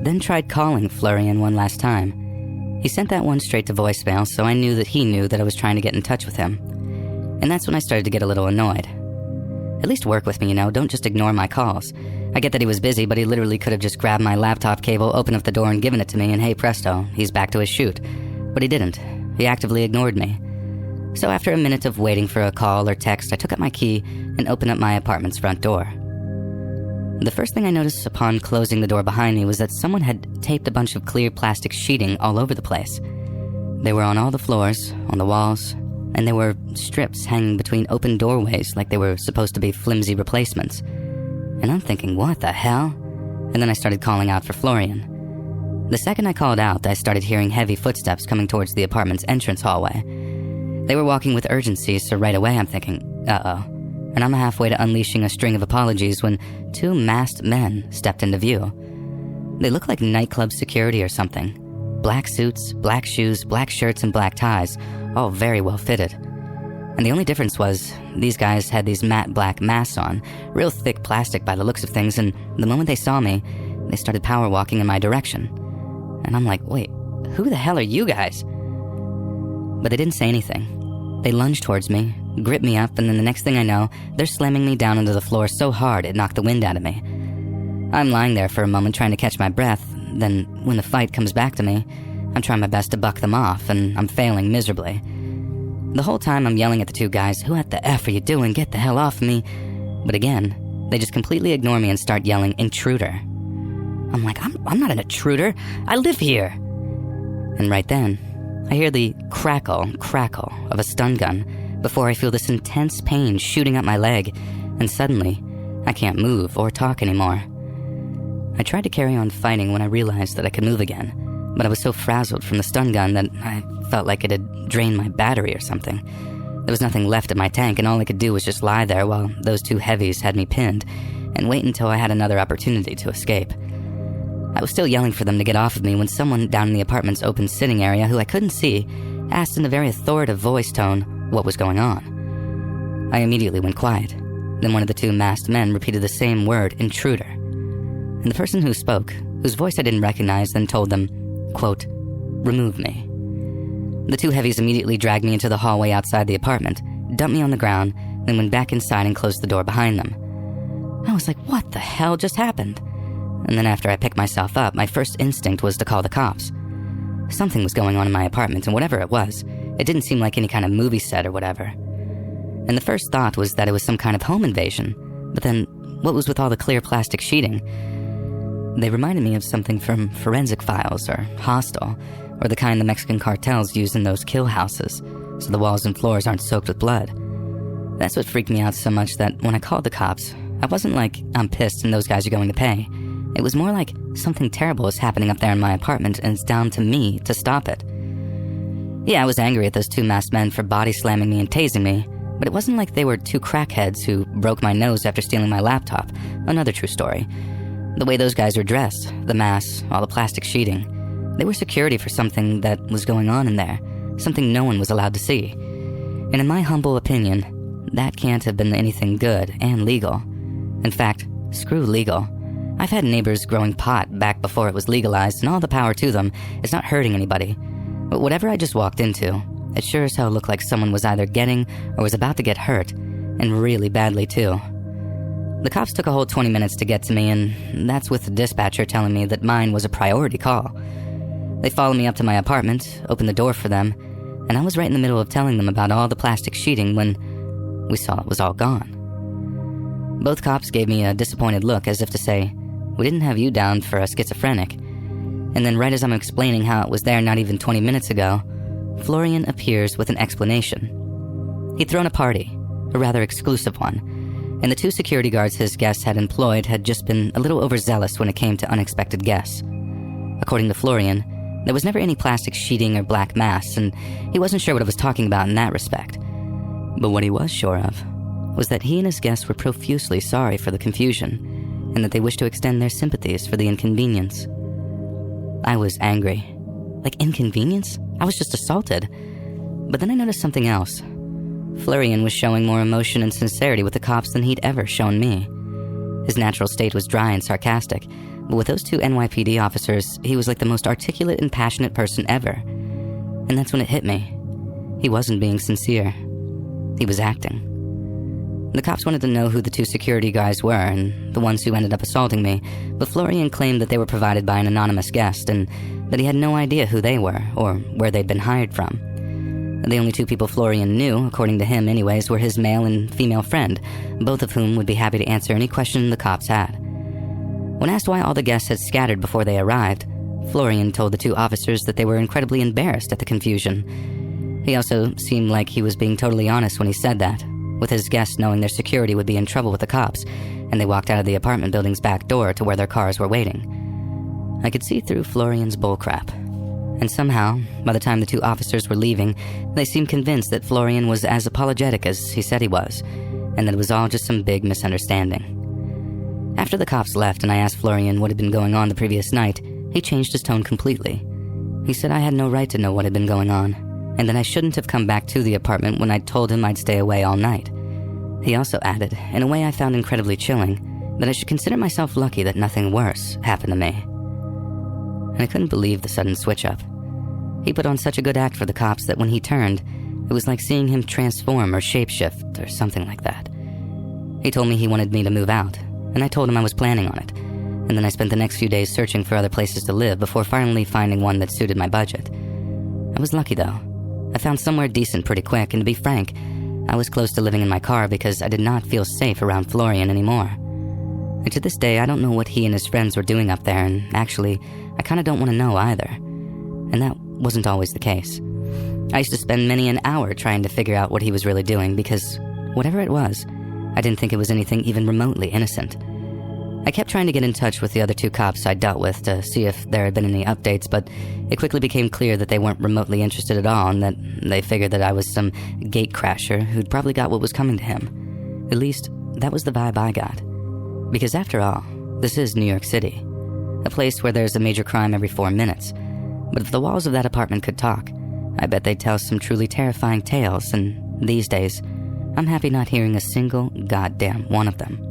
then tried calling Florian one last time. He sent that one straight to voicemail, so I knew that he knew that I was trying to get in touch with him. And that's when I started to get a little annoyed. At least work with me, you know, don't just ignore my calls. I get that he was busy, but he literally could have just grabbed my laptop cable, opened up the door and given it to me, and hey presto, he's back to his shoot. But he didn't. He actively ignored me. So after a minute of waiting for a call or text, I took out my key and opened up my apartment's front door. The first thing I noticed upon closing the door behind me was that someone had taped a bunch of clear plastic sheeting all over the place. They were on all the floors, on the walls, and there were strips hanging between open doorways like they were supposed to be flimsy replacements. And I'm thinking, what the hell? And then I started calling out for Florian. The second I called out, I started hearing heavy footsteps coming towards the apartment's entrance hallway. They were walking with urgency, so right away I'm thinking, uh-oh. And I'm halfway to unleashing a string of apologies when 2 masked men stepped into view. They looked like nightclub security or something. Black suits, black shoes, black shirts, and black ties, all very well fitted. And the only difference was, these guys had these matte black masks on, real thick plastic by the looks of things, and the moment they saw me, they started power walking in my direction. And I'm like, wait, who the hell are you guys? But they didn't say anything. They lunged towards me, gripped me up, and then the next thing I know, they're slamming me down onto the floor so hard it knocked the wind out of me. I'm lying there for a moment trying to catch my breath, then when the fight comes back to me, I'm trying my best to buck them off, and I'm failing miserably. The whole time I'm yelling at the 2 guys, who the F are you doing? Get the hell off me. But again, they just completely ignore me and start yelling, intruder. I'm like, I'm not an intruder. I live here. And right then, I hear the crackle of a stun gun before I feel this intense pain shooting up my leg, and suddenly, I can't move or talk anymore. I tried to carry on fighting when I realized that I could move again, but I was so frazzled from the stun gun that I felt like it had drained my battery or something. There was nothing left in my tank, and all I could do was just lie there while those 2 heavies had me pinned, and wait until I had another opportunity to escape. I was still yelling for them to get off of me when someone down in the apartment's open sitting area, who I couldn't see, asked in a very authoritative voice tone what was going on. I immediately went quiet. Then one of the 2 masked men repeated the same word, intruder. And the person who spoke, whose voice I didn't recognize, then told them, quote, remove me. The 2 heavies immediately dragged me into the hallway outside the apartment, dumped me on the ground, then went back inside and closed the door behind them. I was like, what the hell just happened? And then after I picked myself up, my first instinct was to call the cops. Something was going on in my apartment, and whatever it was, it didn't seem like any kind of movie set or whatever. And the first thought was that it was some kind of home invasion, but then what was with all the clear plastic sheeting? They reminded me of something from Forensic Files or Hostel, or the kind the Mexican cartels use in those kill houses, so the walls and floors aren't soaked with blood. That's what freaked me out so much that when I called the cops, I wasn't like, I'm pissed and those guys are going to pay. It was more like something terrible is happening up there in my apartment and it's down to me to stop it. Yeah, I was angry at those 2 masked men for body slamming me and tasing me, but it wasn't like they were 2 crackheads who broke my nose after stealing my laptop. Another true story. The way those guys were dressed, the masks, all the plastic sheeting, they were security for something that was going on in there, something no one was allowed to see. And in my humble opinion, that can't have been anything good and legal. In fact, screw legal. I've had neighbors growing pot back before it was legalized, and all the power to them. It's not hurting anybody. But whatever I just walked into, it sure as hell looked like someone was either getting or was about to get hurt, and really badly too. The cops took a whole 20 minutes to get to me, and that's with the dispatcher telling me that mine was a priority call. They followed me up to my apartment, opened the door for them, and I was right in the middle of telling them about all the plastic sheeting when we saw it was all gone. Both cops gave me a disappointed look as if to say, we didn't have you down for a schizophrenic. And then right as I'm explaining how it was there not even 20 minutes ago, Florian appears with an explanation. He'd thrown a party, a rather exclusive one, and the 2 security guards his guests had employed had just been a little overzealous when it came to unexpected guests. According to Florian, there was never any plastic sheeting or black masks, and he wasn't sure what I was talking about in that respect. But what he was sure of was that he and his guests were profusely sorry for the confusion, and that they wished to extend their sympathies for the inconvenience. I was angry. Like inconvenience? I was just assaulted. But then I noticed something else. Florian was showing more emotion and sincerity with the cops than he'd ever shown me. His natural state was dry and sarcastic, but with those 2 NYPD officers, he was like the most articulate and passionate person ever. And that's when it hit me. He wasn't being sincere. He was acting. The cops wanted to know who the 2 security guys were and the ones who ended up assaulting me, but Florian claimed that they were provided by an anonymous guest and that he had no idea who they were or where they'd been hired from. The only 2 people Florian knew, according to him anyways, were his male and female friend, both of whom would be happy to answer any question the cops had. When asked why all the guests had scattered before they arrived, Florian told the 2 officers that they were incredibly embarrassed at the confusion. He also seemed like he was being totally honest when he said that, with his guests knowing their security would be in trouble with the cops, and they walked out of the apartment building's back door to where their cars were waiting. I could see through Florian's bullcrap, And somehow, by the time the two officers were leaving, they seemed convinced that Florian was as apologetic as he said he was, and that it was all just some big misunderstanding. After the cops left and I asked Florian what had been going on the previous night, he changed his tone completely. He said I had no right to know what had been going on, and that I shouldn't have come back to the apartment when I'd told him I'd stay away all night. He also added, in a way I found incredibly chilling, that I should consider myself lucky that nothing worse happened to me. And I couldn't believe the sudden switch-up. He put on such a good act for the cops that when he turned, it was like seeing him transform or shapeshift or something like that. He told me he wanted me to move out, and I told him I was planning on it, and then I spent the next few days searching for other places to live before finally finding one that suited my budget. I was lucky though. I found somewhere decent pretty quick, and to be frank, I was close to living in my car because I did not feel safe around Florian anymore. And to this day, I don't know what he and his friends were doing up there, and actually, I kinda don't want to know either. And that wasn't always the case. I used to spend many an hour trying to figure out what he was really doing because, whatever it was, I didn't think it was anything even remotely innocent. I kept trying to get in touch with the other two cops I dealt with to see if there had been any updates, but it quickly became clear that they weren't remotely interested at all and that they figured that I was some gatecrasher who'd probably got what was coming to him. At least, that was the vibe I got. Because after all, this is New York City, a place where there's a major crime every 4 minutes. But if the walls of that apartment could talk, I bet they'd tell some truly terrifying tales, and these days, I'm happy not hearing a single goddamn one of them.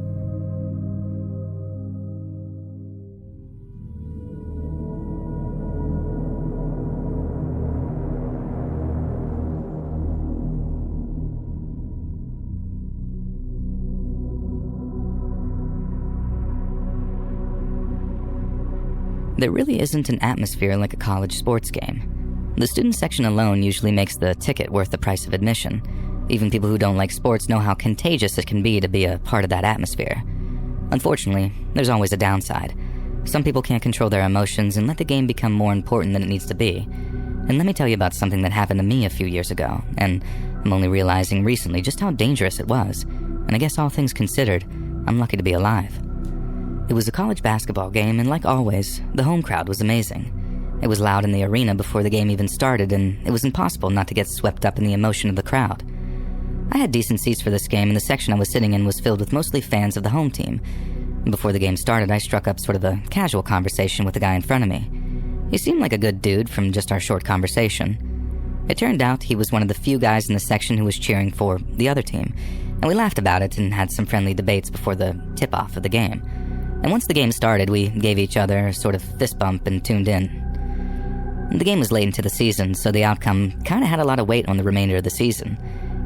There really isn't an atmosphere like a college sports game. The student section alone usually makes the ticket worth the price of admission. Even people who don't like sports know how contagious it can be to be a part of that atmosphere. Unfortunately, there's always a downside. Some people can't control their emotions and let the game become more important than it needs to be. And let me tell you about something that happened to me a few years ago, and I'm only realizing recently just how dangerous it was. And I guess all things considered, I'm lucky to be alive. It was a college basketball game, and like always, the home crowd was amazing. It was loud in the arena before the game even started, and it was impossible not to get swept up in the emotion of the crowd. I had decent seats for this game, and the section I was sitting in was filled with mostly fans of the home team. And before the game started, I struck up sort of a casual conversation with the guy in front of me. He seemed like a good dude from just our short conversation. It turned out he was one of the few guys in the section who was cheering for the other team, and we laughed about it and had some friendly debates before the tip-off of the game. And once the game started, we gave each other a sort of fist bump and tuned in. The game was late into the season, so the outcome kinda had a lot of weight on the remainder of the season.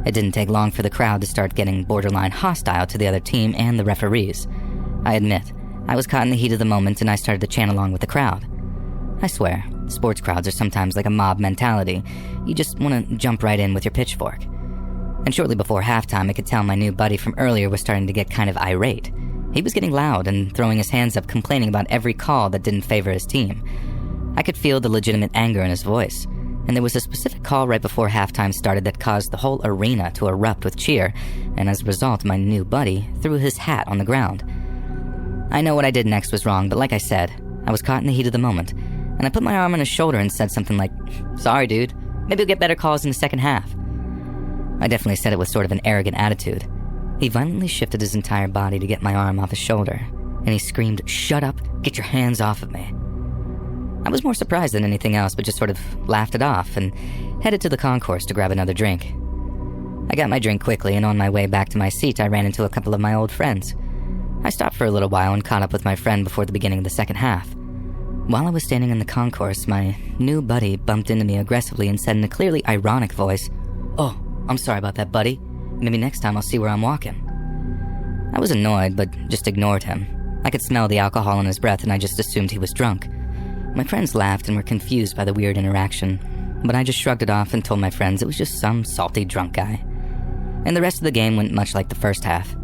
It didn't take long for the crowd to start getting borderline hostile to the other team and the referees. I admit, I was caught in the heat of the moment and I started to chant along with the crowd. I swear, sports crowds are sometimes like a mob mentality. You just want to jump right in with your pitchfork. And shortly before halftime, I could tell my new buddy from earlier was starting to get kind of irate. He was getting loud and throwing his hands up, complaining about every call that didn't favor his team. I could feel the legitimate anger in his voice, and there was a specific call right before halftime started that caused the whole arena to erupt with cheer, and as a result, my new buddy threw his hat on the ground. I know what I did next was wrong, but like I said, I was caught in the heat of the moment, and I put my arm on his shoulder and said something like, "Sorry, dude, maybe we'll get better calls in the second half." I definitely said it with sort of an arrogant attitude. He violently shifted his entire body to get my arm off his shoulder, and he screamed, "Shut up, get your hands off of me." I was more surprised than anything else, but just sort of laughed it off and headed to the concourse to grab another drink. I got my drink quickly, and on my way back to my seat, I ran into a couple of my old friends. I stopped for a little while and caught up with my friend before the beginning of the second half. While I was standing in the concourse, my new buddy bumped into me aggressively and said in a clearly ironic voice, "Oh, I'm sorry about that, buddy. Maybe next time I'll see where I'm walking." I was annoyed, but just ignored him. I could smell the alcohol in his breath, and I just assumed he was drunk. My friends laughed and were confused by the weird interaction, but I just shrugged it off and told my friends it was just some salty drunk guy. And the rest of the game went much like the first half.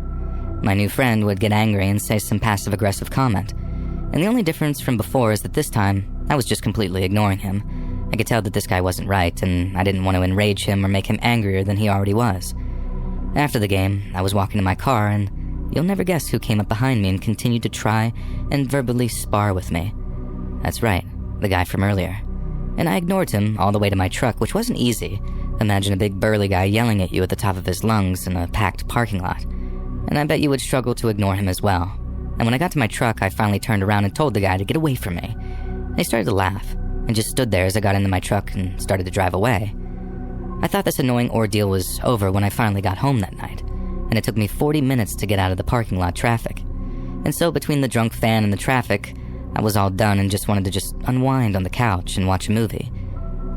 My new friend would get angry and say some passive-aggressive comment, and the only difference from before is that this time, I was just completely ignoring him. I could tell that this guy wasn't right, and I didn't want to enrage him or make him angrier than he already was. After the game, I was walking to my car, and you'll never guess who came up behind me and continued to try and verbally spar with me. That's right, the guy from earlier. and I ignored him all the way to my truck, which wasn't easy. Imagine a big burly guy yelling at you at the top of his lungs in a packed parking lot. And I bet you would struggle to ignore him as well. And when I got to my truck, I finally turned around and told the guy to get away from me. And he started to laugh, and just stood there as I got into my truck and started to drive away. I thought this annoying ordeal was over when I finally got home that night, and it took me 40 minutes to get out of the parking lot traffic. And so between the drunk fan and the traffic, I was all done and just wanted to just unwind on the couch and watch a movie.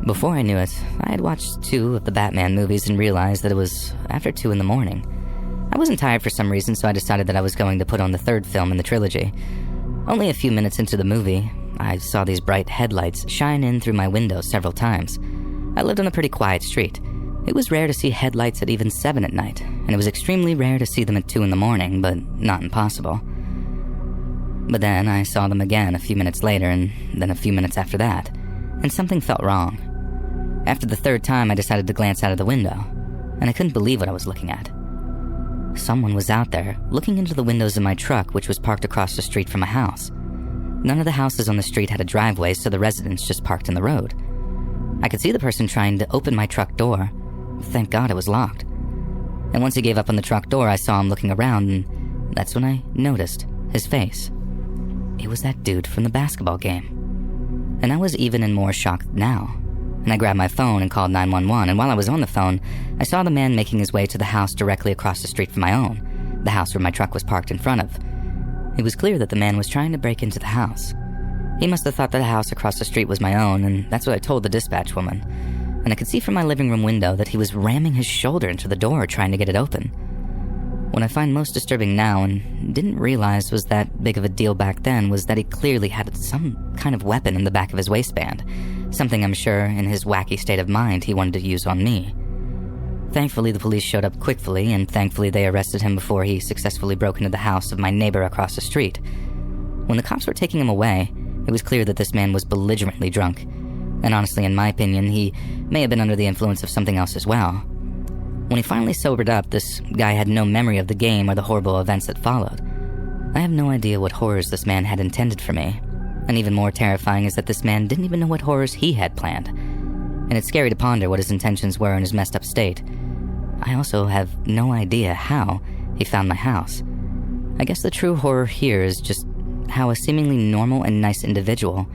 Before I knew it, I had watched 2 of the Batman movies and realized that it was after 2 in the morning. I wasn't tired for some reason, so I decided that I was going to put on the 3rd film in the trilogy. Only a few minutes into the movie, I saw these bright headlights shine in through my window several times. I lived on a pretty quiet street. It was rare to see headlights at even 7 at night, and it was extremely rare to see them at 2 in the morning, but not impossible. But then I saw them again a few minutes later, and then a few minutes after that, and something felt wrong. After the 3rd time, I decided to glance out of the window, and I couldn't believe what I was looking at. Someone was out there, looking into the windows of my truck, which was parked across the street from my house. None of the houses on the street had a driveway, so the residents just parked in the road. I could see the person trying to open my truck door. Thank God it was locked. And once he gave up on the truck door, I saw him looking around, and that's when I noticed his face. It was that dude from the basketball game. And I was even in more shock now. And I grabbed my phone and called 911, and while I was on the phone, I saw the man making his way to the house directly across the street from my own, the house where my truck was parked in front of. It was clear that the man was trying to break into the house. He must have thought that the house across the street was my own, and that's what I told the dispatch woman. And I could see from my living room window that he was ramming his shoulder into the door trying to get it open. What I find most disturbing now, and didn't realize was that big of a deal back then, was that he clearly had some kind of weapon in the back of his waistband. Something I'm sure, in his wacky state of mind, he wanted to use on me. Thankfully, the police showed up quickly, and thankfully they arrested him before he successfully broke into the house of my neighbor across the street. When the cops were taking him away, it was clear that this man was belligerently drunk. And honestly, in my opinion, he may have been under the influence of something else as well. When he finally sobered up, this guy had no memory of the game or the horrible events that followed. I have no idea what horrors this man had intended for me. And even more terrifying is that this man didn't even know what horrors he had planned. And it's scary to ponder what his intentions were in his messed up state. I also have no idea how he found my house. I guess the true horror here is just how a seemingly normal and nice individual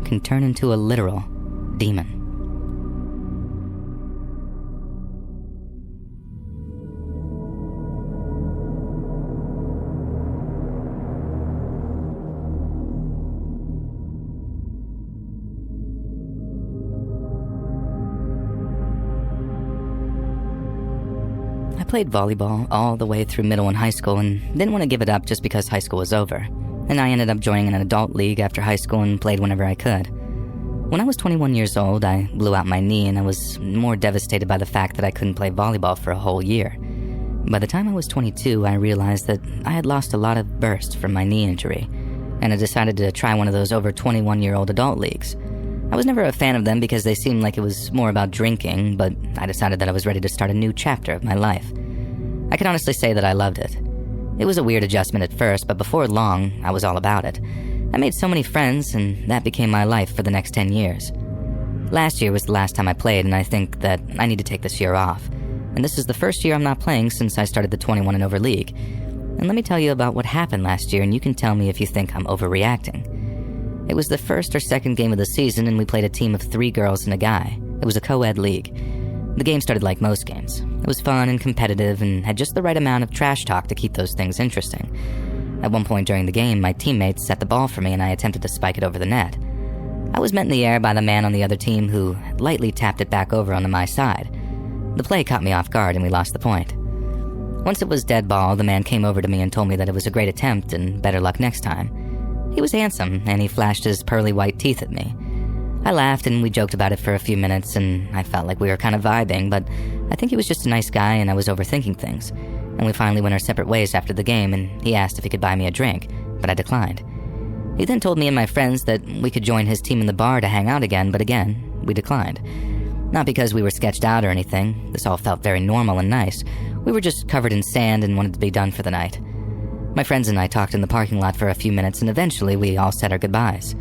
can turn into a literal demon. I played volleyball all the way through middle and high school and didn't want to give it up just because high school was over. And I ended up joining an adult league after high school and played whenever I could. When I was 21 years old, I blew out my knee and I was more devastated by the fact that I couldn't play volleyball for a whole year. By the time I was 22, I realized that I had lost a lot of burst from my knee injury, and I decided to try one of those over 21-year-old adult leagues. I was never a fan of them because they seemed like it was more about drinking, but I decided that I was ready to start a new chapter of my life. I can honestly say that I loved it. It was a weird adjustment at first, but before long, I was all about it. I made so many friends, and that became my life for the next 10 years. Last year was the last time I played, and I think that I need to take this year off. And this is the first year I'm not playing since I started the 21 and over league. And let me tell you about what happened last year, and you can tell me if you think I'm overreacting. It was the first or second game of the season, and we played a team of 3 girls and a guy. It was a co-ed league. The game started like most games. It was fun and competitive and had just the right amount of trash talk to keep those things interesting. At one point during the game, my teammates set the ball for me and I attempted to spike it over the net. I was met in the air by the man on the other team who lightly tapped it back over onto my side. The play caught me off guard and we lost the point. Once it was dead ball, the man came over to me and told me that it was a great attempt and better luck next time. He was handsome and he flashed his pearly white teeth at me. I laughed and we joked about it for a few minutes and I felt like we were kind of vibing, but I think he was just a nice guy and I was overthinking things. And we finally went our separate ways after the game and he asked if he could buy me a drink, but I declined. He then told me and my friends that we could join his team in the bar to hang out again, but again, we declined. Not because we were sketched out or anything, this all felt very normal and nice. We were just covered in sand and wanted to be done for the night. My friends and I talked in the parking lot for a few minutes and eventually we all said our goodbyes.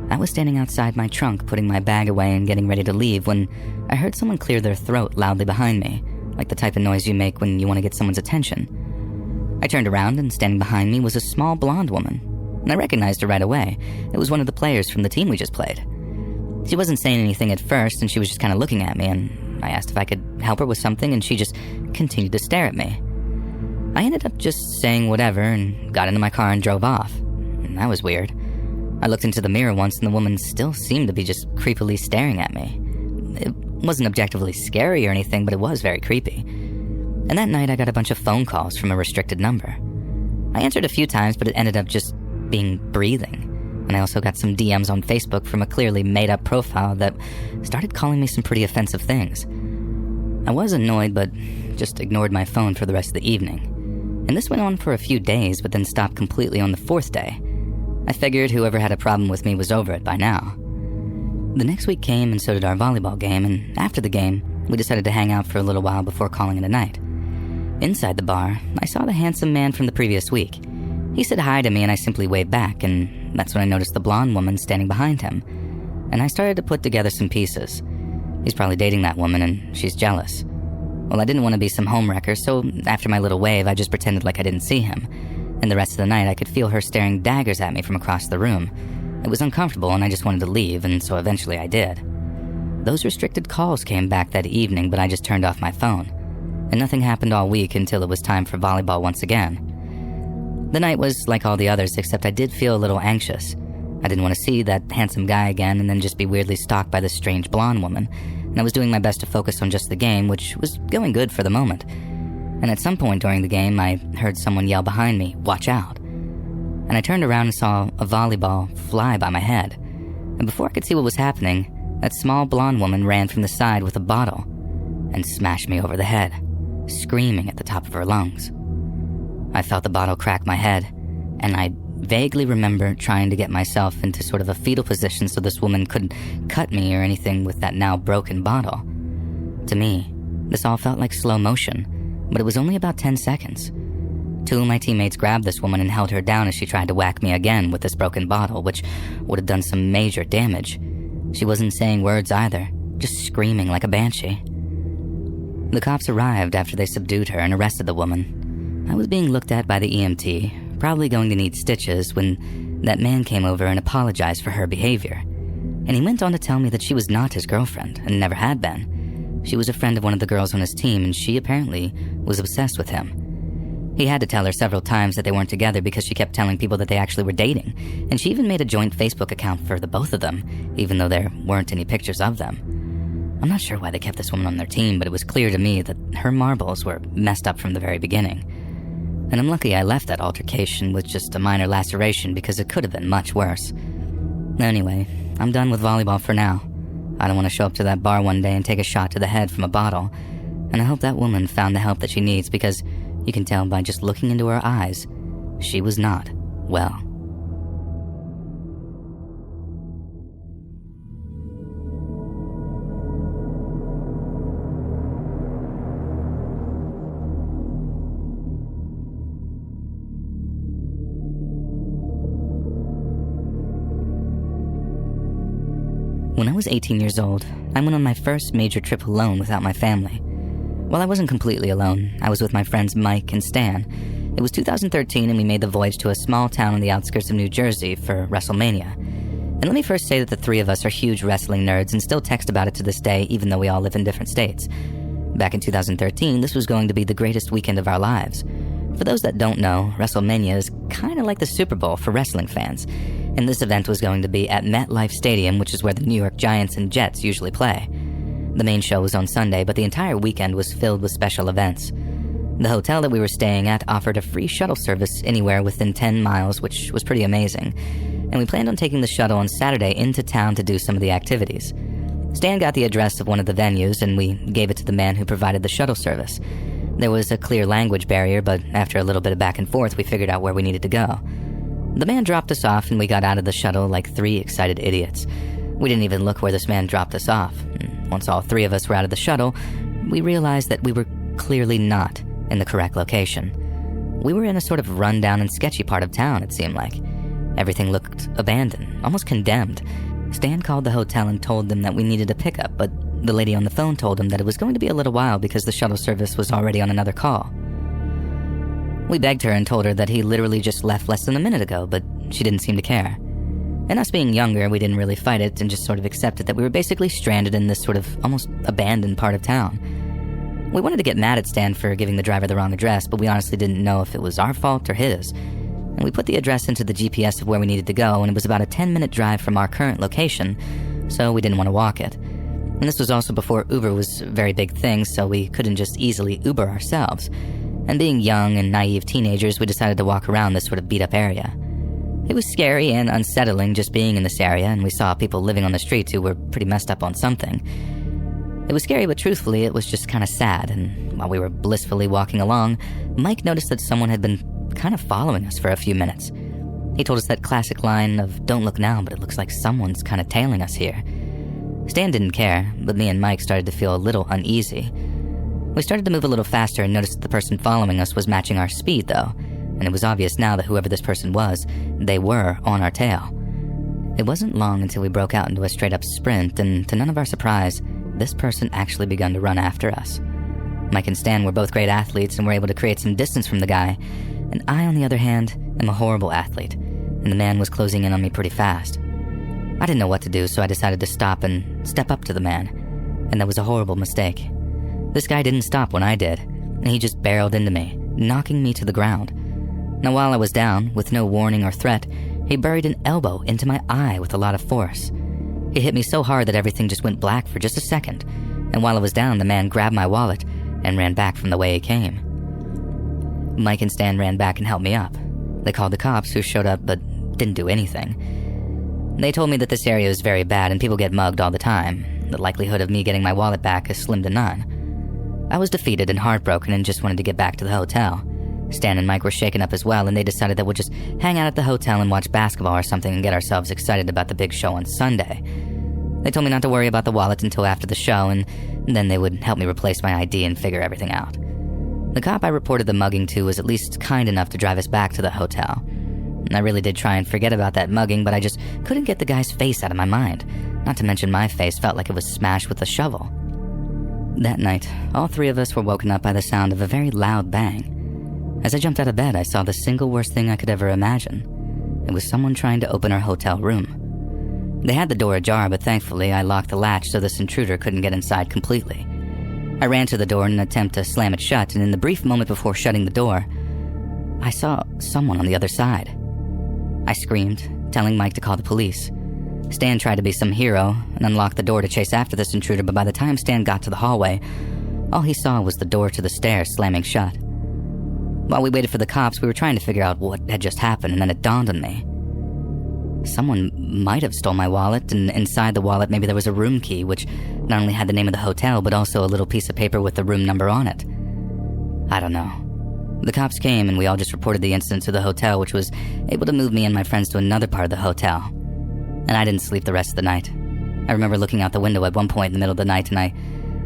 I was standing outside my trunk, putting my bag away and getting ready to leave when I heard someone clear their throat loudly behind me, like the type of noise you make when you want to get someone's attention. I turned around and standing behind me was a small blonde woman, and I recognized her right away. It was one of the players from the team we just played. She wasn't saying anything at first, and she was just kind of looking at me, and I asked if I could help her with something, and she just continued to stare at me. I ended up just saying whatever and got into my car and drove off. And that was weird. I looked into the mirror once, and the woman still seemed to be just creepily staring at me. It wasn't objectively scary or anything, but it was very creepy. And that night, I got a bunch of phone calls from a restricted number. I answered a few times, but it ended up just being breathing. And I also got some DMs on Facebook from a clearly made-up profile that started calling me some pretty offensive things. I was annoyed, but just ignored my phone for the rest of the evening. And this went on for a few days, but then stopped completely on the fourth day. I figured whoever had a problem with me was over it by now. The next week came, and so did our volleyball game, and after the game, we decided to hang out for a little while before calling it a night. Inside the bar, I saw the handsome man from the previous week. He said hi to me, and I simply waved back, and that's when I noticed the blonde woman standing behind him. And I started to put together some pieces. He's probably dating that woman, and she's jealous. Well, I didn't want to be some homewrecker, so after my little wave, I just pretended like I didn't see him. And the rest of the night, I could feel her staring daggers at me from across the room. It was uncomfortable, and I just wanted to leave, and so eventually I did. Those restricted calls came back that evening, but I just turned off my phone. And nothing happened all week until it was time for volleyball once again. The night was like all the others, except I did feel a little anxious. I didn't want to see that handsome guy again and then just be weirdly stalked by this strange blonde woman, and I was doing my best to focus on just the game, which was going good for the moment. And at some point during the game, I heard someone yell behind me, "Watch out." And I turned around and saw a volleyball fly by my head. And before I could see what was happening, that small blonde woman ran from the side with a bottle and smashed me over the head, screaming at the top of her lungs. I felt the bottle crack my head, and I vaguely remember trying to get myself into sort of a fetal position so this woman couldn't cut me or anything with that now broken bottle. To me, this all felt like slow motion, but it was only about 10 seconds. Two of my teammates grabbed this woman and held her down as she tried to whack me again with this broken bottle, which would have done some major damage. She wasn't saying words either, just screaming like a banshee. The cops arrived after they subdued her and arrested the woman. I was being looked at by the EMT, probably going to need stitches, when that man came over and apologized for her behavior. And he went on to tell me that she was not his girlfriend and never had been. She was a friend of one of the girls on his team, and she apparently was obsessed with him. He had to tell her several times that they weren't together because she kept telling people that they actually were dating, and she even made a joint Facebook account for the both of them, even though there weren't any pictures of them. I'm not sure why they kept this woman on their team, but it was clear to me that her marbles were messed up from the very beginning. And I'm lucky I left that altercation with just a minor laceration because it could have been much worse. Anyway, I'm done with volleyball for now. I don't want to show up to that bar one day and take a shot to the head from a bottle. And I hope that woman found the help that she needs, because you can tell by just looking into her eyes, she was not well. When I was 18 years old, I went on my first major trip alone without my family. While I wasn't completely alone, I was with my friends Mike and Stan. It was 2013 and we made the voyage to a small town on the outskirts of New Jersey for WrestleMania. And let me first say that the three of us are huge wrestling nerds and still text about it to this day, even though we all live in different states. Back in 2013, this was going to be the greatest weekend of our lives. For those that don't know, WrestleMania is kind of like the Super Bowl for wrestling fans. And this event was going to be at MetLife Stadium, which is where the New York Giants and Jets usually play. The main show was on Sunday, but the entire weekend was filled with special events. The hotel that we were staying at offered a free shuttle service anywhere within 10 miles, which was pretty amazing. And we planned on taking the shuttle on Saturday into town to do some of the activities. Stan got the address of one of the venues, and we gave it to the man who provided the shuttle service. There was a clear language barrier, but after a little bit of back and forth, we figured out where we needed to go. The man dropped us off, and we got out of the shuttle like three excited idiots. We didn't even look where this man dropped us off. And once all three of us were out of the shuttle, we realized that we were clearly not in the correct location. We were in a sort of rundown and sketchy part of town, it seemed like. Everything looked abandoned, almost condemned. Stan called the hotel and told them that we needed a pickup, but the lady on the phone told him that it was going to be a little while because the shuttle service was already on another call. We begged her and told her that he literally just left less than a minute ago, but she didn't seem to care. And us being younger, we didn't really fight it and just sort of accepted that we were basically stranded in this sort of almost abandoned part of town. We wanted to get mad at Stan for giving the driver the wrong address, but we honestly didn't know if it was our fault or his. And we put the address into the GPS of where we needed to go, and it was about a 10-minute drive from our current location, so we didn't want to walk it. And this was also before Uber was a very big thing, so we couldn't just easily Uber ourselves. And being young and naive teenagers, we decided to walk around this sort of beat-up area. It was scary and unsettling just being in this area, and we saw people living on the streets who were pretty messed up on something. It was scary, but truthfully, it was just kind of sad, and while we were blissfully walking along, Mike noticed that someone had been kind of following us for a few minutes. He told us that classic line of, "Don't look now, but it looks like someone's kind of tailing us here." Stan didn't care, but me and Mike started to feel a little uneasy. We started to move a little faster and noticed that the person following us was matching our speed, though, and it was obvious now that whoever this person was, they were on our tail. It wasn't long until we broke out into a straight-up sprint, and to none of our surprise, this person actually begun to run after us. Mike and Stan were both great athletes and were able to create some distance from the guy, and I, on the other hand, am a horrible athlete, and the man was closing in on me pretty fast. I didn't know what to do, so I decided to stop and step up to the man, and that was a horrible mistake. This guy didn't stop when I did, and he just barreled into me, knocking me to the ground. Now while I was down, with no warning or threat, he buried an elbow into my eye with a lot of force. He hit me so hard that everything just went black for just a second, and while I was down, the man grabbed my wallet and ran back from the way he came. Mike and Stan ran back and helped me up. They called the cops, who showed up but didn't do anything. They told me that this area is very bad and people get mugged all the time. The likelihood of me getting my wallet back is slim to none. I was defeated and heartbroken and just wanted to get back to the hotel. Stan and Mike were shaken up as well, and they decided that we'll just hang out at the hotel and watch basketball or something and get ourselves excited about the big show on Sunday. They told me not to worry about the wallet until after the show, and then they would help me replace my ID and figure everything out. The cop I reported the mugging to was at least kind enough to drive us back to the hotel. I really did try and forget about that mugging, but I just couldn't get the guy's face out of my mind. Not to mention my face felt like it was smashed with a shovel. That night, all three of us were woken up by the sound of a very loud bang. As I jumped out of bed, I saw the single worst thing I could ever imagine. It was someone trying to open our hotel room. They had the door ajar, but thankfully I locked the latch so this intruder couldn't get inside completely. I ran to the door in an attempt to slam it shut, and in the brief moment before shutting the door, I saw someone on the other side. I screamed, telling Mike to call the police. Stan tried to be some hero and unlocked the door to chase after this intruder, but by the time Stan got to the hallway, all he saw was the door to the stairs slamming shut. While we waited for the cops, we were trying to figure out what had just happened, and then it dawned on me. Someone might have stole my wallet, and inside the wallet maybe there was a room key, which not only had the name of the hotel, but also a little piece of paper with the room number on it. I don't know. The cops came, and we all just reported the incident to the hotel, which was able to move me and my friends to another part of the hotel. And I didn't sleep the rest of the night. I remember looking out the window at one point in the middle of the night, and I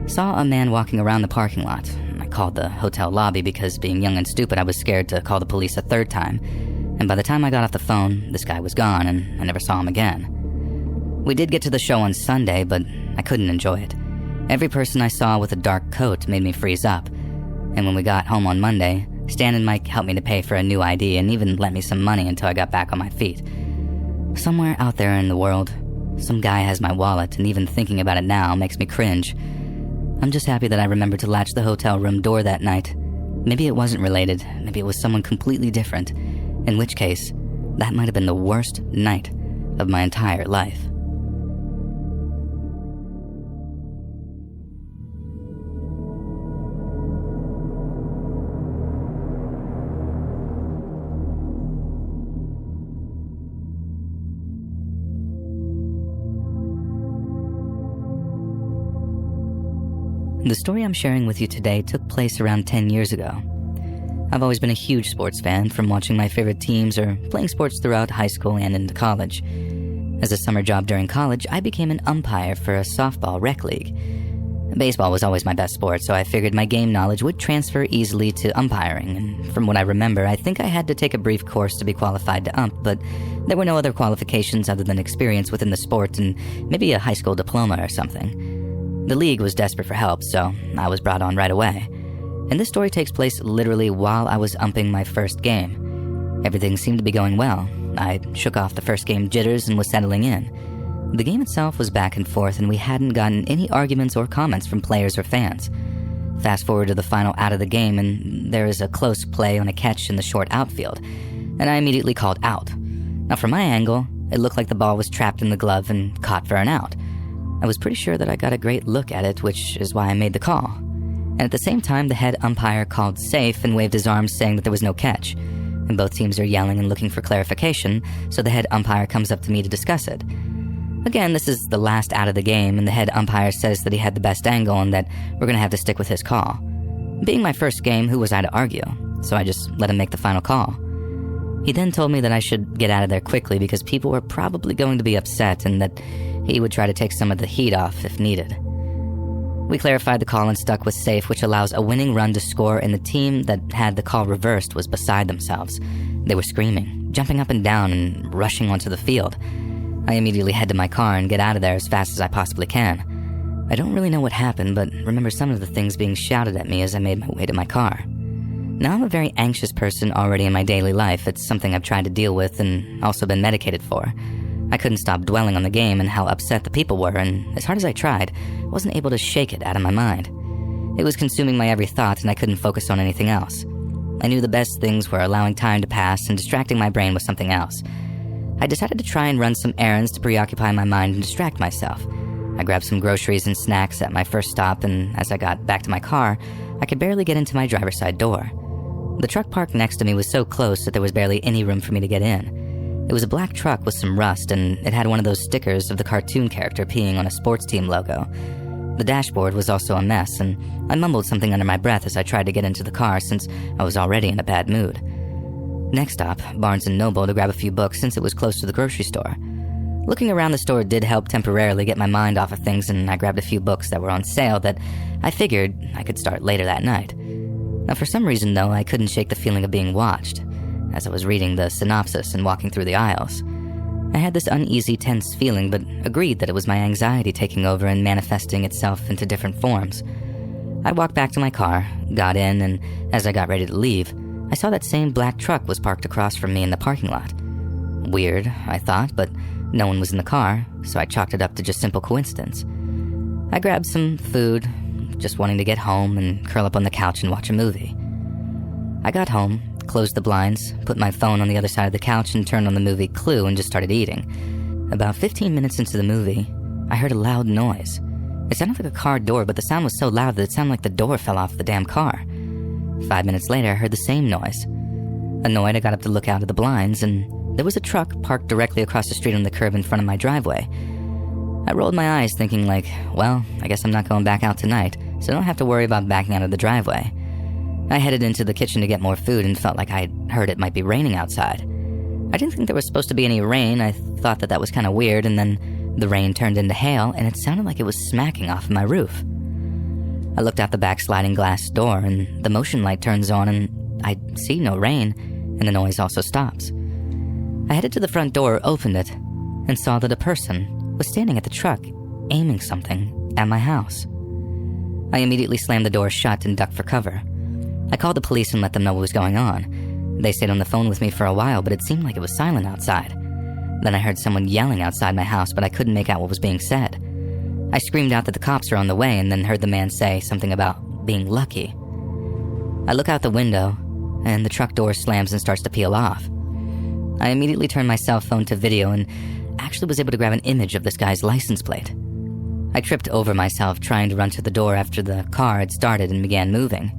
saw a man walking around the parking lot. I called the hotel lobby because, being young and stupid, I was scared to call the police a third time. And by the time I got off the phone, this guy was gone, and I never saw him again. We did get to the show on Sunday, but I couldn't enjoy it. Every person I saw with a dark coat made me freeze up. And when we got home on Monday, Stan and Mike helped me to pay for a new ID and even lent me some money until I got back on my feet. Somewhere out there in the world, some guy has my wallet, and even thinking about it now makes me cringe. I'm just happy that I remembered to latch the hotel room door that night. Maybe it wasn't related, maybe it was someone completely different, in which case, that might have been the worst night of my entire life. The story I'm sharing with you today took place around 10 years ago. I've always been a huge sports fan, from watching my favorite teams or playing sports throughout high school and into college. As a summer job during college, I became an umpire for a softball rec league. Baseball was always my best sport, so I figured my game knowledge would transfer easily to umpiring, and from what I remember, I think I had to take a brief course to be qualified to ump, but there were no other qualifications other than experience within the sport and maybe a high school diploma or something. The league was desperate for help, so I was brought on right away. And this story takes place literally while I was umping my first game. Everything seemed to be going well. I shook off the first game jitters and was settling in. The game itself was back and forth, and we hadn't gotten any arguments or comments from players or fans. Fast forward to the final out of the game, and there is a close play on a catch in the short outfield, and I immediately called out. Now from my angle, it looked like the ball was trapped in the glove and caught for an out. I was pretty sure that I got a great look at it, which is why I made the call. And at the same time, the head umpire called safe and waved his arms saying that there was no catch. And both teams are yelling and looking for clarification, so the head umpire comes up to me to discuss it. Again, this is the last out of the game, and the head umpire says that he had the best angle and that we're going to have to stick with his call. Being my first game, who was I to argue? So I just let him make the final call. He then told me that I should get out of there quickly because people were probably going to be upset and that he would try to take some of the heat off if needed. We clarified the call and stuck with safe, which allows a winning run to score, and the team that had the call reversed was beside themselves. They were screaming, jumping up and down, and rushing onto the field. I immediately head to my car and get out of there as fast as I possibly can. I don't really know what happened, but remember some of the things being shouted at me as I made my way to my car. Now I'm a very anxious person already in my daily life. It's something I've tried to deal with and also been medicated for. I couldn't stop dwelling on the game and how upset the people were, and as hard as I tried, I wasn't able to shake it out of my mind. It was consuming my every thought, and I couldn't focus on anything else. I knew the best things were allowing time to pass and distracting my brain with something else. I decided to try and run some errands to preoccupy my mind and distract myself. I grabbed some groceries and snacks at my first stop, and as I got back to my car, I could barely get into my driver's side door. The truck parked next to me was so close that there was barely any room for me to get in. It was a black truck with some rust, and it had one of those stickers of the cartoon character peeing on a sports team logo. The dashboard was also a mess, and I mumbled something under my breath as I tried to get into the car since I was already in a bad mood. Next stop, Barnes & Noble to grab a few books since it was close to the grocery store. Looking around the store did help temporarily get my mind off of things, and I grabbed a few books that were on sale that I figured I could start later that night. Now for some reason though, I couldn't shake the feeling of being watched. As I was reading the synopsis and walking through the aisles, I had this uneasy, tense feeling, but agreed that it was my anxiety taking over and manifesting itself into different forms. I walked back to my car, got in, and as I got ready to leave, I saw that same black truck was parked across from me in the parking lot. Weird, I thought, but no one was in the car, so I chalked it up to just simple coincidence. I grabbed some food, just wanting to get home and curl up on the couch and watch a movie. I got home, closed the blinds, put my phone on the other side of the couch and turned on the movie Clue and just started eating. About 15 minutes into the movie, I heard a loud noise. It sounded like a car door, but the sound was so loud that it sounded like the door fell off the damn car. 5 minutes later, I heard the same noise. Annoyed, I got up to look out of the blinds, and there was a truck parked directly across the street on the curb in front of my driveway. I rolled my eyes thinking like, well, I guess I'm not going back out tonight, so I don't have to worry about backing out of the driveway. I headed into the kitchen to get more food and felt like I'd heard it might be raining outside. I didn't think there was supposed to be any rain. I thought that was kind of weird, and then the rain turned into hail, and it sounded like it was smacking off my roof. I looked out the back sliding glass door, and the motion light turns on, and I see no rain, and the noise also stops. I headed to the front door, opened it, and saw that a person was standing at the truck, aiming something at my house. I immediately slammed the door shut and ducked for cover. I called the police and let them know what was going on. They stayed on the phone with me for a while, but it seemed like it was silent outside. Then I heard someone yelling outside my house, but I couldn't make out what was being said. I screamed out that the cops are on the way and then heard the man say something about being lucky. I look out the window, and the truck door slams and starts to peel off. I immediately turned my cell phone to video and actually was able to grab an image of this guy's license plate. I tripped over myself trying to run to the door after the car had started and began moving.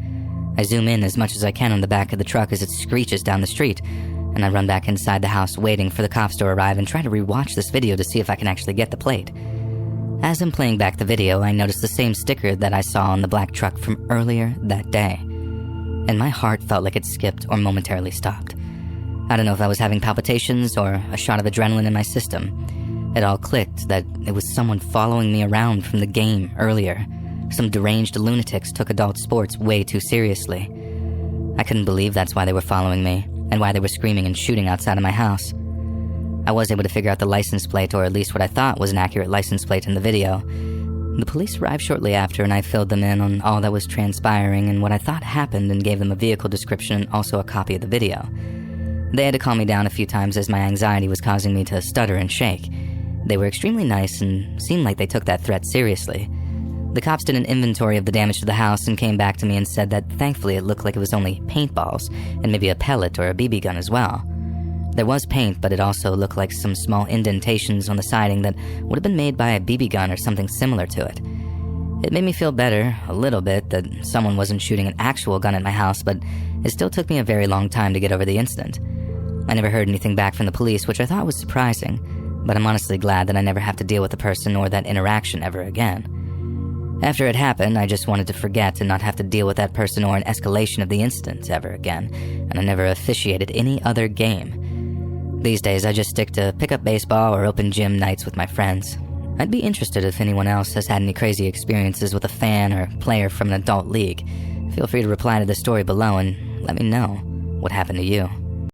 I zoom in as much as I can on the back of the truck as it screeches down the street, and I run back inside the house waiting for the cops to arrive and try to rewatch this video to see if I can actually get the plate. As I'm playing back the video, I noticed the same sticker that I saw on the black truck from earlier that day, and my heart felt like it skipped or momentarily stopped. I don't know if I was having palpitations or a shot of adrenaline in my system. It all clicked that it was someone following me around from the game earlier, Some deranged lunatics took adult sports way too seriously. I couldn't believe that's why they were following me, and why they were screaming and shooting outside of my house. I was able to figure out the license plate, or at least what I thought was an accurate license plate in the video. The police arrived shortly after, and I filled them in on all that was transpiring and what I thought happened, and gave them a vehicle description and also a copy of the video. They had to calm me down a few times as my anxiety was causing me to stutter and shake. They were extremely nice and seemed like they took that threat seriously. The cops did an inventory of the damage to the house and came back to me and said that thankfully it looked like it was only paintballs and maybe a pellet or a BB gun as well. There was paint, but it also looked like some small indentations on the siding that would have been made by a BB gun or something similar to it. It made me feel better, a little bit, that someone wasn't shooting an actual gun at my house, but it still took me a very long time to get over the incident. I never heard anything back from the police, which I thought was surprising, but I'm honestly glad that I never have to deal with the person or that interaction ever again. After it happened, I just wanted to forget and not have to deal with that person or an escalation of the incident ever again, and I never officiated any other game. These days, I just stick to pick-up baseball or open gym nights with my friends. I'd be interested if anyone else has had any crazy experiences with a fan or player from an adult league. Feel free to reply to the story below and let me know what happened to you.